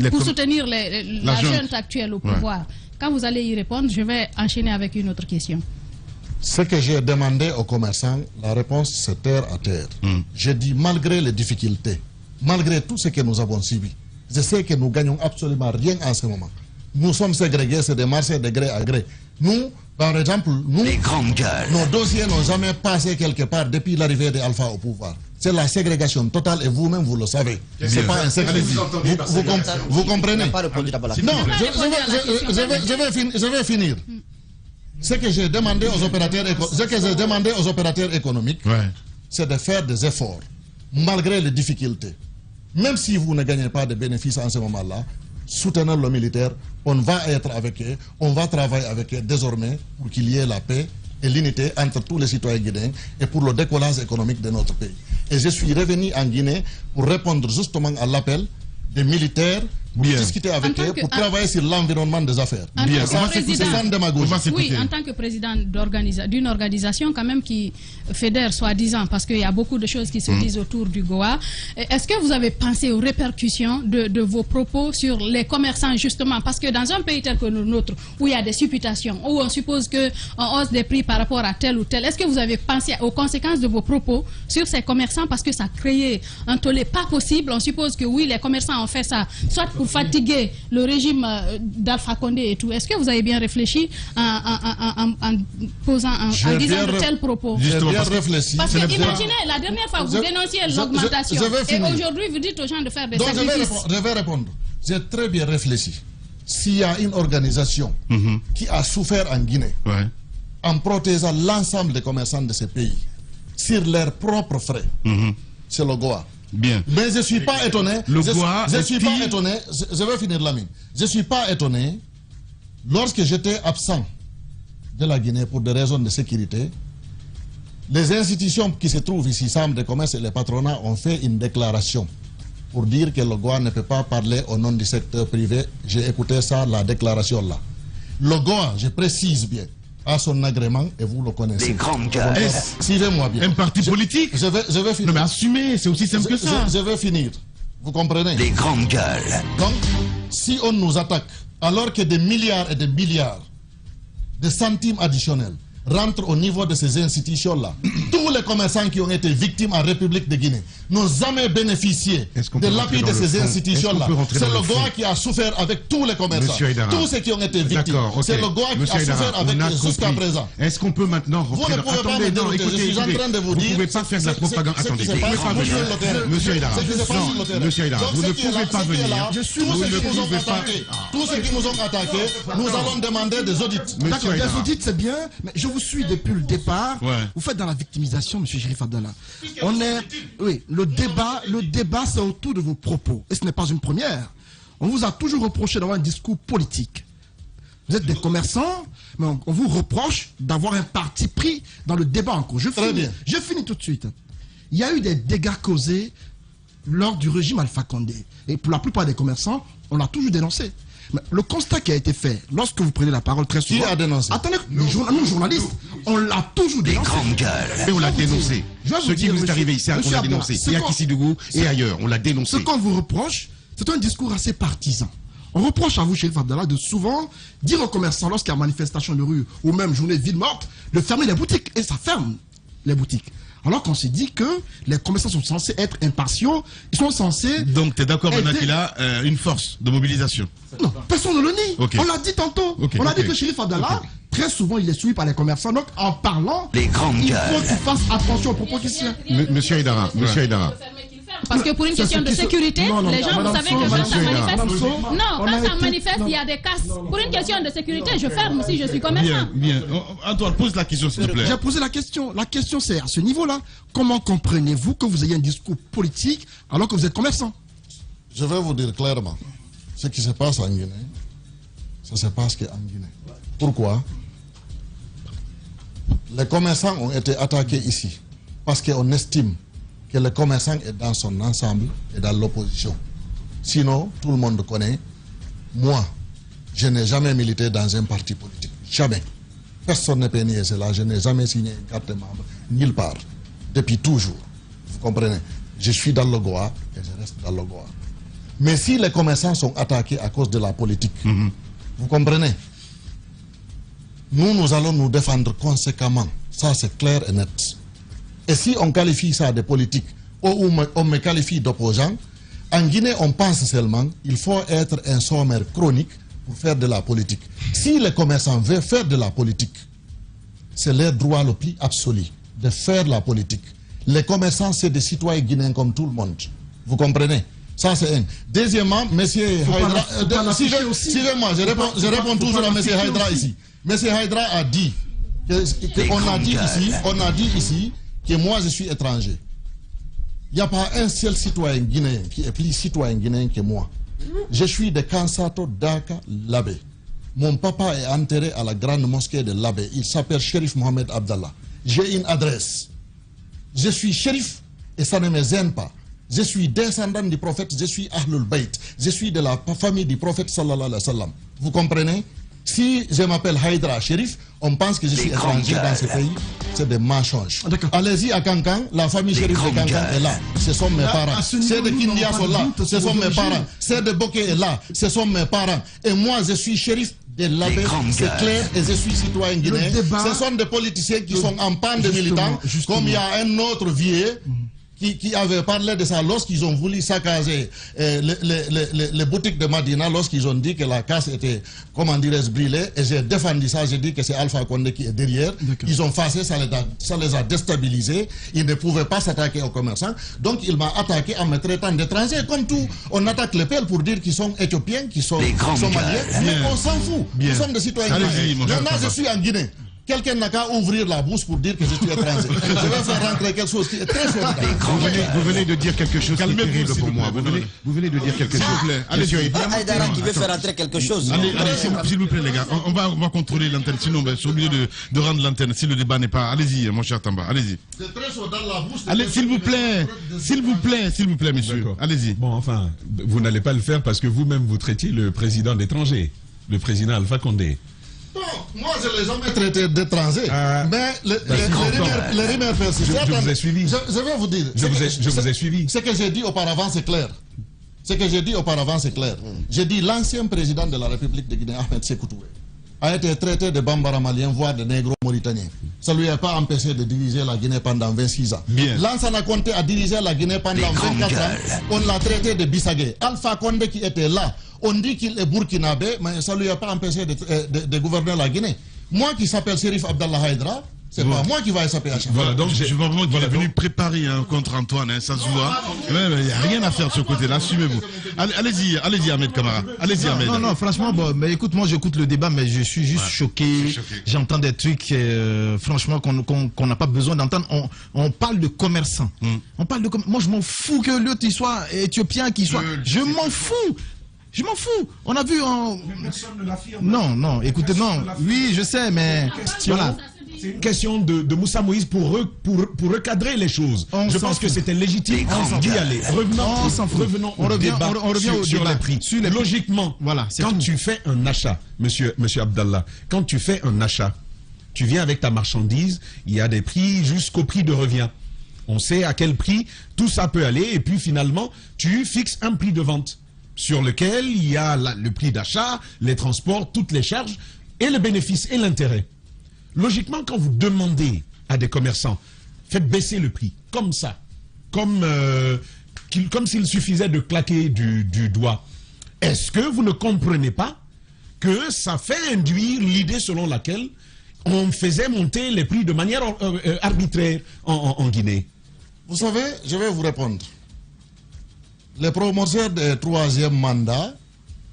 pour soutenir la junte actuelle au pouvoir? Quand vous allez y répondre, je vais enchaîner avec une autre question.
Ce que j'ai demandé aux commerçants, la réponse c'est terre à terre. J'ai dit malgré les difficultés, malgré tout ce que nous avons subi, je sais que nous gagnons absolument rien en ce moment. Nous sommes ségrégés, c'est des marchés de gré à gré. Nous, par exemple, nos dossiers n'ont jamais passé quelque part depuis l'arrivée d'Alpha au pouvoir. C'est la ségrégation totale et vous-même vous le savez. C'est pas un secret. Vous comprenez? Non, je vais finir. Ce que j'ai demandé aux opérateurs économiques, c'est de faire des efforts, malgré les difficultés. Même si vous ne gagnez pas de bénéfices en ce moment-là, soutenir le militaire, on va être avec eux, on va travailler avec eux désormais pour qu'il y ait la paix et l'unité entre tous les citoyens guinéens et pour le décollage économique de notre pays. Et je suis revenu en Guinée pour répondre justement à l'appel des militaires, pour discuter avec eux, pour travailler sur l'environnement des affaires.
Bien.
Ça, c'est sans démagogie.
Oui, en tant que président d'une organisation quand même qui fédère soi-disant, parce qu'il y a beaucoup de choses qui se disent autour du Goa, est-ce que vous avez pensé aux répercussions de vos propos sur les commerçants justement? Parce que dans un pays tel que le nôtre, où il y a des supputations, où on suppose qu'on hausse des prix par rapport à tel ou tel, est-ce que vous avez pensé aux conséquences de vos propos sur ces commerçants? Parce que ça créait un tollé pas possible. On suppose que oui, les commerçants ont fait ça, soit pour fatiguer le régime d'Alpha Condé et tout. Est-ce que vous avez bien réfléchi en disant de tels propos?
J'ai bien réfléchi.
Parce que imaginez, la dernière fois vous dénonciez l'augmentation et aujourd'hui vous dites aux gens de faire des sacrifices.
Je vais répondre. J'ai très bien réfléchi. S'il y a une organisation qui a souffert en Guinée en protégeant l'ensemble des commerçants de ce pays sur leurs propres frais, c'est le Goa.
Bien.
Mais je ne suis pas étonné. Je vais finir la mine. Je ne suis pas étonné. Lorsque j'étais absent de la Guinée pour des raisons de sécurité, les institutions qui se trouvent ici, Chambre de commerce et les patronats, ont fait une déclaration pour dire que le Goa ne peut pas parler au nom du secteur privé. J'ai écouté ça, la déclaration là. Le Goa, je précise bien, a son agrément et vous le connaissez.
Les grandes gueules.
Suivez-moi bien.
Un parti politique.
Je vais finir.
Non mais assumez, c'est aussi simple que ça.
Je vais finir. Vous comprenez?
Les grandes gueules.
Donc, si on nous attaque, alors que des milliards et des milliards de centimes additionnels rentrent au niveau de ces institutions-là, tous les commerçants qui ont été victimes en République de Guinée n'ont jamais bénéficié de l'appui de ces institutions-là. C'est le Goa qui a souffert avec tous les commerçants, tous ceux qui ont été victimes. C'est le Goa qui a souffert avec eux jusqu'à présent.
Est-ce qu'on peut maintenant rentrer
dans... Vous ne pouvez pas me dérouter, je suis en train de vous dire...
Vous ne pouvez pas faire de la propagande. Attendez, Monsieur Aïdara, vous ne pouvez pas venir.
Tous ceux qui nous ont attaqués, nous allons demander des audits.
D'accord, des audits c'est bien, mais je vous suis depuis le départ. Vous faites dans la victimisation, M. Chérif Abdallah. Le débat c'est autour de vos propos. Et ce n'est pas une première. On vous a toujours reproché d'avoir un discours politique. Vous êtes des commerçants, mais on vous reproche d'avoir un parti pris dans le débat en cours. Je finis tout de suite. Il y a eu des dégâts causés lors du régime Alpha Condé. Et pour la plupart des commerçants, on l'a toujours dénoncé. Mais le constat qui a été fait, lorsque vous prenez la parole très souvent...
Qui a dénoncé?
Attendez, nous journalistes, on l'a toujours dénoncé.
Les grandes gueules.
Et on l'a dénoncé. Ce qui vous est arrivé ici, on l'a dénoncé. Et à Kissidougou et ailleurs, on l'a dénoncé.
Ce qu'on vous reproche, c'est un discours assez partisan. On reproche à vous, Chérif Abdallah, de souvent dire aux commerçants, lorsqu'il y a manifestation de rue ou même journée ville morte, de fermer les boutiques. Et ça ferme les boutiques. Alors qu'on s'est dit que les commerçants sont censés être impartiaux, ils sont censés...
Donc tu es d'accord maintenant qu'il a une force de mobilisation?
Non, personne ne le nie. On l'a dit tantôt. On a dit que Chérif Abdallah, très souvent il est suivi par les commerçants. Donc en parlant, il faut qu'il fasse attention aux propos qui sont...
Monsieur Aïdara.
Parce que pour une question de sécurité, les gens, vous savez que quand ça manifeste... Non, quand ça manifeste, il y a des casses. Pour une question de sécurité, je ferme si je suis commerçant.
Bien. Antoine, pose la question, s'il te plaît.
J'ai posé la question. La question, c'est à ce niveau-là. Comment comprenez-vous que vous ayez un discours politique alors que vous êtes commerçant?
Je vais vous dire clairement. Ce qui se passe en Guinée, ça se passe qu'en Guinée. Pourquoi? Les commerçants ont été attaqués ici parce qu'on estime que le commerçant est dans son ensemble et dans l'opposition. Sinon, tout le monde connaît, moi, je n'ai jamais milité dans un parti politique. Jamais. Personne ne peut nier cela. Je n'ai jamais signé une carte de membre, nulle part. Depuis toujours. Vous comprenez? Je suis dans le Goa et je reste dans le Goa. Mais si les commerçants sont attaqués à cause de la politique, vous comprenez? Nous allons nous défendre conséquemment. Ça, c'est clair et net. Et si on qualifie ça de politique, ou on me qualifie d'opposant, en Guinée, on pense seulement qu'il faut être un sommaire chronique pour faire de la politique. Si les commerçants veulent faire de la politique, c'est leur droit le plus absolu de faire la politique. Les commerçants, c'est des citoyens guinéens comme tout le monde. Vous comprenez? Ça, c'est un. Deuxièmement, M. Haïdra, suivez-moi, je réponds toujours à M. Haïdra ici. M. Haïdra a dit, on a dit ici, que moi je suis étranger. Il n'y a pas un seul citoyen guinéen qui est plus citoyen guinéen que moi. Je suis de Kansato, Daka, Labé. Mon papa est enterré à la grande mosquée de l'Abbé. Il s'appelle Shérif Mohamed Abdallah. J'ai une adresse. Je suis shérif et ça ne me gêne pas. Je suis descendant du prophète, je suis Ahlul Bayt. Je suis de la famille du prophète sallallahu alayhi wa sallam. Vous comprenez? Si je m'appelle Haïdra Shérif, on pense que je suis étranger dans ce pays. C'est des mensonges. Allez-y à Kankan, la famille Shérif de Kankan est là. Ce sont mes parents. Ceux de Kindia sont là. Ce sont mes parents. Ceux de Boké est là. Ce sont mes parents. Et moi, je suis shérif de l'Abbé, c'est clair, et je suis citoyen guinéen. Ce sont des politiciens qui sont en panne de militants, comme il y a un autre vieux qui avait parlé de ça lorsqu'ils ont voulu saccager les boutiques de Madina, lorsqu'ils ont dit que la casse était, comment dirais-je, brûlée, et j'ai défendu ça, j'ai dit que c'est Alpha Condé qui est derrière. Ils ont facé, ça les a déstabilisés, ils ne pouvaient pas s'attaquer aux commerçants, donc il m'a attaqué en me traitant d'étranger, comme tout, on attaque les peuples pour dire qu'ils sont éthiopiens, qu'ils sont somaliens, mais on s'en fout, nous sommes des citoyens guinéens. Maintenant je suis en Guinée. Quelqu'un n'a qu'à ouvrir la bouche pour dire que je suis étranger. Je vais faire rentrer quelque chose qui est très fort.
Vous venez de dire quelque chose qui est terrible pour moi. Vous venez de dire quelque chose.
Allez, Haïdara qui veut faire rentrer quelque chose.
Allez, s'il vous plaît, les gars. On va contrôler l'antenne. Sinon, je suis obligé de rendre l'antenne si le débat n'est pas. Allez-y, mon cher Tamba. Allez-y.
C'est très chaud dans la bouche.
Allez, s'il vous plaît. S'il vous plaît, monsieur. Allez-y.
Bon, enfin, vous n'allez pas le faire parce que vous-même, vous traitiez le président d'étranger, le président Alpha Condé.
Non, moi je ne l'ai jamais traité d'étranger. Mais les rumeurs persistent.
Je vous ai suivi.
Je vais vous dire.
Je vous ai suivi.
Ce que j'ai dit auparavant, c'est clair. J'ai dit l'ancien président de la République de Guinée, Ahmed Sékou Touré, a été traité de bambara malien, voire de négro mauritanien. Ça ne lui a pas empêché de diriger la Guinée pendant 26 ans. Lansana Conté a dirigé la Guinée pendant 24 ans. On l'a traité de Bissagé. Alpha Condé qui était là, on dit qu'il est burkinabé, mais ça ne lui a pas empêché de gouverner la Guinée. Moi qui s'appelle Shérif Abdallah Haïdra, c'est pas moi qui va échapper à chaque fois.
Voilà, donc je vois vraiment qu'il est venu préparer contre Antoine, hein, ça se voit. Il n'y a rien à faire de ce côté-là, assumez-vous. Allez-y, Ahmed Kamara. Allez-y, Ahmed.
Non, franchement, mais écoute, moi j'écoute le débat, mais je suis juste choqué. J'entends des trucs, franchement, qu'on n'a pas besoin d'entendre. On parle de commerçants. On parle de moi, je m'en fous que l'autre il soit éthiopien, qu'il soit. Je m'en fous. Je m'en fous. On a vu en...
Personne ne l'affirme.
Non, écoutez, non. Oui, je sais, mais... Voilà.
C'est une question de Moussa Moïse pour recadrer les choses. Je pense que c'était légitime d'y aller. Revenons au débat sur les prix. Logiquement, voilà, quand tu fais un achat, monsieur Abdallah, quand tu fais un achat, tu viens avec ta marchandise, il y a des prix jusqu'au prix de revient. On sait à quel prix tout ça peut aller et puis finalement, tu fixes un prix de vente sur lequel il y a le prix d'achat, les transports, toutes les charges, et le bénéfice et l'intérêt. Logiquement, quand vous demandez à des commerçants, faites baisser le prix, comme ça, comme s'il suffisait de claquer du doigt, est-ce que vous ne comprenez pas que ça fait induire l'idée selon laquelle on faisait monter les prix de manière arbitraire en Guinée?
Vous savez, je vais vous répondre. Les promoteurs du troisième mandat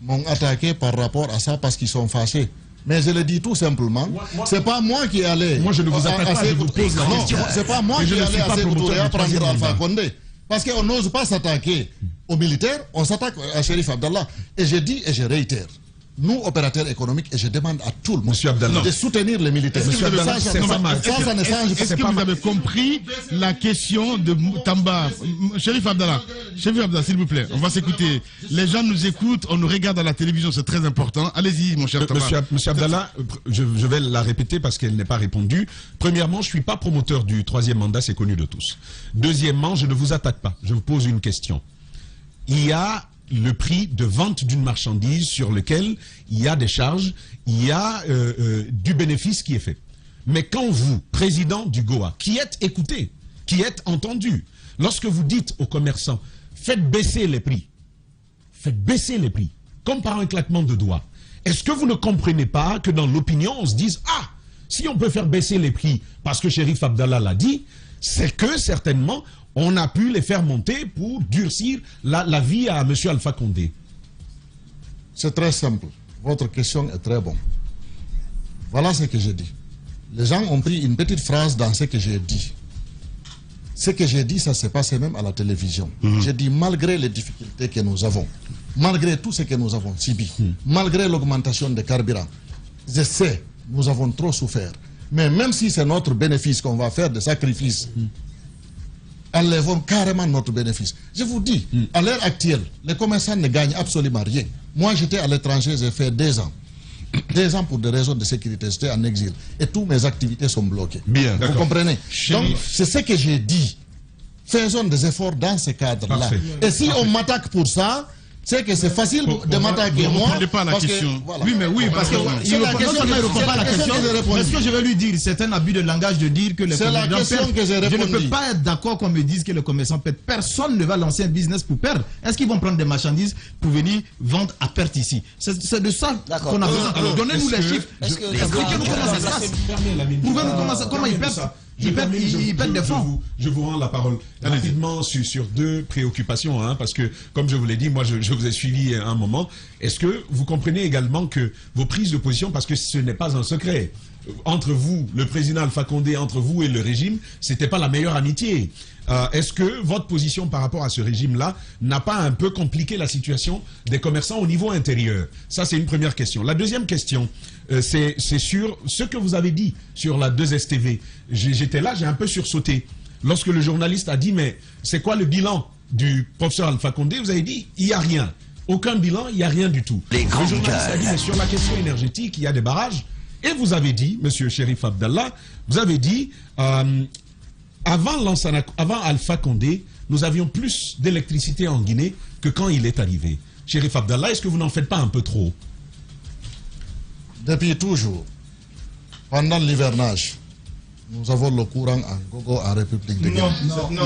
m'ont attaqué par rapport à ça parce qu'ils sont fâchés. Mais je le dis tout simplement, c'est pas moi qui allais.
Moi je ne vous attaque pas, je vous pose la question.
C'est pas moi qui allais à Sékou Touré prendre Alpha Condé. Parce qu'on n'ose pas s'attaquer aux militaires, on s'attaque à Shérif Abdallah. Et je dis et je réitère, nous, opérateurs économiques, et je demande à tout le monde de soutenir les militaires.
Est-ce que vous avez compris la question de Tamba? Shérif Abdallah, s'il vous plaît, on va s'écouter. Les gens nous écoutent, on nous regarde à la télévision, c'est très important. Allez-y, mon cher Tamba.
Monsieur Abdallah, je vais la répéter parce qu'elle n'est pas répondue. Premièrement, je ne suis pas promoteur du troisième mandat, c'est connu de tous. Deuxièmement, je ne vous attaque pas, je vous pose une question. Il y a le prix de vente d'une marchandise sur lequel il y a des charges, il y a du bénéfice qui est fait. Mais quand vous, président du GOA, qui êtes écouté, qui êtes entendu, lorsque vous dites aux commerçants, faites baisser les prix, comme par un claquement de doigts, est-ce que vous ne comprenez pas que dans l'opinion, on se dise, ah, si on peut faire baisser les prix, parce que Shérif Abdallah l'a dit, c'est que certainement, on a pu les faire monter pour durcir la vie à M. Alpha Condé.
C'est très simple. Votre question est très bonne. Voilà ce que j'ai dit. Les gens ont pris une petite phrase dans ce que j'ai dit. Ce que j'ai dit, ça s'est passé même à la télévision. J'ai dit, malgré les difficultés que nous avons, malgré tout ce que nous avons subi, malgré l'augmentation des carburants, je sais, nous avons trop souffert. Mais même si c'est notre bénéfice qu'on va faire des sacrifices, enlevons carrément notre bénéfice. Je vous dis, à l'heure actuelle, les commerçants ne gagnent absolument rien. Moi, j'étais à l'étranger, j'ai fait 2 ans. 2 ans pour des raisons de sécurité, j'étais en exil. Et toutes mes activités sont bloquées.
Bien,
vous comprenez? Donc, c'est ce que j'ai dit. Faisons des efforts dans ce cadre-là. Et si on m'attaque pour ça, c'est que c'est facile de m'attaquer.
Vous ne répondez pas à la question.
Voilà. Oui, mais oui, parce que il ne répond pas à la question. Mais ce que je vais lui dire, c'est un abus de langage de dire que les commerçants perdent. Je ne peux pas être d'accord qu'on me dise que les commerçants perdent. Personne ne va lancer un business pour perdre. Est-ce qu'ils vont prendre des marchandises pour venir vendre à perte ici? C'est de ça qu'on a besoin. Alors donnez-nous les chiffres. Expliquez-nous comment ça se passe. Prouvez-nous comment ils perdent. Ils perdent des fonds.
Je vous rends la parole rapidement sur 2 préoccupations, hein, parce que, comme je vous l'ai dit, moi je vous ai suivi un moment. Est-ce que vous comprenez également que vos prises de position, parce que ce n'est pas un secret, entre vous, le président Alpha Condé, entre vous et le régime, c'était pas la meilleure amitié. Est-ce que votre position par rapport à ce régime-là n'a pas un peu compliqué la situation des commerçants au niveau intérieur? Ça, c'est une première question. La deuxième question, c'est sur ce que vous avez dit sur la 2STV. J'étais là, j'ai un peu sursauté. Lorsque le journaliste a dit, mais c'est quoi le bilan du professeur Alpha Condé? Vous avez dit, il n'y a rien. Aucun bilan, il n'y a rien du tout. Le journaliste a dit, mais sur la question énergétique, il y a des barrages. Et vous avez dit, monsieur Chérif Abdallah, vous avez dit... Avant Alpha Condé, nous avions plus d'électricité en Guinée que quand il est arrivé. Chérif Abdallah, est-ce que vous n'en faites pas un peu trop?
Depuis toujours, pendant l'hivernage, nous avons le courant en gogo en République de Guinée.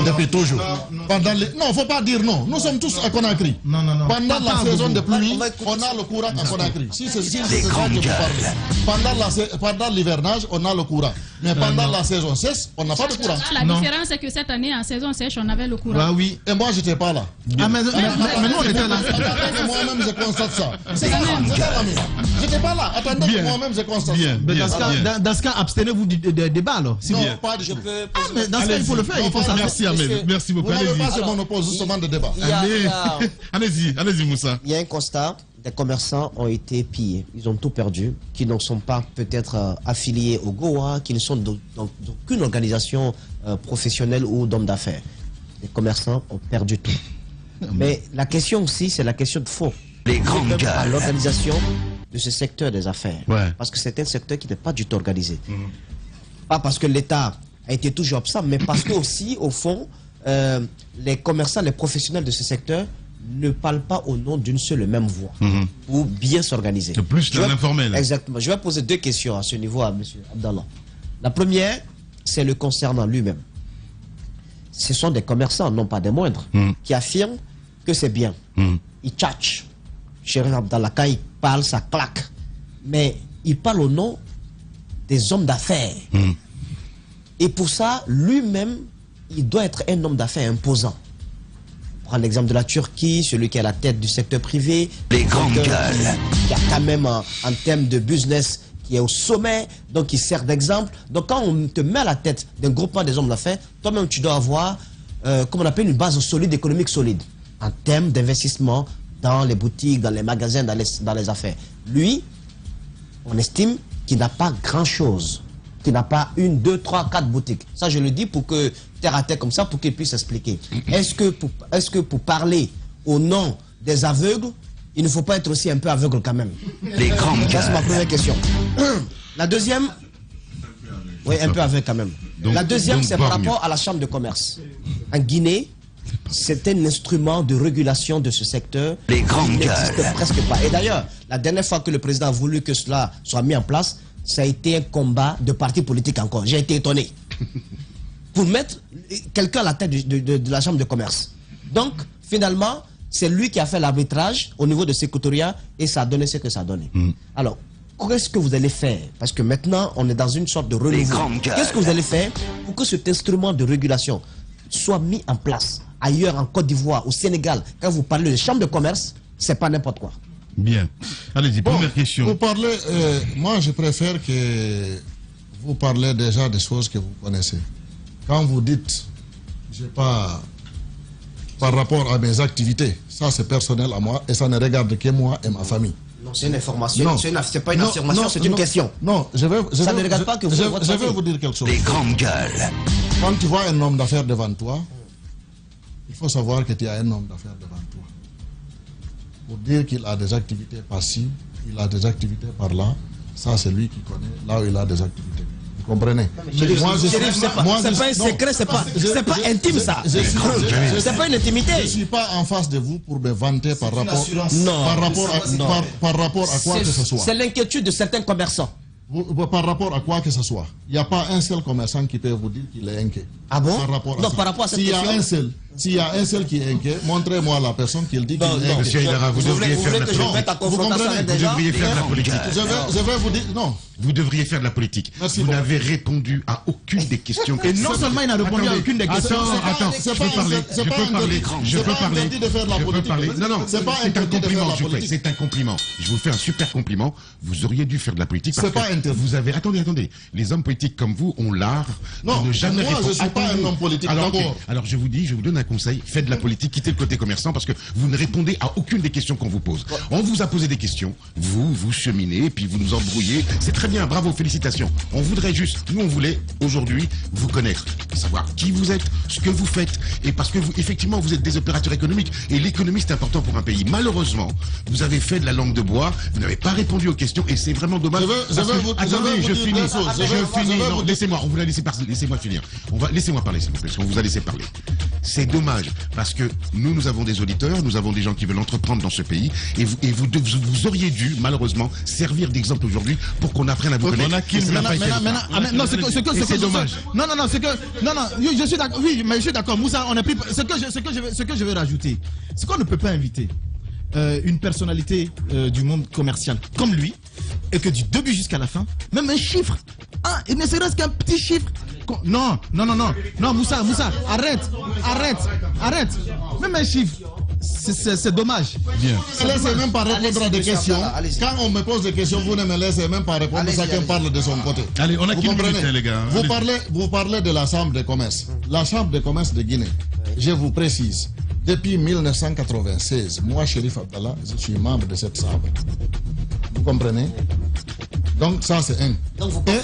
Depuis toujours. Non, il ne faut pas dire non. Nous sommes tous à Conakry. Pendant la saison de pluie, on a le courant à Conakry. Si c'est ça que vous parlez. Pendant l'hivernage, on a le courant. Mais pendant la saison sèche, on n'a pas de courant.
La différence, c'est que cette année, en saison sèche, on avait le courant.
Ah oui. Et moi, je n'étais pas là.
Ah, mais nous, on était là.
Moi-même, je constate ça. C'est ça, je n'étais pas là. Attendez, moi-même, je constate ça.
Dans ce cas, abstenez-vous du débat, alors.
Non, pas du tout.
Mais dans ce cas, il faut le faire. Il faut savoir.
Merci, Ahmed. Merci beaucoup.
Vous n'avez pas ce monopole, justement, de débat.
Allez-y, Moussa.
Il y a un constat. Des commerçants ont été pillés. Ils ont tout perdu, qui ne sont pas peut-être affiliés au GOA, qui ne sont d'aucune organisation professionnelle ou d'hommes d'affaires. Les commerçants ont perdu tout. Mais la question aussi, c'est la question de fond.
Les grandes gueules.
À l'organisation de ce secteur des affaires. Ouais. Parce que c'est un secteur qui n'est pas du tout organisé. Pas parce que l'État a été toujours absent, mais parce que aussi, au fond, les commerçants, les professionnels de ce secteur ne parlent pas au nom d'une seule et même voix pour bien s'organiser.
C'est plus de l'informel.
Exactement. Je vais poser 2 questions à ce niveau à M. Abdallah. La première, c'est le concernant lui-même. Ce sont des commerçants, non pas des moindres, qui affirment que c'est bien. Ils tchatchent. Chérif Abdallah, quand il parle, ça claque. Mais il parle au nom des hommes d'affaires. Et pour ça, lui-même, il doit être un homme d'affaires imposant. Prends l'exemple de la Turquie, celui qui est à la tête du secteur privé.
Les grandes gueules.
Il y a quand même, en termes de business, qui est au sommet, donc il sert d'exemple. Donc quand on te met à la tête d'un groupement des hommes d'affaires, toi-même tu dois avoir, comme on appelle, une base solide, économique solide, en termes d'investissement dans les boutiques, dans les magasins, dans les affaires. Lui, on estime qu'il n'a pas grand-chose, qu'il n'a pas 1, 2, 3, 4 boutiques. Ça, je le dis pour que, terre à terre comme ça, pour qu'il puisse expliquer. Est-ce que pour parler au nom des aveugles, il ne faut pas être aussi un peu aveugle quand même?
Les grandes gueules.
Ça, c'est ma première question. La deuxième... Oui, un peu aveugle quand même. La deuxième, c'est par rapport à la chambre de commerce. En Guinée, c'est un instrument de régulation de ce secteur.
Les grandes gueules.
Qui n'existe presque pas. Et d'ailleurs, la dernière fois que le président a voulu que cela soit mis en place, ça a été un combat de partis politiques encore. J'ai été étonné. Pour mettre quelqu'un à la tête de la chambre de commerce. Donc, finalement, c'est lui qui a fait l'arbitrage au niveau de Sécoutoria et ça a donné ce que ça a donné. Alors, qu'est-ce que vous allez faire? Parce que maintenant, on est dans une sorte de renouveau. Qu'est-ce que vous allez faire pour que cet instrument de régulation soit mis en place ailleurs, en Côte d'Ivoire, au Sénégal? Quand vous parlez de chambre de commerce, c'est pas n'importe quoi.
Bien. Allez-y, première question.
Vous parlez, moi je préfère que vous parlez déjà des choses que vous connaissez. Quand vous dites, j'ai pas... Par rapport à mes activités, ça c'est personnel à moi et ça ne regarde que moi et ma famille.
Non, c'est une information. C'est pas une affirmation, c'est une question.
Non,
ça ne regarde pas que vous êtes votre
Je vais vous dire quelque chose.
Les grandes gueules.
Quand tu vois un homme d'affaires devant toi, il faut savoir que tu as un homme d'affaires devant toi. Pour dire qu'il a des activités par-ci, il a des activités par-là, ça c'est lui qui connaît là où il a des activités. Vous comprenez?
C'est pas un secret, c'est pas intime ça. C'est pas une intimité.
Je ne suis pas en face de vous pour me vanter par rapport à quoi que ce soit.
C'est l'inquiétude de certains commerçants.
Par rapport à quoi que ce soit. Il n'y a pas un seul commerçant qui peut vous dire qu'il est inquiet.
Ah bon?
Par rapport à
non, par rapport à cette question.
S'il y a un seul qui est inquiet, montrez-moi la personne qui dit qu'il est inquiet.
Monsieur Aïdara, vous devriez faire de la politique.
Vous comprenez?
Vous devriez faire de la politique.
Je vais vous dire, non.
Vous devriez faire de la politique.
Merci
vous n'avez répondu à aucune des questions.
Et non seulement il n'a répondu à aucune des questions.
Attends, je peux parler. Non, c'est un compliment, je fais. C'est un compliment. Je vous fais un super compliment. Vous auriez dû faire de la politique.
C'est pas interdit.
Vous avez, attendez. Les hommes politiques comme vous ont l'art de ne jamais répondre.
Moi, je ne suis pas un homme politique.
Alors, je vous donne un conseil. Faites de la politique, quittez le côté commerçant parce que vous ne répondez à aucune des questions qu'on vous pose. On vous a posé des questions. Vous cheminez et puis vous nous embrouillez. C'est très bien, bravo, félicitations. On voudrait juste, nous on voulait aujourd'hui vous connaître, savoir qui vous êtes, ce que vous faites, et parce que vous, effectivement, vous êtes des opérateurs économiques, et l'économie c'est important pour un pays. Malheureusement, vous avez fait de la langue de bois, vous n'avez pas répondu aux questions, et c'est vraiment dommage. Je finis. Non, laissez-moi, on vous l'a laissé parler. Laissez-moi finir. Laissez-moi parler, s'il vous plaît, parce qu'on vous a laissé parler. C'est dommage, parce que nous avons des auditeurs, nous avons des gens qui veulent entreprendre dans ce pays, et vous auriez dû, malheureusement, servir d'exemple aujourd'hui pour qu'on apprenne à vous connaître.
Non, c'est dommage. Non, je suis d'accord. Oui, mais je suis d'accord. Moussa, on a pris. Ce que je vais rajouter, c'est qu'on ne peut pas inviter une personnalité du monde commercial comme lui, et que du début jusqu'à la fin, même un chiffre, il ne serait-ce qu'un petit chiffre. Non, Moussa, arrête. Même un chiffre. C'est dommage.
Bien. Ne laissez même pas répondre à des questions. Quand on me pose des questions, vous ne me laissez même pas répondre. Chacun parle de son côté.
Allez, on a qui minutes, les gars.
Vous parlez de la Chambre de commerce. La Chambre de commerce de Guinée, je vous précise, depuis 1996, moi, Chérif Abdallah, je suis membre de cette Chambre. Vous comprenez? Donc ça c'est un. Et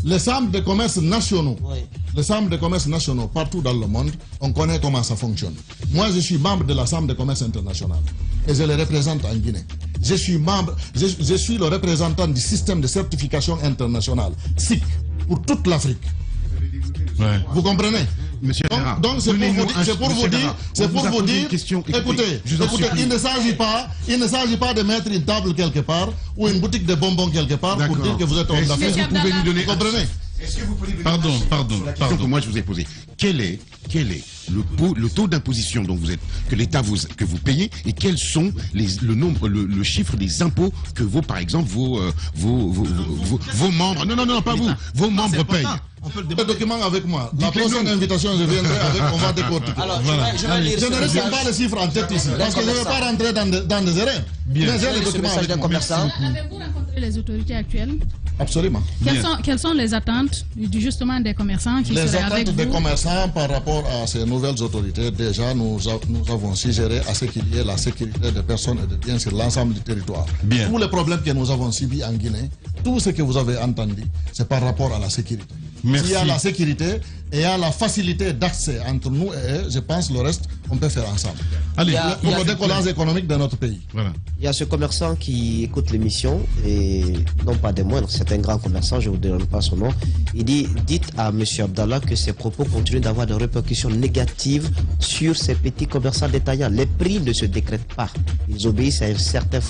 les chambres de commerce nationaux, les chambres de commerce nationaux partout dans le monde, on connaît comment ça fonctionne. Moi je suis membre de la chambre de commerce internationale et je les représente en Guinée. Je suis le représentant du système de certification internationale, SIC, pour toute l'Afrique.
Ouais.
Vous comprenez?
Monsieur
donc c'est pour vous dire, écoutez, il ne s'agit pas de mettre une table quelque part ou une boutique de bonbons quelque part pour dire que vous êtes homme d'affaires.
Vous pouvez nous donner,
vous comprenez?
Est-ce que vous pouvez Pardon. Que moi je vous ai posé. Quel est le taux d'imposition dont vous êtes, que l'État que vous payez, et quels sont le chiffre des impôts que par exemple vos membres, non, pas vous, vos membres payent.
Le document avec moi. La prochaine invitation, je viendrai avec, on va décortiquer.
Alors,
je ne retiens pas les chiffres en tête ici, parce que je ne veux pas rentrer dans des erreurs.
Bien.
Mais j'ai le document avec moi.
Avez-vous rencontré les autorités actuelles?
Absolument.
Quelles sont les attentes justement des commerçants qui seraient avec vous?
Les attentes des commerçants par rapport à ces nouvelles autorités, déjà nous avons suggéré à ce qu'il y ait la sécurité des personnes et des biens sur l'ensemble du territoire.
Bien.
Tous les problèmes que nous avons subis en Guinée, tout ce que vous avez entendu, c'est par rapport à la sécurité.
Merci.
S'il y a la sécurité et il y a la facilité d'accès entre nous et eux, je pense que le reste, on peut faire ensemble.
Allez,
pour le décollage économique de notre pays.
Voilà.
Il y a ce commerçant qui écoute l'émission, et non pas des moindres, c'est un grand commerçant, je ne vous donne pas son nom. Il dit, dites à M. Abdallah que ses propos continuent d'avoir des répercussions négatives sur ces petits commerçants détaillants. Les prix ne se décrètent pas. Ils obéissent à un certain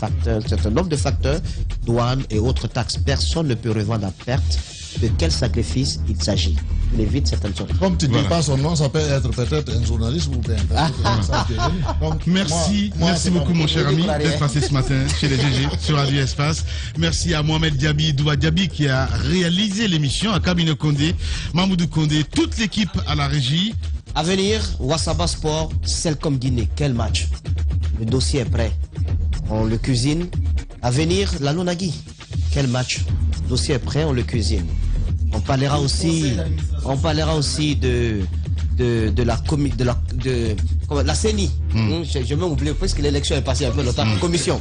nombre de facteurs, douanes et autres taxes. Personne ne peut revendre à perte. De quel sacrifice il s'agit? Il évite certaines choses.
Comme tu ne dis pas son nom, ça peut être peut-être un journaliste ou bien.
Merci beaucoup mon cher ami d'être passé ce matin chez les GG sur Radio Espace. Merci à Mohamed Diaby, Doua Diaby qui a réalisé l'émission, à Kabine Kondé, Mamoudou Kondé, toute l'équipe à la régie.
À venir, Wassaba Sport, Selcom Guinée. Quel match? Le dossier est prêt. On le cuisine. À venir, la Nonagui. Quel match? Le dossier est prêt, on le cuisine. On parlera aussi de la CENI. J'ai même oublié, parce que l'élection est passée un peu longtemps. Commission.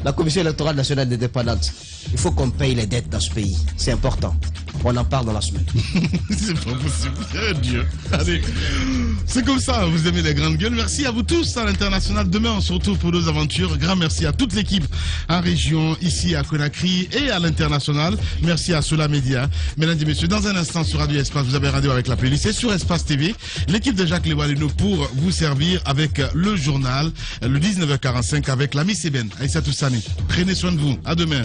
La Commission électorale nationale indépendante. Il faut qu'on paye les dettes dans ce pays. C'est important. On en parle dans la semaine.
C'est pas possible. Oh Dieu. Allez, c'est comme ça, vous aimez les grandes gueules. Merci à vous tous à l'international. Demain, on se retrouve pour nos aventures. Grand merci à toute l'équipe en région, ici à Conakry et à l'international. Merci à Sola Média. Mesdames et messieurs, dans un instant sur Radio Espace, vous avez radio avec la playlist et sur Espace TV, l'équipe de Jacques Lewaleno pour vous servir avec le journal, le 19h45 avec l'ami Seben, Aïssa Toussani. Prenez soin de vous. À demain.